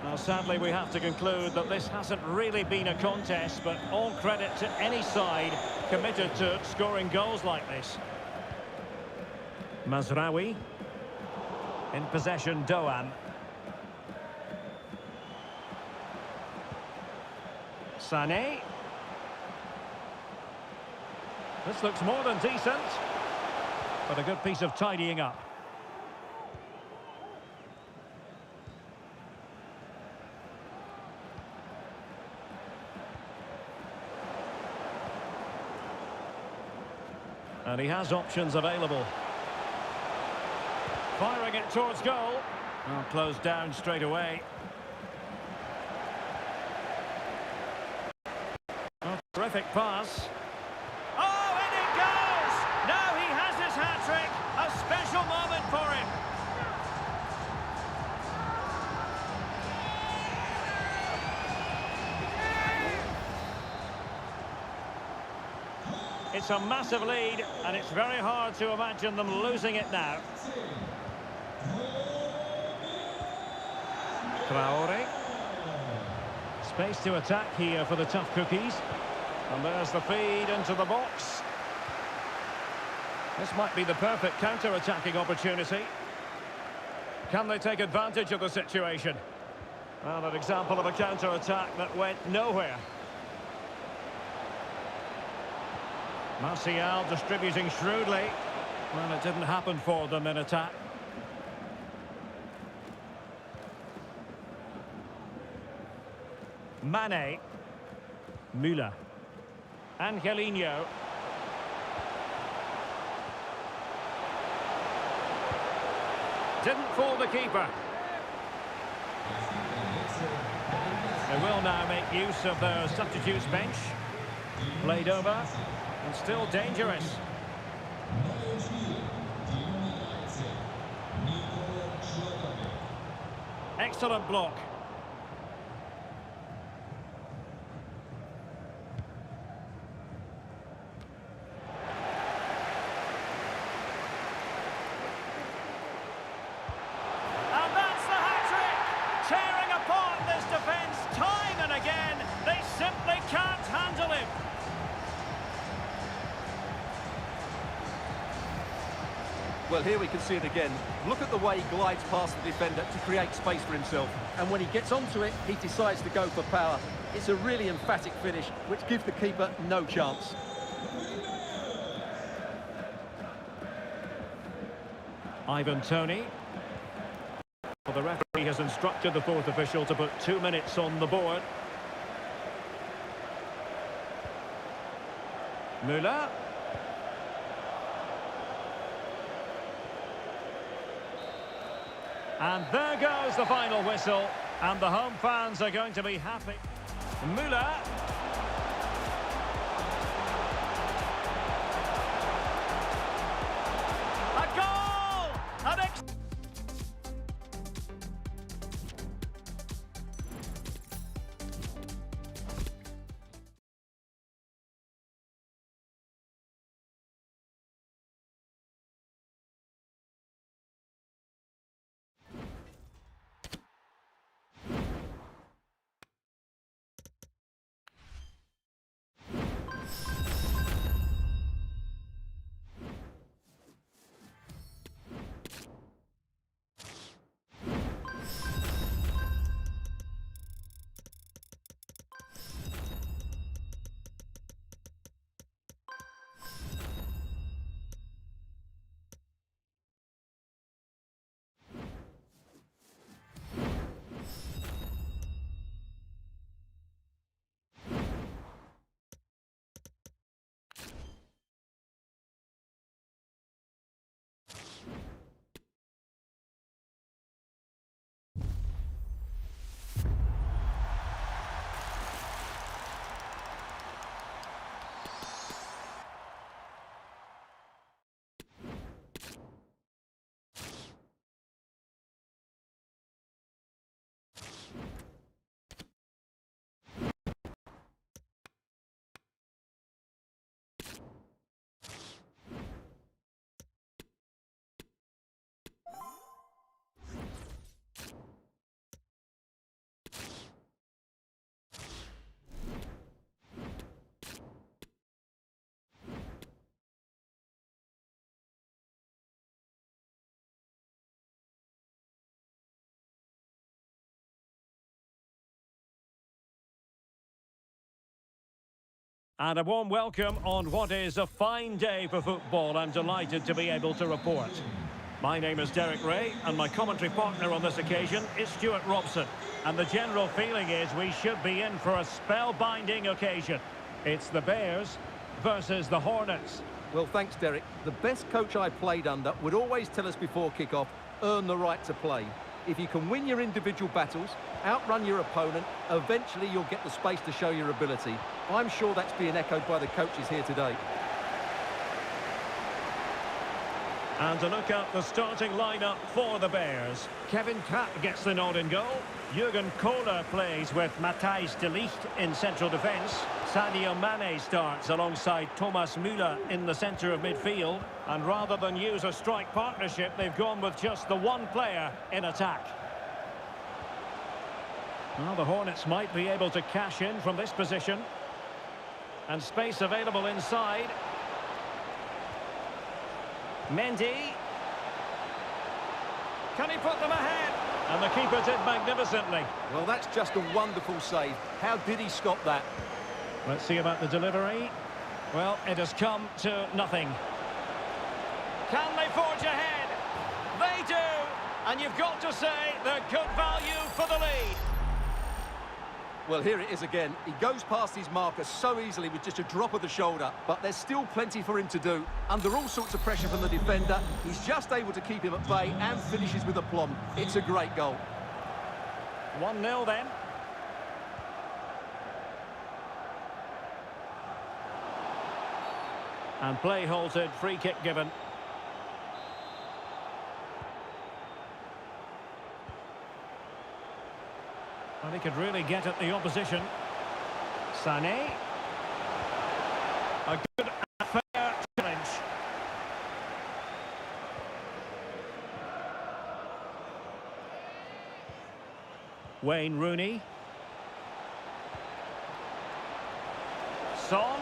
S1: Well, sadly, we have to conclude that this hasn't really been a contest, but all credit to any side committed to scoring goals like this. Mazraoui. In possession, Doan. Sané. This looks more than decent, but a good piece of tidying up. And he has options available. Firing it towards goal. Well, closed down straight away. Oh, terrific pass. Oh, and it goes! Now he has his hat-trick. A special moment for him. It's a massive lead, and it's very hard to imagine them losing it now. Traore. Space to attack here for the tough cookies. And there's the feed into the box. This might be the perfect counter-attacking opportunity. Can they take advantage of the situation? Well, an example of a counter-attack that went nowhere. Martial distributing shrewdly. Well, it didn't happen for them in attack. Mane. Müller. Angelino. Didn't fool the keeper. They will now make use of their substitutes bench. Played over. And still dangerous. Excellent block. And that's the hat-trick! Tearing apart this defence time and again. They simply can't handle him.
S2: Well, here we can see it again. Look at the way he glides past the defender to create space for himself. And when he gets onto it, he decides to go for power. It's a really emphatic finish, which gives the keeper no chance.
S1: Ivan Toney. Well, the referee has instructed the fourth official to put 2 minutes on the board. Müller. And there goes the final whistle, and the home fans are going to be happy. Müller. A goal! An And a warm welcome on what is a fine day for football. I'm delighted to be able to report. My name is Derek Ray, and my commentary partner on this occasion is Stuart Robson. And the general feeling is we should be in for a spellbinding occasion. It's the Bears versus the Hornets.
S2: Well, thanks, Derek. The best coach I played under would always tell us before kick-off, earn the right to play. If you can win your individual battles, outrun your opponent, eventually you'll get the space to show your ability. I'm sure that's being echoed by the coaches here today.
S1: And to look at the starting lineup for the Bears. Kevin Trapp gets the nod in goal. Jurgen Kohler plays with Matthijs de Ligt in central defence. Sadio Mane starts alongside Thomas Müller in the centre of midfield. And rather than use a strike partnership, they've gone with just the one player in attack. Well, the Hornets might be able to cash in from this position. And space available inside. Mendy. Can he put them ahead? And the keeper did magnificently.
S2: Well, that's just a wonderful save. How did he stop that?
S1: Let's see about the delivery. Well, it has come to nothing. Can they forge ahead? They do! And you've got to say they're good value for the lead.
S2: Well, here it is again. He goes past his marker so easily with just a drop of the shoulder, but there's still plenty for him to do. Under all sorts of pressure from the defender, he's just able to keep him at bay and finishes with aplomb. It's a great goal.
S1: 1-0 then. And play halted, free kick given. Well, he could really get at the opposition. Sané. A good and fair challenge. Wayne Rooney. Son.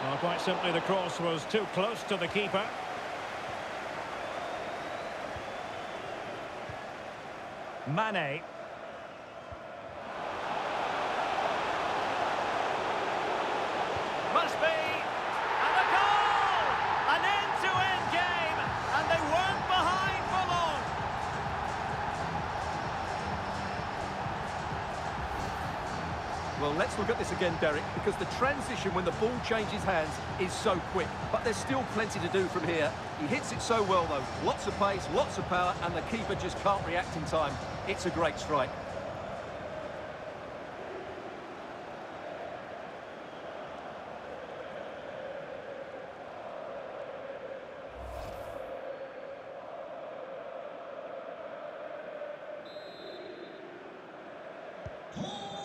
S1: Well, quite simply, the cross was too close to the keeper. Mane. Must be. And a goal! An end-to-end game, and they weren't behind for long.
S2: Well, let's look at this again, Derek, because the transition when the ball changes hands is so quick. But there's still plenty to do from here. He hits it so well, though. Lots of pace, lots of power, and the keeper just can't react in time. It's a great strike.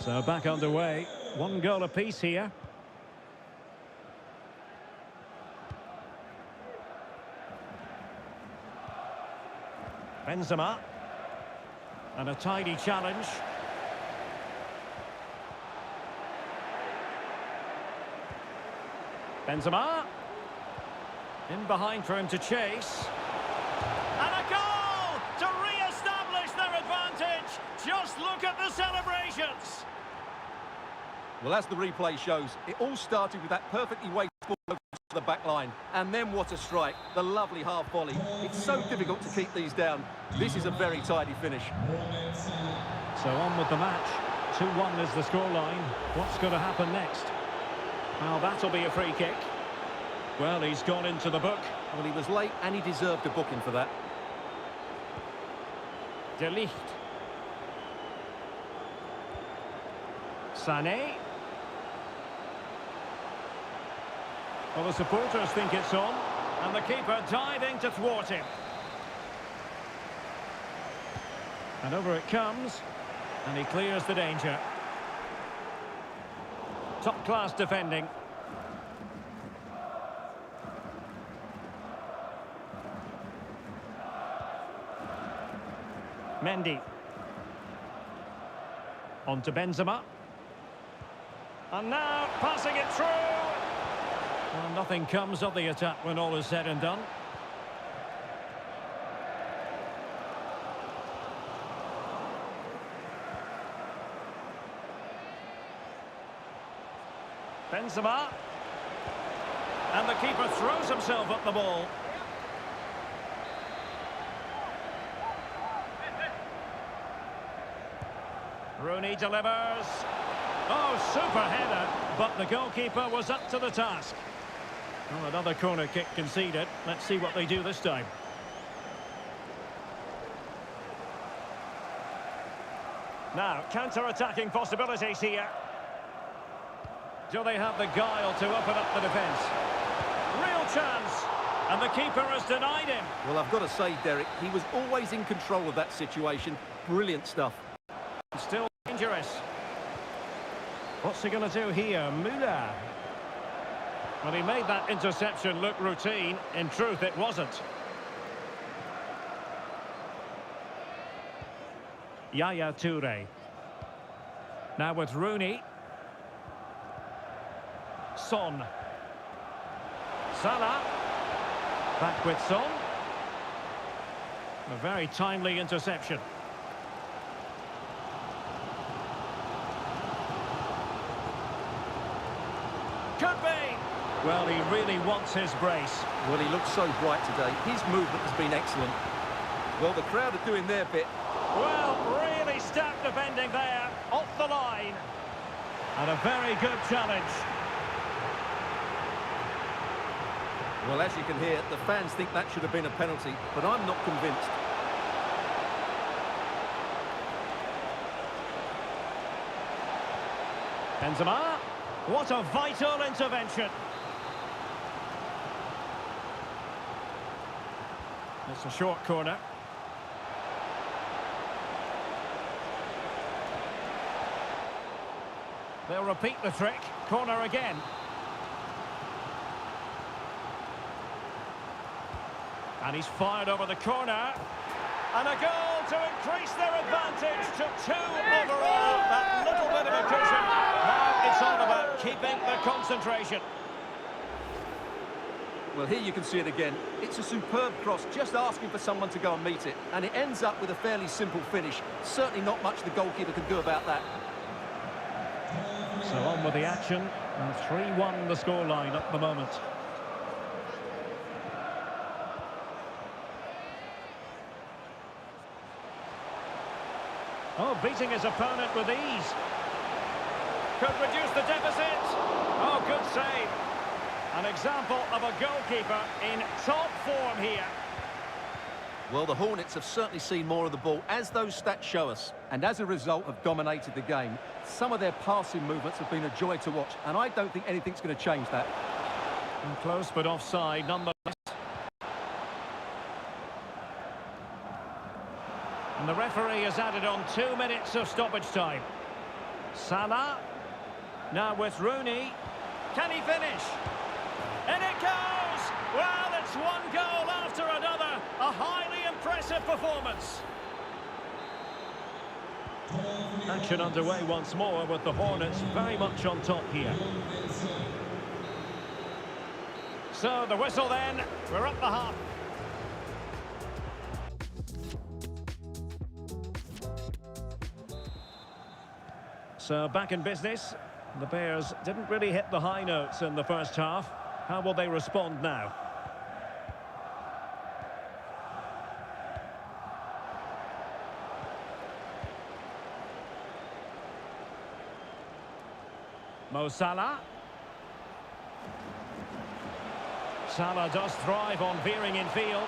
S1: So back underway. 1 goal apiece here. Benzema. And a tidy challenge. Benzema. In behind for him to chase. And a goal to re-establish their advantage. Just look at the celebrations.
S2: Well, as the replay shows, it all started with that perfectly weighted ball over to the back line. And then what a strike. The lovely half volley. It's so difficult to keep these down. This is a very tidy finish.
S1: So on with the match. 2-1 is the scoreline. What's going to happen next? Well, that'll be a free kick. Well, he's gone into the book.
S2: Well, he was late and he deserved a booking for that.
S1: De Ligt. Sané. Well, the supporters think it's on, and the keeper diving to thwart him. And over it comes, and he clears the danger. Top-class defending. Mendy. On to Benzema. And now passing it through. Well, nothing comes of the attack when all is said and done. Benzema. And the keeper throws himself at the ball. Rooney delivers. Oh, super header, but the goalkeeper was up to the task. Well, another corner kick conceded. Let's see what they do this time. Now, counter-attacking possibilities here. Do they have the guile to open up the defence? Real chance, and the keeper has denied him.
S2: Well, I've got to say, Derek, he was always in control of that situation. Brilliant stuff.
S1: Still dangerous. What's he going to do here? Müller. Well, he made that interception look routine. In truth, it wasn't. Yaya Toure. Now with Rooney. Son. Salah. Back with Son. A very timely interception. Could be. Well, he really wants his brace.
S2: Well, he looks so bright today. His movement has been excellent. Well, the crowd are doing their bit.
S1: Well, really stout defending there, off the line. And a very good challenge.
S2: Well, as you can hear, the fans think that should have been a penalty, but I'm not convinced.
S1: Benzema, what a vital intervention. It's a short corner. They'll repeat the trick. Corner again. And he's fired over the corner. And a goal to increase their advantage to 2 overall. That little bit of a cushion. Now it's all about keeping the concentration.
S2: Well, here you can see it again. It's a superb cross, just asking for someone to go and meet it. And it ends up with a fairly simple finish. Certainly not much the goalkeeper can do about that.
S1: So on with the action. And 3-1 the scoreline at the moment. Oh, beating his opponent with ease. Could reduce the deficit. Oh, good save. An example of a goalkeeper in top form here.
S2: Well, the Hornets have certainly seen more of the ball, as those stats show us, and as a result have dominated the game. Some of their passing movements have been a joy to watch, and I don't think anything's going to change that.
S1: And close but offside nonetheless. And the referee has added on 2 minutes of stoppage time. Salah. Now with Rooney. Can he finish? And it goes! Well, it's one goal after another. A highly impressive performance. Action underway once more with the Hornets very much on top here. So the whistle then. We're up the half. So back in business. The Bears didn't really hit the high notes in the first half. How will they respond now? Mo Salah. Salah does thrive on veering in field.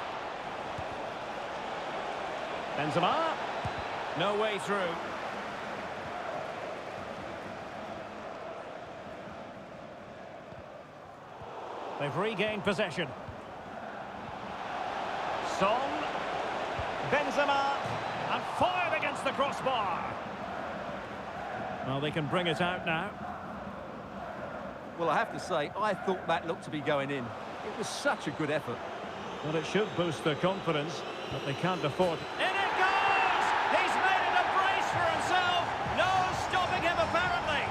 S1: Benzema. No way through. They've regained possession. Son. Benzema. And fired against the crossbar. Well, they can bring it out now.
S2: Well, I have to say, I thought that looked to be going in. It was such a good effort.
S1: Well, it should boost their confidence, but they can't afford. In it goes! He's made it a brace for himself. No stopping him, apparently.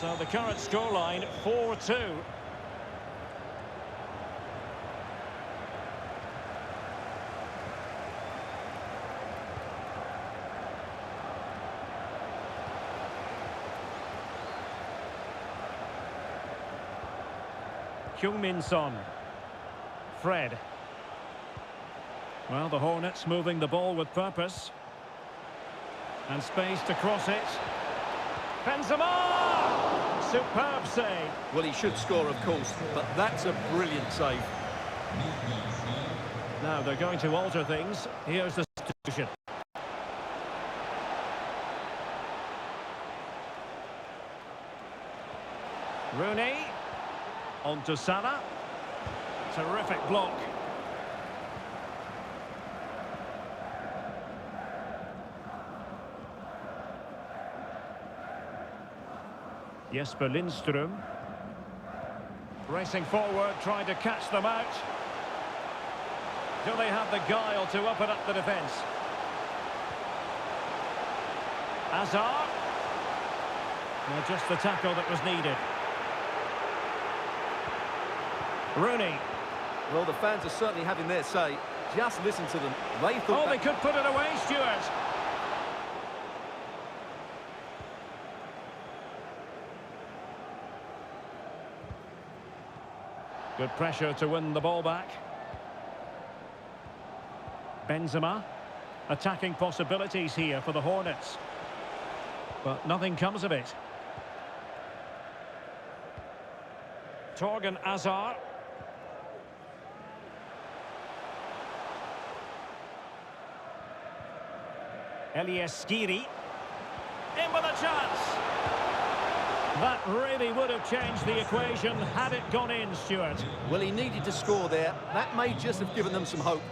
S1: So the current scoreline, 4-2. Chung-Min-son. Fred. Well, the Hornets moving the ball with purpose. And space to cross it. Benzema! Superb save.
S2: Well, he should score, of course, but that's a brilliant save.
S1: Now they're going to alter things. Here's the substitution. Rooney. On to Salah. Terrific block. Jesper Lindström. Racing forward, trying to catch them out. Do they have the guile to open up the defence? Hazard. Well, just the tackle that was needed. Rooney.
S2: Well, the fans are certainly having their say. Just listen to them. They thought
S1: they could put it away, Stuart. Good pressure to win the ball back. Benzema. Attacking possibilities here for the Hornets. But nothing comes of it. Torgan Hazard. Elias Skiri. In with a chance. That really would have changed the equation had it gone in, Stuart.
S2: Well, he needed to score there. That may just have given them some hope.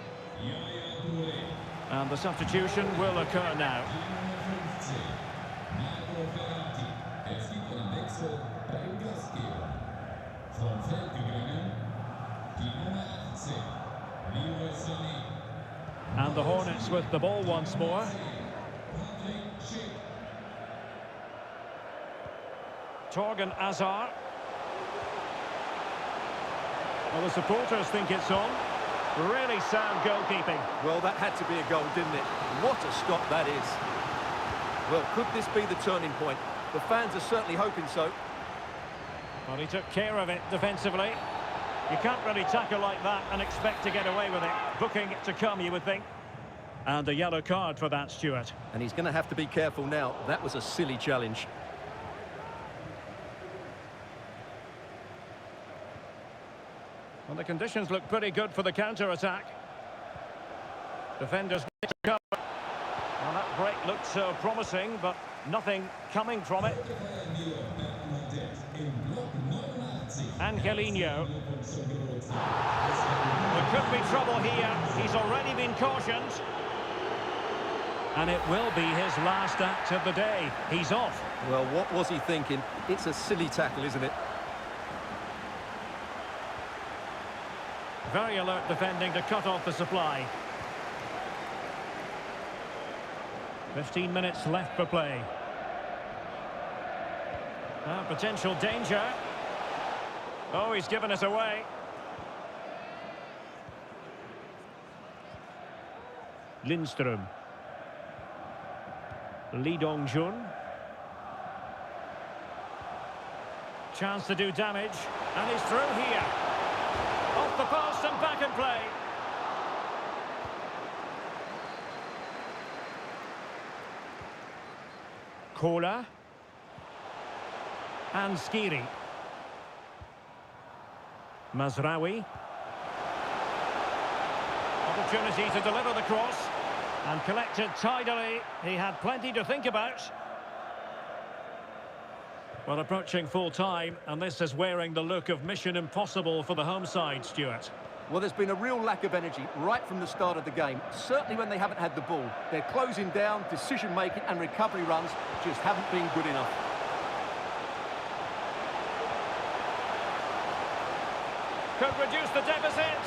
S1: And the substitution will occur now. And the Hornets with the ball once more. Torgan Hazard. Well, the supporters think it's on. Really sound goalkeeping.
S2: Well, that had to be a goal, didn't it? What a stop that is. Well, could this be the turning point? The fans are certainly hoping so.
S1: Well, he took care of it defensively. You can't really tackle like that and expect to get away with it. Booking to come, you would think. And a yellow card for that, Stuart.
S2: And he's going to have to be careful now. That was a silly challenge.
S1: Well, the conditions look pretty good for the counter-attack. Defenders need to cover. Well, that break looked so promising, but nothing coming from it. Angelino. There could be trouble here. He's already been cautioned. And it will be his last act of the day. He's off.
S2: Well, what was he thinking? It's a silly tackle, isn't it?
S1: Very alert defending to cut off the supply. 15 minutes left for play. Potential danger. Oh, he's given us away. Lindström. Lee Dong-jun. Chance to do damage. And he's through here. Off the post and back in play. Kola. And Skiri. Mazraoui. Opportunity to deliver the cross. And collected tidily. He had plenty to think about. Well, approaching full time, and this is wearing the look of mission impossible for the home side, Stuart.
S2: Well, there's been a real lack of energy right from the start of the game. Certainly when they haven't had the ball. They're closing down, decision-making and recovery runs just haven't been good enough.
S1: Could reduce the deficit.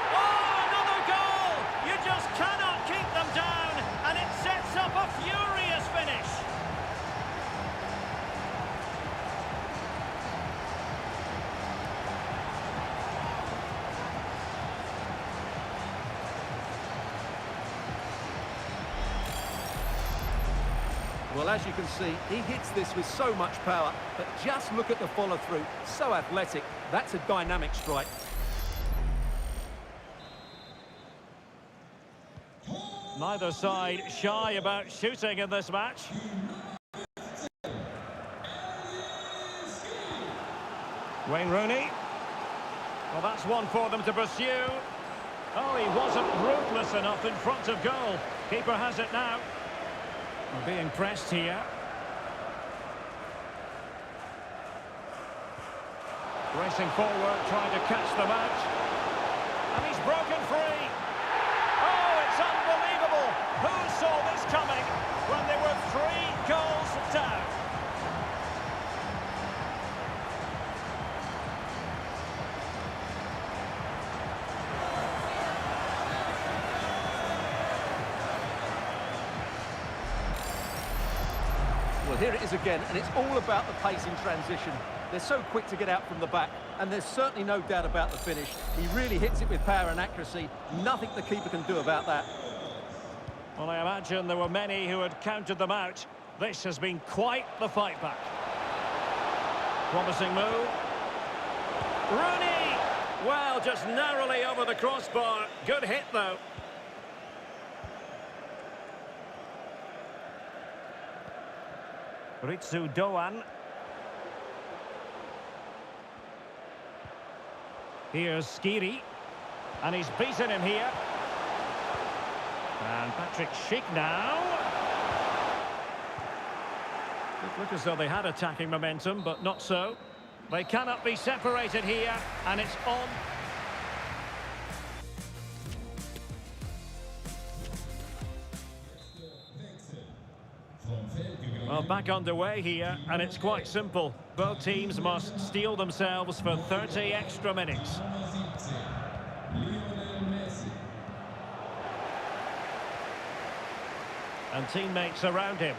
S1: Oh, another goal! You just cannot keep them down, and it sets up a furious finish.
S2: Well, as you can see, he hits this with so much power, but just look at the follow-through. So athletic, That's a dynamic strike.
S1: Neither side shy about shooting in this match. Wayne Rooney. Well, that's one for them to pursue. Oh, he wasn't ruthless enough in front of goal. Keeper has it now. We're being pressed here. Racing forward, trying to catch them out. And he's broken free. Oh, it's unbelievable. Who saw this coming when they were 3 goals down?
S2: Well, here it is again, and it's all about the pace in transition. They're so quick to get out from the back, and there's certainly no doubt about the finish. He really hits it with power and accuracy. Nothing the keeper can do about that.
S1: Well, I imagine there were many who had counted them out. This has been quite the fight back. Promising move. Rooney! Well, just narrowly over the crossbar. Good hit, though. Ritsu Doan. Here's Skiri. And he's beaten him here. And Patrick Schick now. It looked as though they had attacking momentum, but not so. They cannot be separated here, and it's on. Well, back underway here, and it's quite simple. Both teams must steel themselves for 30 extra minutes. And teammates around him.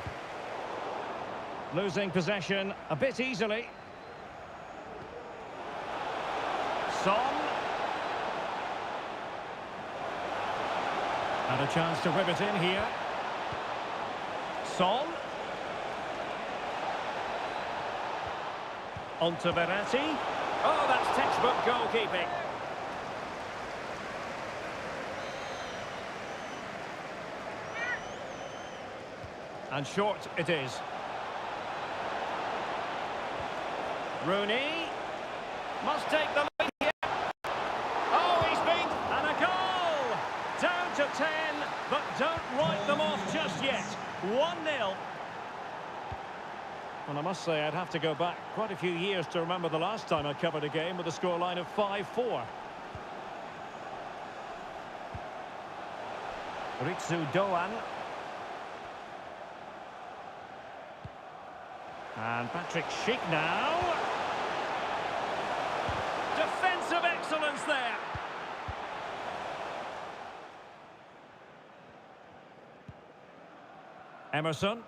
S1: Losing possession a bit easily. Son. Had a chance to whip it in here. Son. On to Verratti. Oh, that's textbook goalkeeping. And short it is. Rooney must take the lead here. Oh, he's been... and a goal! Down to 10, but don't write them off just yet. 1-0. And I must say, I'd have to go back quite a few years to remember the last time I covered a game with a scoreline of 5-4. Ritsu Doan. And Patrick Schick now. Defensive excellence there. Emerson.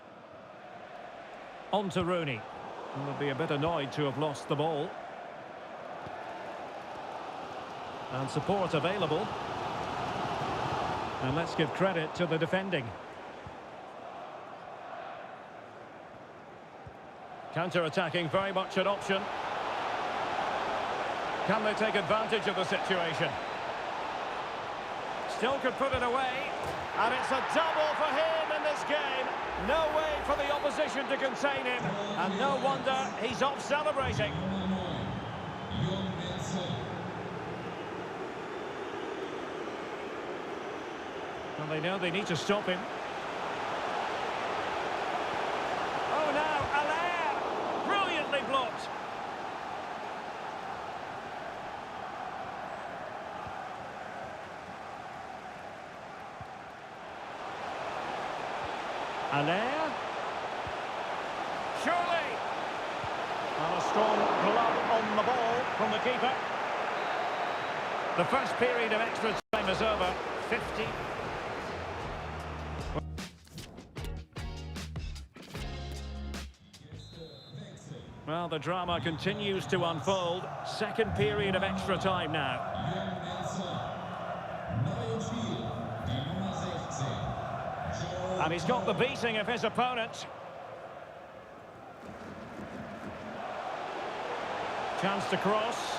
S1: On to Rooney. And would be a bit annoyed to have lost the ball. And support available. And let's give credit to the defending. Counter-attacking, very much an option. Can they take advantage of the situation? Still could put it away. And it's a double for him in this game. No way for the opposition to contain him. And no wonder he's off celebrating. And they know they need to stop him. Oh, now, Allaire! Brilliantly blocked. Allaire. Surely. And a strong glove on the ball from the keeper. The first period of extra time is over. 50. Well, the drama continues to unfold. Second period of extra time now. And he's got the beating of his opponent. Chance to cross.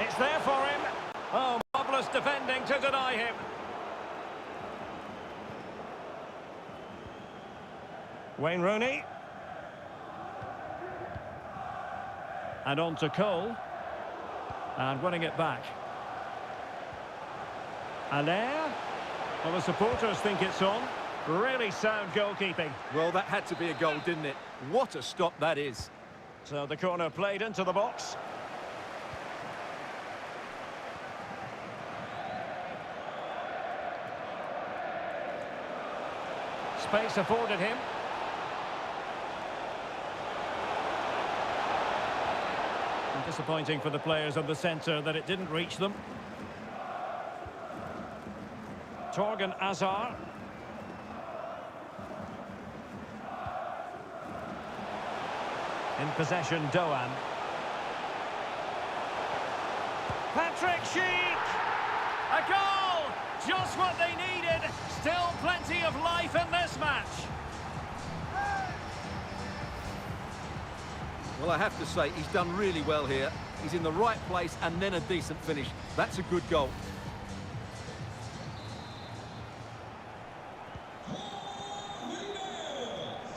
S1: It's there for him. Oh, marvellous defending to deny him. Wayne Rooney. And on to Cole. And winning it back. Allaire. Well, the supporters think it's on. Really sound goalkeeping.
S2: Well, that had to be a goal, didn't it? What a stop that is.
S1: So the corner played into the box. Space afforded him. And disappointing for the players of the centre that it didn't reach them. Torgan Hazard. In possession, Doan. Patrick Schick! A goal! Just what they needed. Still plenty of life in this match.
S2: Well, I have to say, he's done really well here. He's in the right place and then a decent finish. That's a good goal.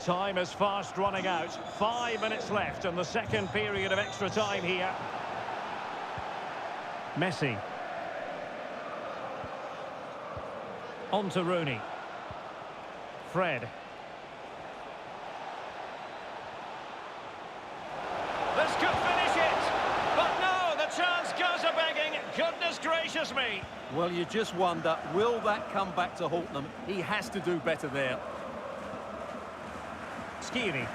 S1: Time is fast running out. 5 minutes left in the second period of extra time here. Messi. On to Rooney. Fred. This could finish it. But no, the chance goes a-begging. Goodness gracious me.
S2: Well, you just wonder, will that come back to haunt them? He has to do better there.
S1: Skiri.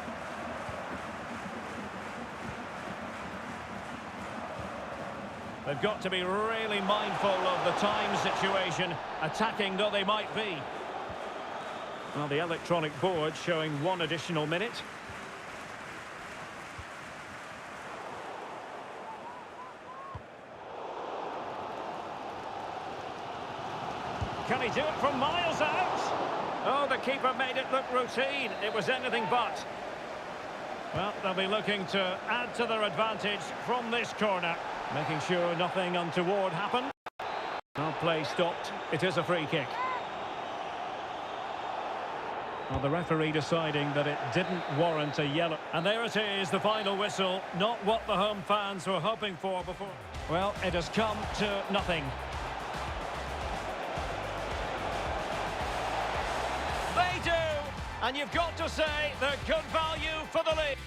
S1: They've got to be really mindful of the time situation, attacking though they might be. Well, the electronic board showing 1 additional minute. Can he do it from miles out? Oh, the keeper made it look routine. It was anything but. Well, they'll be looking to add to their advantage from this corner, making sure nothing untoward happened. Well, play stopped. It is a free kick. Well, the referee deciding that it didn't warrant a yellow. And there it is, the final whistle. Not what the home fans were hoping for before. Well, it has come to nothing. They do, and you've got to say they're good value for the league.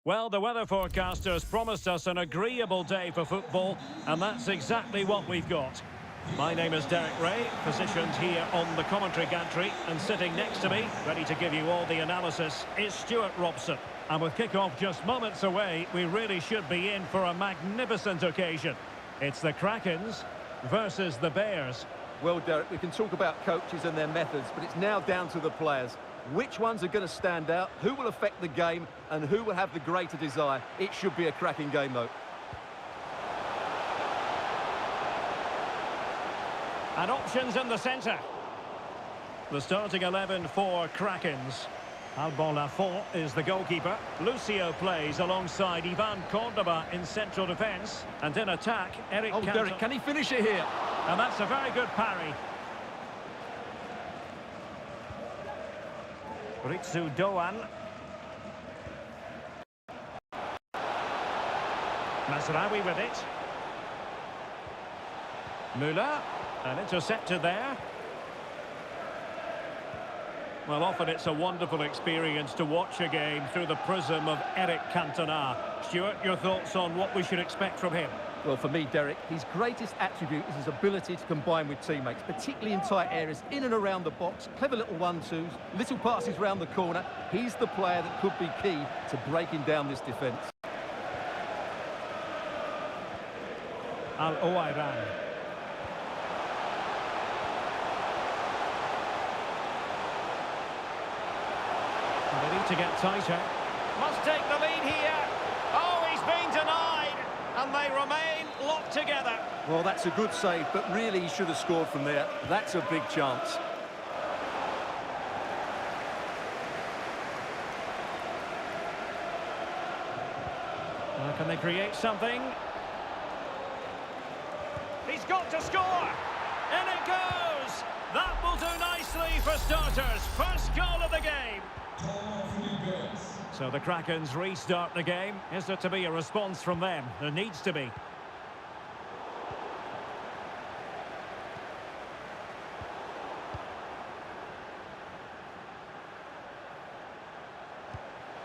S1: Well, the weather forecasters promised us an agreeable day for football, and that's exactly what we've got. My name is Derek Ray, positioned here on the commentary gantry, and sitting next to me, ready to give you all the analysis, is Stuart Robson. And with kick-off just moments away, we really should be in for a magnificent occasion. It's the Krakens versus the Bears.
S2: Well, Derek, we can talk about coaches and their methods, but it's now down to the players. Which ones are going to stand out, who will affect the game, and who will have the greater desire? It should be a cracking game, though.
S1: And options in the centre. The starting 11 for Krakens. Alban Lafont is the goalkeeper. Lucio plays alongside Ivan Cordoba in central defence. And in attack, Eric
S2: Oh,
S1: Cantona.
S2: Derek, can he finish it here?
S1: And that's a very good parry. Ritsu Doan. Mazraoui with it. Müller, an interceptor there. Well, often it's a wonderful experience to watch a game through the prism of Eric Cantona. Stuart, your thoughts on what we should expect from him?
S2: Well, for me, Derek, his greatest attribute is his ability to combine with teammates, particularly in tight areas, in and around the box. Clever little 1-2s, little passes round the corner. He's the player that could be key to breaking down this defence.
S1: Al-Ouairan. They need to get tighter. Must take the lead here. Oh, he's been denied. And they remain locked together.
S2: Well, that's a good save, but really he should have scored from there. That's a big chance.
S1: Can they create something? He's got to score! In it goes! That will do nicely for starters. First goal of the game. So the Krakens restart the game. Is there to be a response from them? There needs to be.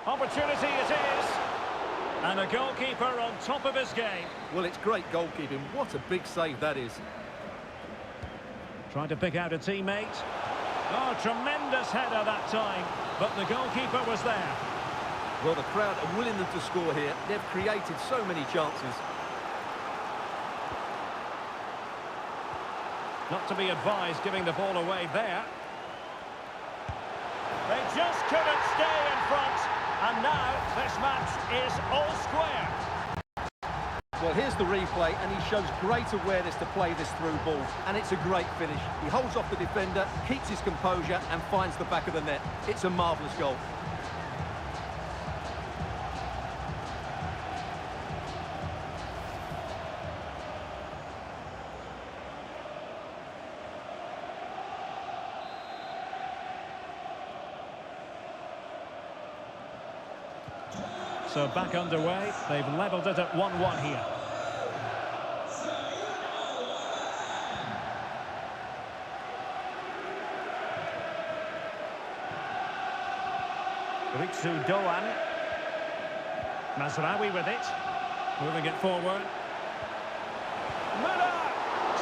S1: Opportunity it is. And a goalkeeper on top of his game.
S2: Well, it's great goalkeeping. What a big save that is.
S1: Trying to pick out a teammate. Oh, tremendous header that time. But the goalkeeper was there.
S2: Well, the crowd are willing them to score here. They've created so many chances.
S1: Not to be advised giving the ball away there. They just couldn't stay in front. And now this match is all square.
S2: Well, here's the replay, and he shows great awareness to play this through ball. And it's a great finish. He holds off the defender, keeps his composure, and finds the back of the net. It's a marvellous goal.
S1: So back underway. They've levelled it at 1-1 here. Ritsu Doan. Mazraoui with it. Moving it forward. Müller!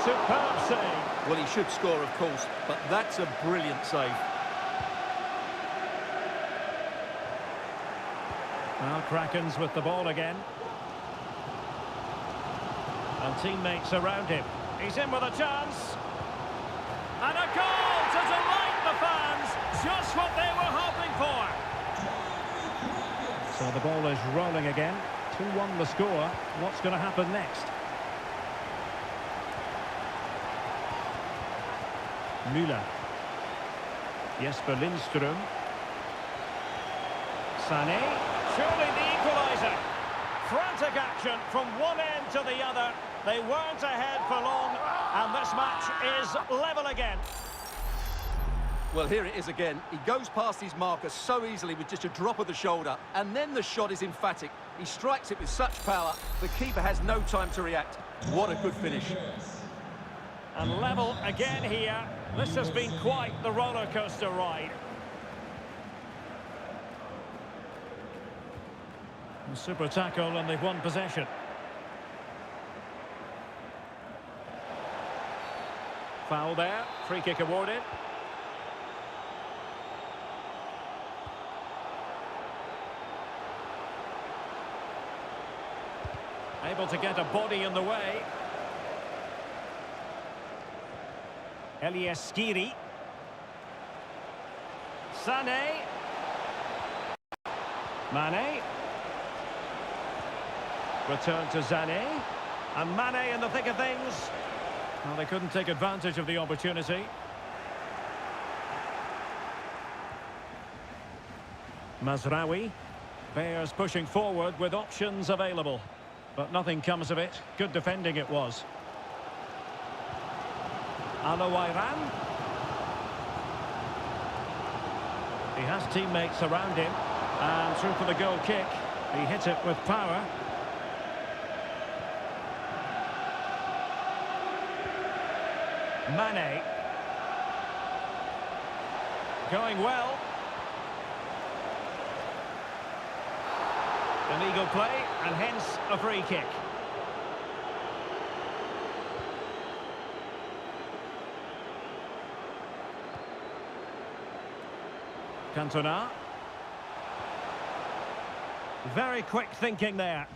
S1: Superb save.
S2: Well, he should score, of course, but that's a brilliant save.
S1: Well, Krakens with the ball again. And teammates around him. He's in with a chance. And a goal to delight the fans. Just what they were hoping for. So the ball is rolling again. 2-1 the score. What's going to happen next? Müller. Jesper Lindström. Sané. Surely the equaliser. Frantic action from one end to the other. They weren't ahead for long, and this match is level again.
S2: Well, here it is again. He goes past his marker so easily with just a drop of the shoulder, and then the shot is emphatic. He strikes it with such power, the keeper has no time to react. What a good finish.
S1: And level again here. This has been quite the roller coaster ride. Super tackle, and they've won possession. Foul there, free kick awarded. Able to get a body in the way. Elias Skiri. Sané. Mane. Return to Sané. And Mane in the thick of things. Well, they couldn't take advantage of the opportunity. Mazraoui. Bears pushing forward with options available. But nothing comes of it. Good defending it was. Alawairan. He has teammates around him. And through for the goal kick. He hit it with power. Mane. Going well. An eagle play, and hence a free kick. Cantona. Very quick thinking there.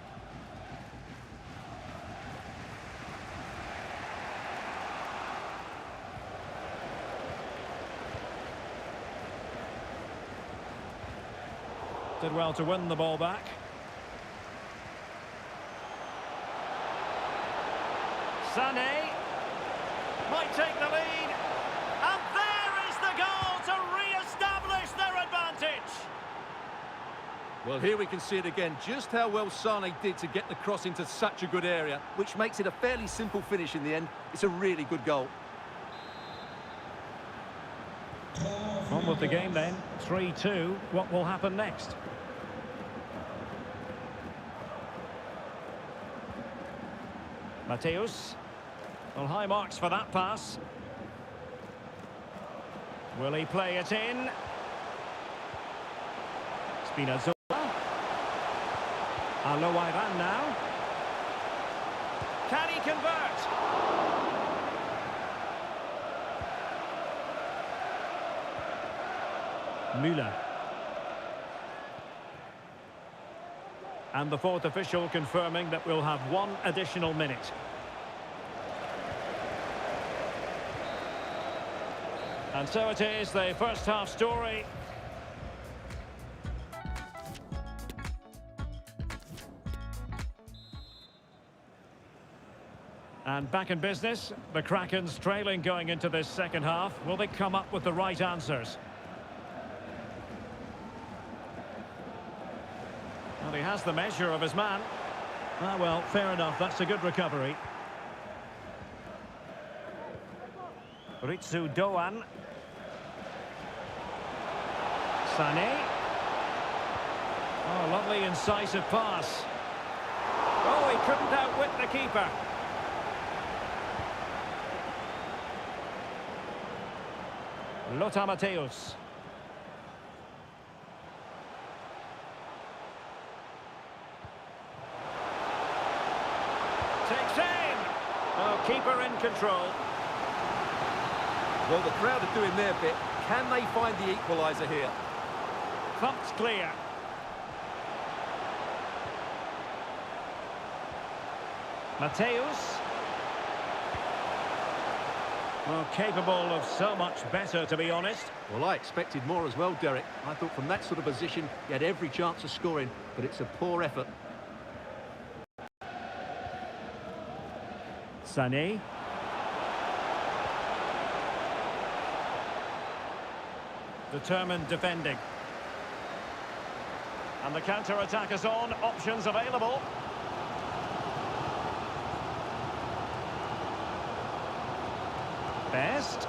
S1: Did well to win the ball back. Sané might take the lead, and there is the goal to re-establish their advantage.
S2: Well, here we can see it again, just how well Sané did to get the cross into such a good area, which makes it a fairly simple finish in the end. It's a really good goal.
S1: On with the game then, 3-2. What will happen next? Mateus. Well, high marks for that pass. Will he play it in? Spinazzola. Alawairan now. Can he convert? Müller. And the fourth official confirming that we'll have one additional minute. And so it is, the first half story. And back in business, the Krakens trailing going into this second half. Will they come up with the right answers? Well, he has the measure of his man. Ah, well, fair enough, that's a good recovery. Ritsu Doan. Sané. Oh, lovely incisive pass. Oh, he couldn't outwit the keeper. Lothar Matthäus. Takes aim. Oh, keeper in control.
S2: Well, the crowd are doing their bit. Can they find the equaliser here?
S1: Thumped clear. Matthäus. Well, capable of so much better, to be honest.
S2: Well, I expected more as well, Derek. I thought from that sort of position, he had every chance of scoring, but it's a poor effort.
S1: Sané. Determined defending. And the counter-attack is on. Options available. Best.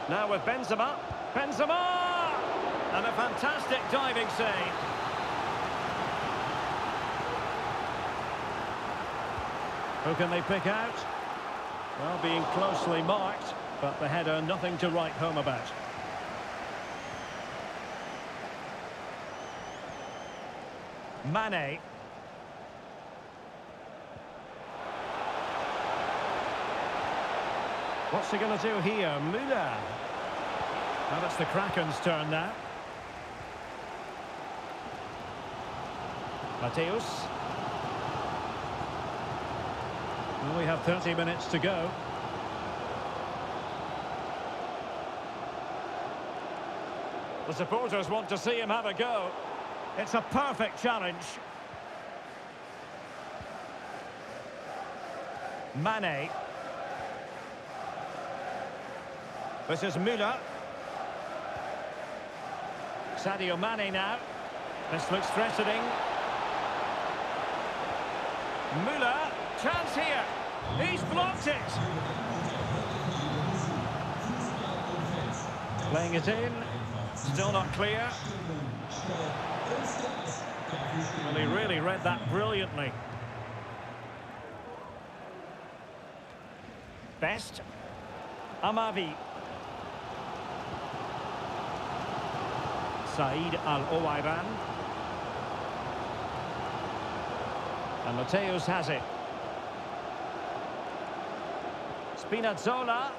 S1: Now with Benzema. Benzema! And a fantastic diving save. Who can they pick out? Well, being closely marked, but the header nothing to write home about. Mane. What's he going to do here? Müller. Well, it's the Kraken's turn now. Matthäus. Well, we have 30 minutes to go. The supporters want to see him have a go. It's a perfect challenge. Mane. This is Müller. Sadio Mane now. This looks threatening. Müller, chance here. He's blocked it. Playing it in. Still not clear. Well, he really read that brilliantly. Best. Amavi. Said Al-Owairan. And Mateus has it. Spinazzola.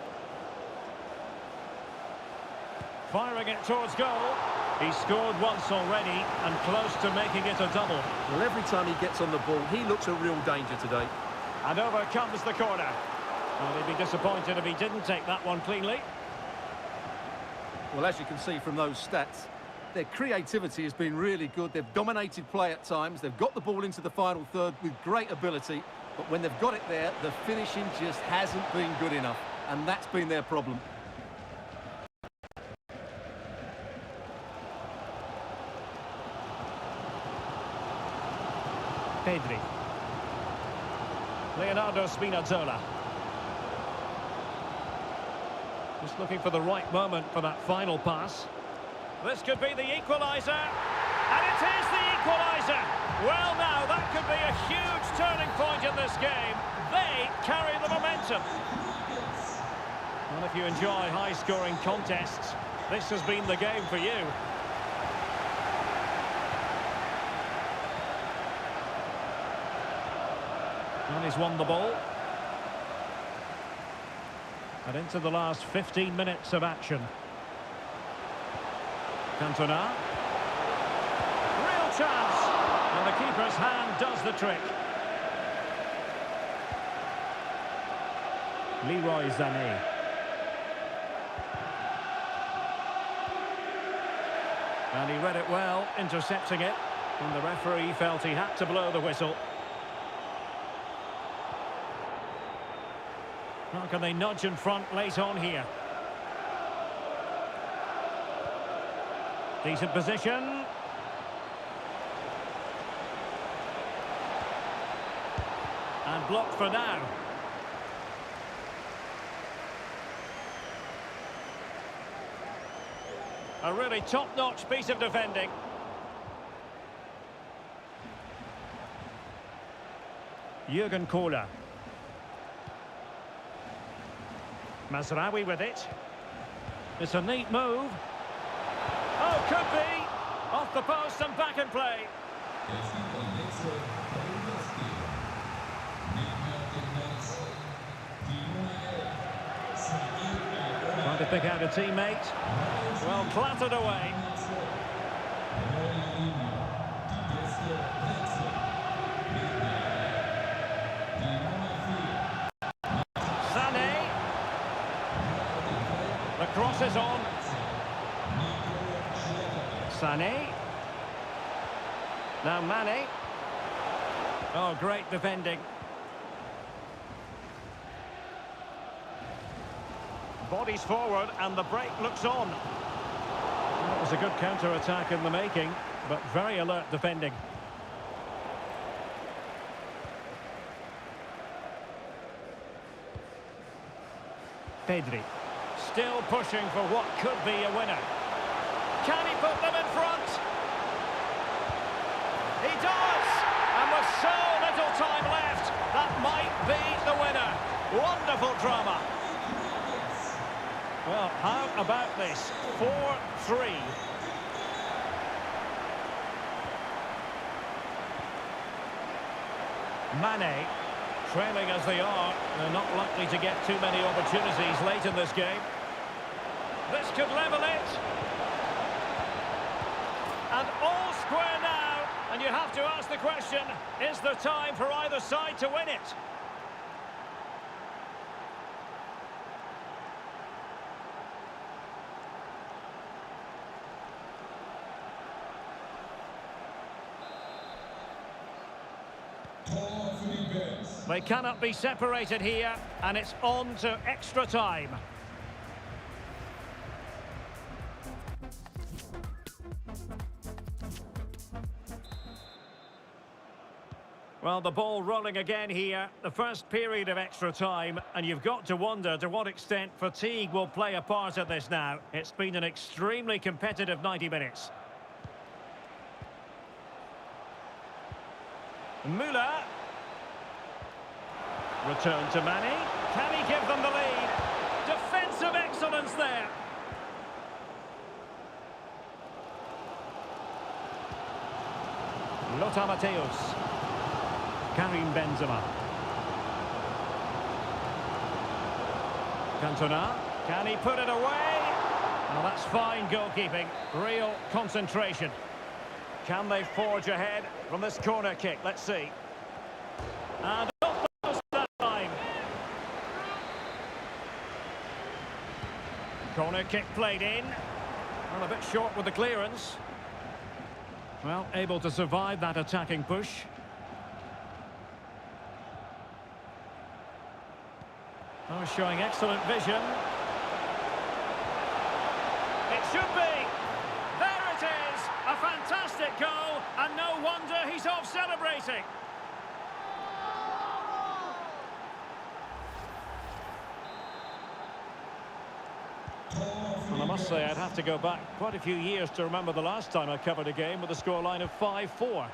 S1: Firing it towards goal. He's scored once already and close to making it a double.
S2: Well, every time he gets on the ball, he looks a real danger today.
S1: And over comes the corner. Well, he'd be disappointed if he didn't take that one cleanly.
S2: Well, as you can see from those stats, their creativity has been really good. They've dominated play at times. They've got the ball into the final third with great ability. But when they've got it there, the finishing just hasn't been good enough. And that's been their problem.
S1: Pedri. Leonardo Spinazzola. Just looking for the right moment for that final pass. This could be the equaliser. And it is the equaliser. Well, now, that could be a huge turning point in this game. They carry the momentum. Well, if you enjoy high-scoring contests, this has been the game for you. And he's won the ball. And into the last 15 minutes of action. Cantona. Real chance. And the keeper's hand does the trick. Leroy Sané. And he read it well, intercepting it. And the referee felt he had to blow the whistle. How can they nudge in front late on here? Decent position. And blocked for now. A really top-notch piece of defending. Jürgen Kohler. Mazraoui with it. It's a neat move. Oh, could be. Off the post and back in play. Trying to pick out a teammate. Well, clattered away. Sané. The cross is on. Sané. Now Mane. Oh, great defending. Bodies forward and the break looks on. Well, it was a good counter-attack in the making, but very alert defending. Pedri. Still pushing for what could be a winner. Can he put them in front? He does! And with so little time left, that might be the winner. Wonderful drama. Well, how about this? 4-3. Mane, trailing as they are, they're not likely to get too many opportunities late in this game. This could level it. And all square now, and you have to ask the question, is there time for either side to win it? They cannot be separated here, and it's on to extra time. Well, the ball rolling again here. The first period of extra time, and you've got to wonder to what extent fatigue will play a part in this now. It's been an extremely competitive 90 minutes. Müller. Return to Mane. Can he give them the lead? Defensive excellence there. Lothar Matthäus. Karim Benzema. Cantona. Can he put it away? Well, that's fine goalkeeping. Real concentration. Can they forge ahead from this corner kick? Let's see. And almost that time. Corner kick played in. Well, a bit short with the clearance. Well, able to survive that attacking push. Oh, showing excellent vision. It should be. There it is. A fantastic goal, and no wonder he's off celebrating. Well, I must say I'd have to go back quite a few years to remember the last time I covered a game with a scoreline of 5-4.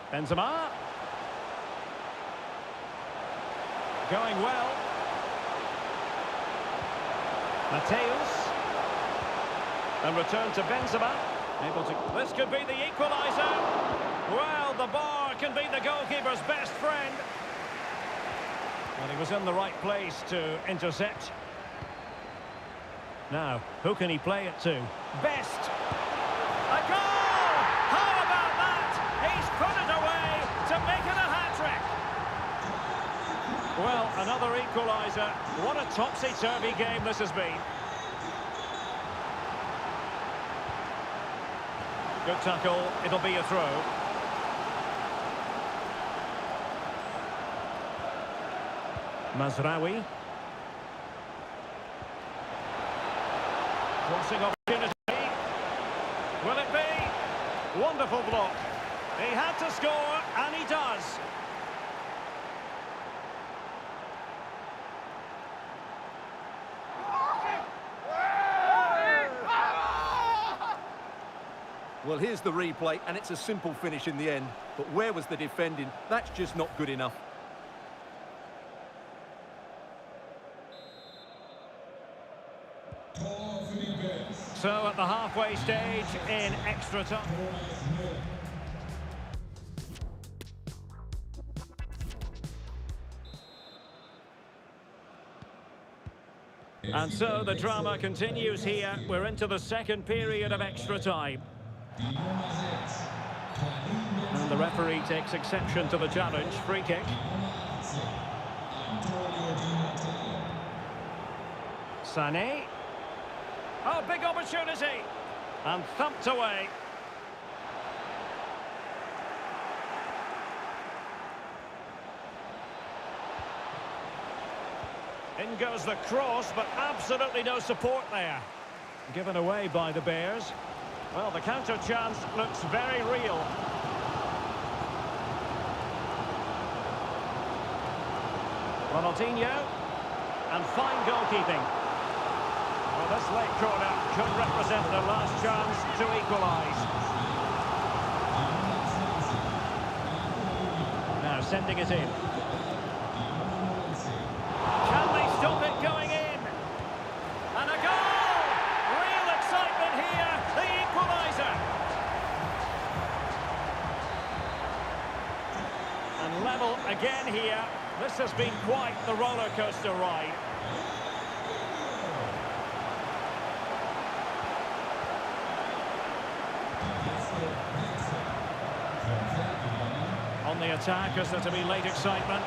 S1: Benzema. Going well. Matthäus. And return to Benzema. Able to... This could be the equaliser. Well, the bar can be the goalkeeper's best friend. Well, he was in the right place to intercept. Now, who can he play it to? Best. A goal! How about that? He's put it away to make it a hat-trick. Well, another equaliser. What a topsy-turvy game this has been. Good tackle. It'll be a throw. Mazraoui. Crossing opportunity. Will it be? Wonderful block. He had to score, and he does.
S2: Well, here's the replay, and it's a simple finish in the end. But where was the defending? That's just not good enough.
S1: So at the halfway stage in extra time. And so the drama continues here. We're into the second period of extra time. And the referee takes exception to the challenge. Free kick. Sané. Oh, big opportunity. And thumped away. In goes the cross, but absolutely no support there. Given away by the Bears. Well, the counter chance looks very real. Ronaldinho. And fine goalkeeping. Well, this late corner could represent the last chance to equalise. Now sending it in. Can they stop it going in? And a goal! Real excitement here, the equaliser. And level again here. This has been quite the roller coaster ride. On the attack, is there to be late excitement?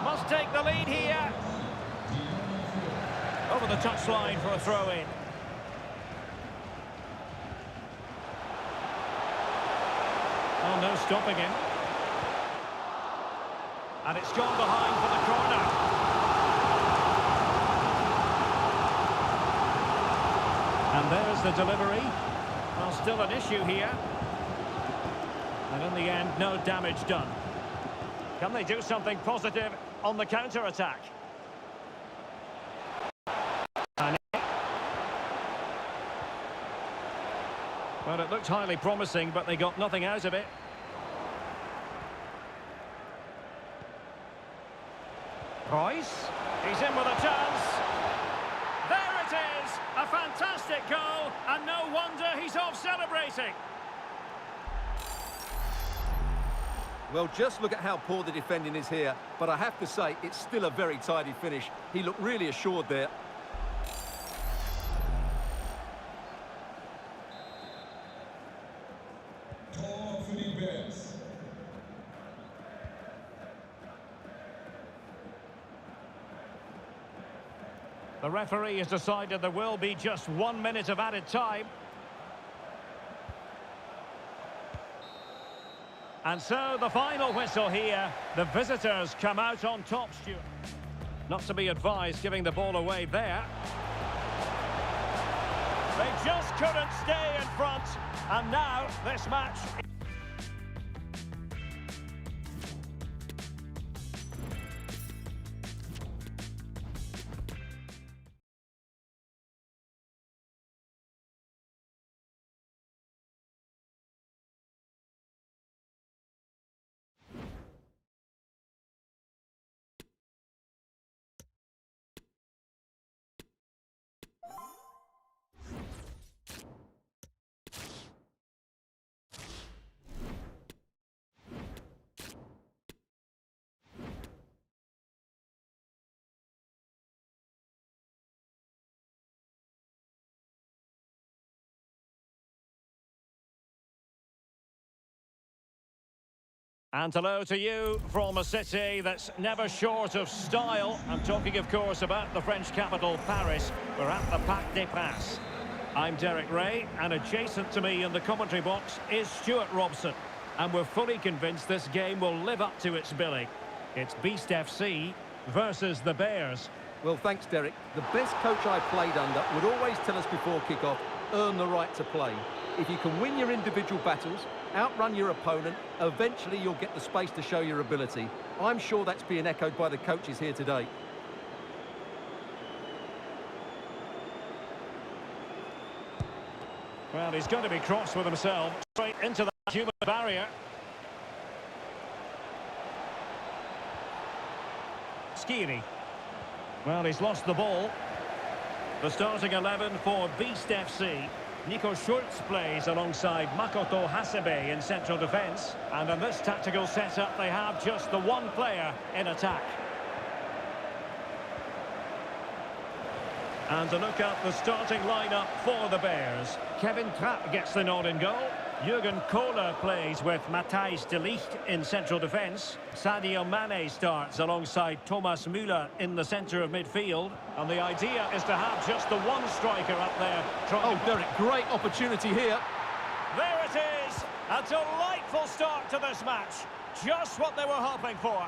S1: Must take the lead here. Over the touchline for a throw-in. Oh, no stopping him. And it's gone behind for the corner. And there's the delivery. Well, still an issue here. And in the end, no damage done. Can they do something positive on the counter-attack? Well, it looked highly promising, but they got nothing out of it. Royce, he's in with a chance. There it is! A fantastic goal, and no wonder he's off celebrating.
S2: Well, just look at how poor the defending is here. But I have to say, it's still a very tidy finish. He looked really assured there.
S3: Tor für die Bears.
S1: The referee has decided there will be just 1 minute of added time. And so the final whistle here. The visitors come out on top, Stuart. Not to be advised giving the ball away there. They just couldn't stay in front. And now this match... And hello to you from a city that's never short of style. I'm talking, of course, about the French capital, Paris. We're at the Parc des Princes. I'm Derek Ray, and adjacent to me in the commentary box is Stuart Robson. And we're fully convinced this game will live up to its billing. It's Beast FC versus the Bears.
S2: Well, thanks, Derek. The best coach I played under would always tell us before kick-off, earn the right to play. If you can win your individual battles, outrun your opponent, eventually you'll get the space to show your ability. I'm sure that's being echoed by the coaches here today.
S1: Well, he's going to be cross with himself, straight into the human barrier. Skiri. Well, he's lost the ball. The starting 11 for Beast FC. Nico Schultz plays alongside Makoto Hasebe in central defence. And in this tactical setup, they have just the one player in attack. And to look at the starting lineup for the Bears. Kevin Trapp gets the nod in goal. Jurgen Kohler plays with Matthijs de Ligt in central defence. Sadio Mane starts alongside Thomas Müller in the centre of midfield. And the idea is to have just the one striker up there.
S2: Oh, Derek, great opportunity here.
S1: There it is! A delightful start to this match. Just what they were hoping for.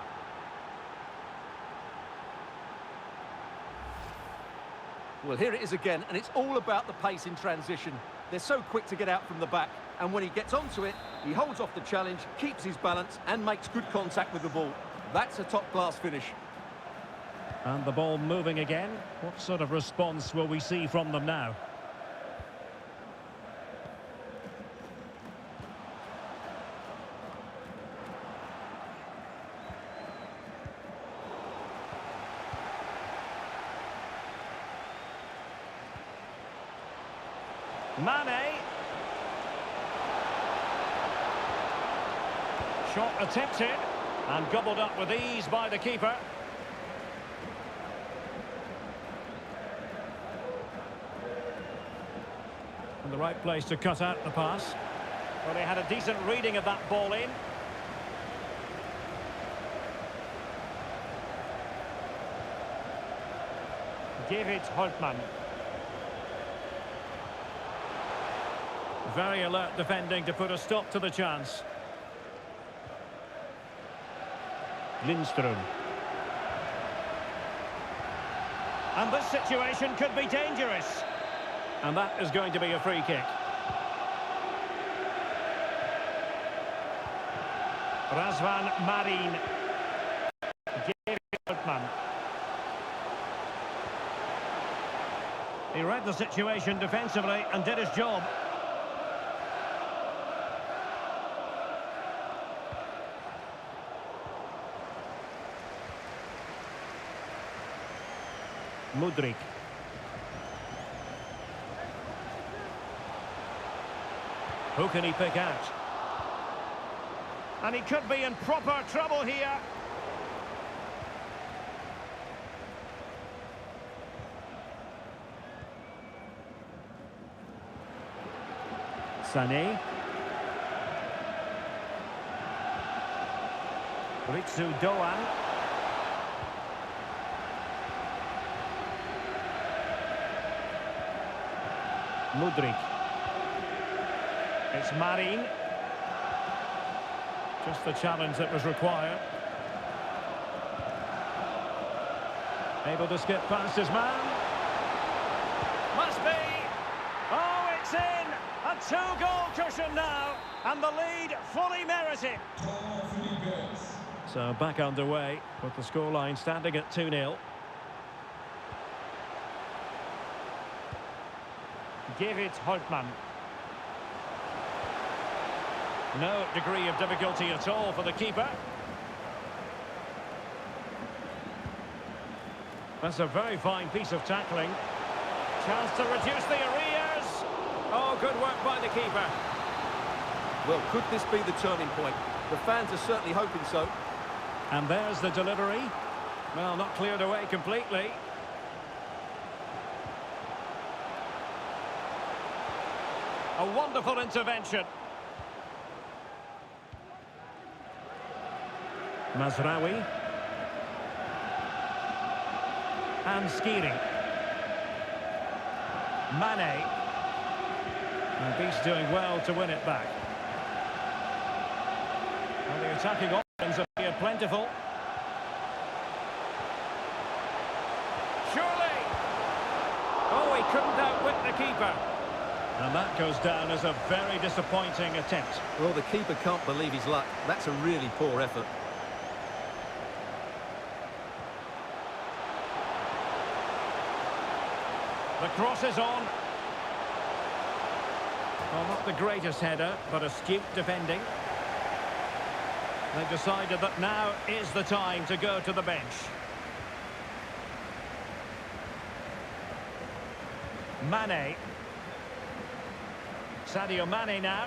S2: Well, here it is again, and it's all about the pace in transition. They're so quick to get out from the back, and when he gets onto it, he holds off the challenge, keeps his balance, and makes good contact with the ball. That's a top-class finish.
S1: And the ball moving again. What sort of response will we see from them now? Mane. Shot attempted and gobbled up with ease by the keeper. And the right place to cut out the pass. Well, they had a decent reading of that ball in. David Holtmann. Very alert defending to put a stop to the chance. Lindström. And this situation could be dangerous. And that is going to be a free kick. Razvan Marin. He read the situation defensively and did his job. Mudryk. Who can he pick out? And he could be in proper trouble here. Sané. Ritsu Doan. Mudryk. It's Marin. Just the challenge that was required. Able to skip past his man. Must be. Oh, it's in. A two-goal cushion now. And the lead fully merited. So back underway with the scoreline standing at 2-0. Gerrit Holtmann. No degree of difficulty at all for the keeper. That's a very fine piece of tackling. Chance to reduce the arrears. Oh, good work by the keeper.
S2: Well, could this be the turning point? The fans are certainly hoping so.
S1: And there's the delivery. Well, not cleared away completely. A wonderful intervention. Mazraoui. And Skiri. Mane. And Beast doing well to win it back. And the attacking options appear plentiful. Surely! Oh, he couldn't outwit the keeper. And that goes down as a very disappointing attempt.
S2: Well, the keeper can't believe his luck. That's a really poor effort.
S1: The cross is on. Well, not the greatest header, but astute defending. They've decided that now is the time to go to the bench. Mane. Sadio Mane now.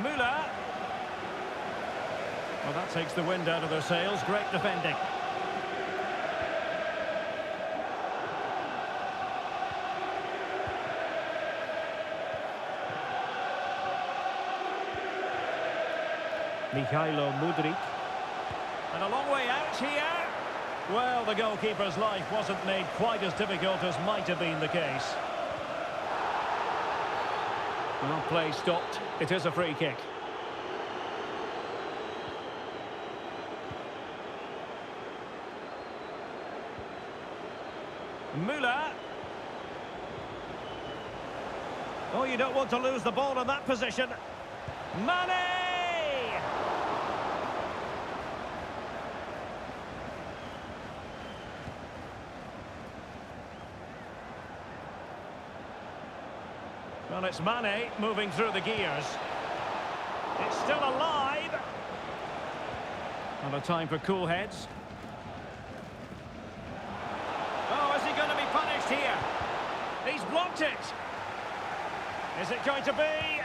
S1: Müller. Well, that takes the wind out of their sails. Great defending. Mikhailo Mudryk. And a long way out here. Well, the goalkeeper's life wasn't made quite as difficult as might have been the case. Well, play stopped. It is a free kick. Müller. Oh, you don't want to lose the ball in that position. Mane! Well, it's Mane moving through the gears. It's still alive. And a time for cool heads. Oh, is he going to be punished here? He's blocked it. Is it going to be?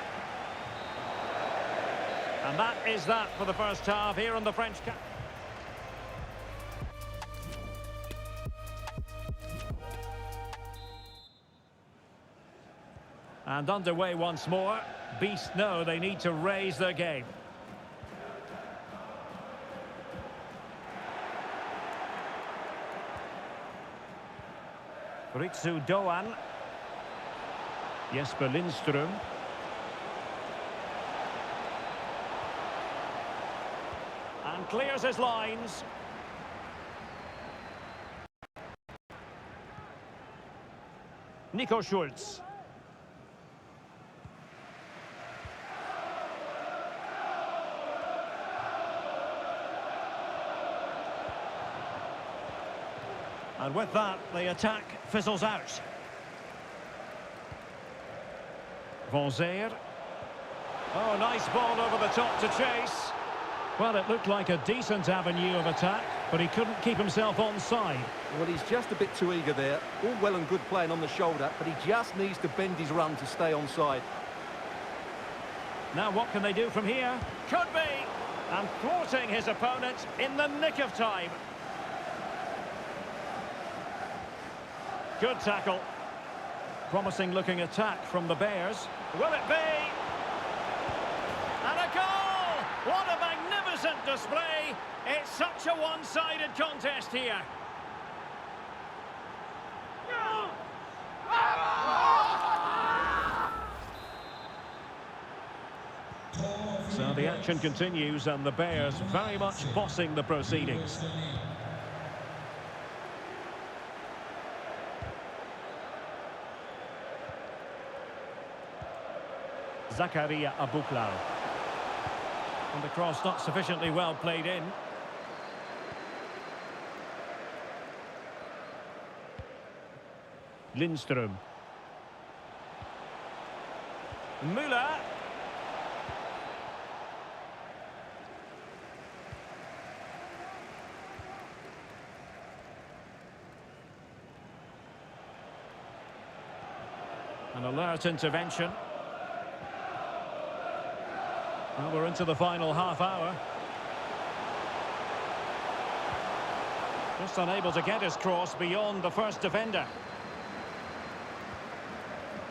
S1: And that is that for the first half here on the French Cup. And underway once more. Beast know they need to raise their game. Ritsu Doan. Jesper Lindström. And clears his lines. Nico Schulz. And with that, the attack fizzles out. Van Zeer. Oh, nice ball over the top to chase. Well, it looked like a decent avenue of attack, but he couldn't keep himself onside.
S2: Well, he's just a bit too eager there. All well and good playing on the shoulder, but he just needs to bend his run to stay onside.
S1: Now what can they do from here? Could be! And thwarting his opponent in the nick of time. Good tackle. Promising looking attack from the Bears. Will it be? And a goal! What a magnificent display! It's such a one-sided contest here. So the action continues and the Bears very much bossing the proceedings. Zakaria Abuklau. And the cross not sufficiently well played in. Lindström. Müller. An alert intervention. Well, we're into the final half hour. Just unable to get his cross beyond the first defender.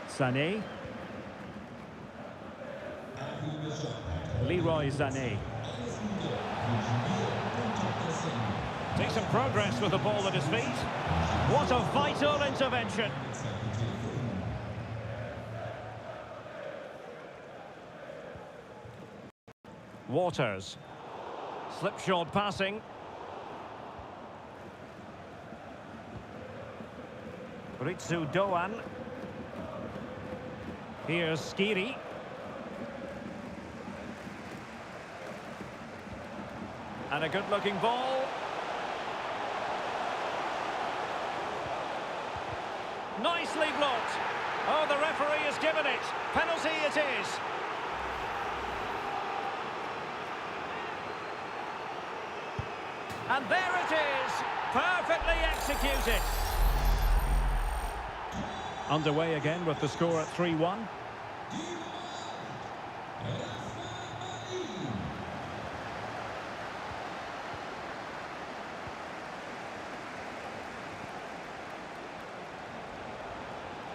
S1: Sané. Leroy Sané. Decent progress with the ball at his feet. What a vital intervention. Waters. Slipshod passing. Ritsu Doan. Here's Skiri. And a good-looking ball. Nicely blocked. Oh, the referee has given it. Penalty it is. And there it is, perfectly executed. Underway again with the score at 3-1.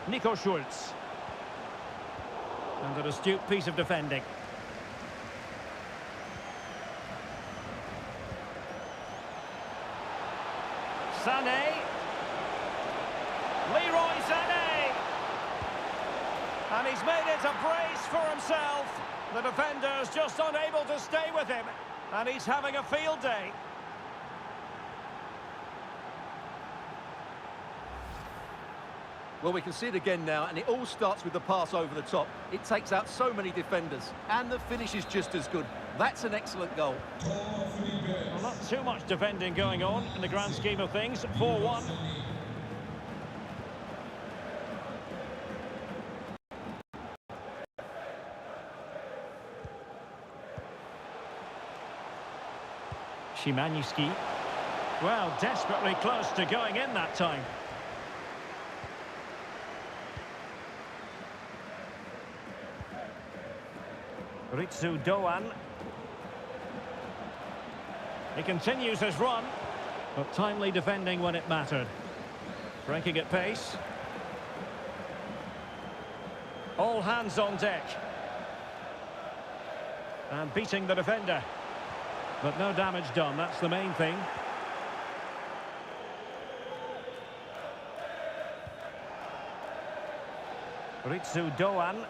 S1: Nico Schulz. And an astute piece of defending. Sané. Leroy Sané. And he's made it a brace for himself. The defender's just unable to stay with him. And he's having a field day.
S2: Well, we can see it again now, and it all starts with the pass over the top. It takes out so many defenders, and the finish is just as good. That's an excellent goal.
S1: Well, not too much defending going on in the grand scheme of things. 4-1. Szymański. Well, desperately close to going in that time. Ritsu Doan. He continues his run, but timely defending when it mattered. Breaking at pace. All hands on deck. And beating the defender. But no damage done, that's the main thing. Ritsu Doan.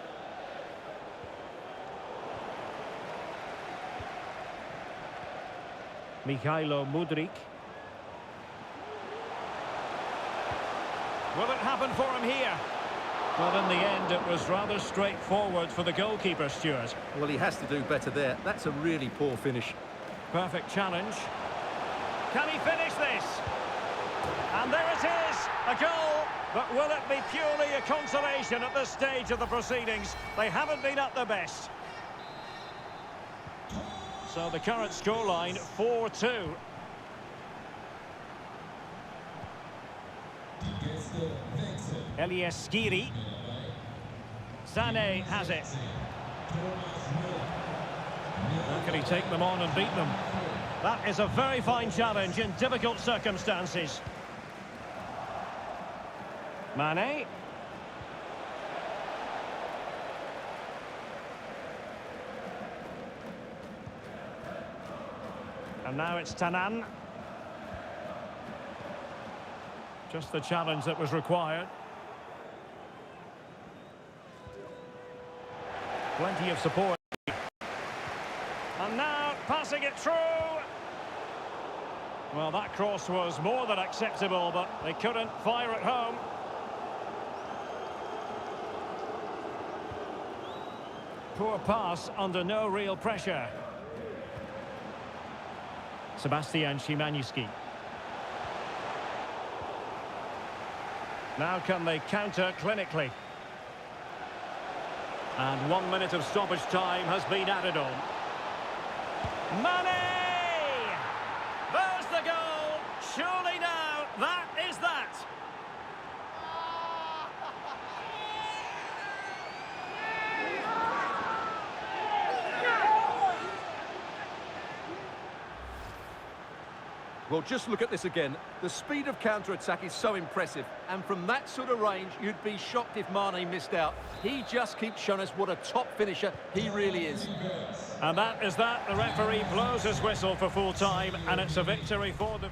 S1: Mikhailo Mudryk. Will it happen for him here? Well, in the end, it was rather straightforward for the goalkeeper, Stuart.
S2: Well, he has to do better there. That's a really poor finish.
S1: Perfect challenge. Can he finish this? And there it is, a goal. But will it be purely a consolation at this stage of the proceedings? They haven't been at their best. So the current scoreline, 4-2. Elias Skiri. Sané has it. How can he take them on and beat them? That is a very fine challenge in difficult circumstances. Mane. And now it's Tanan. Just the challenge that was required. Plenty of support. And now passing it through. Well, that cross was more than acceptable, but they couldn't fire it home. Poor pass under no real pressure. Sebastian Szymanski. Now can they counter clinically? And 1 minute of stoppage time has been added on. Mane! There's the goal! Surely now, that is that!
S2: Well, just look at this again. The speed of counter-attack is so impressive. And from that sort of range, you'd be shocked if Mane missed out. He just keeps showing us what a top finisher he really is.
S1: And that is that. The referee blows his whistle for full time, and it's a victory for the...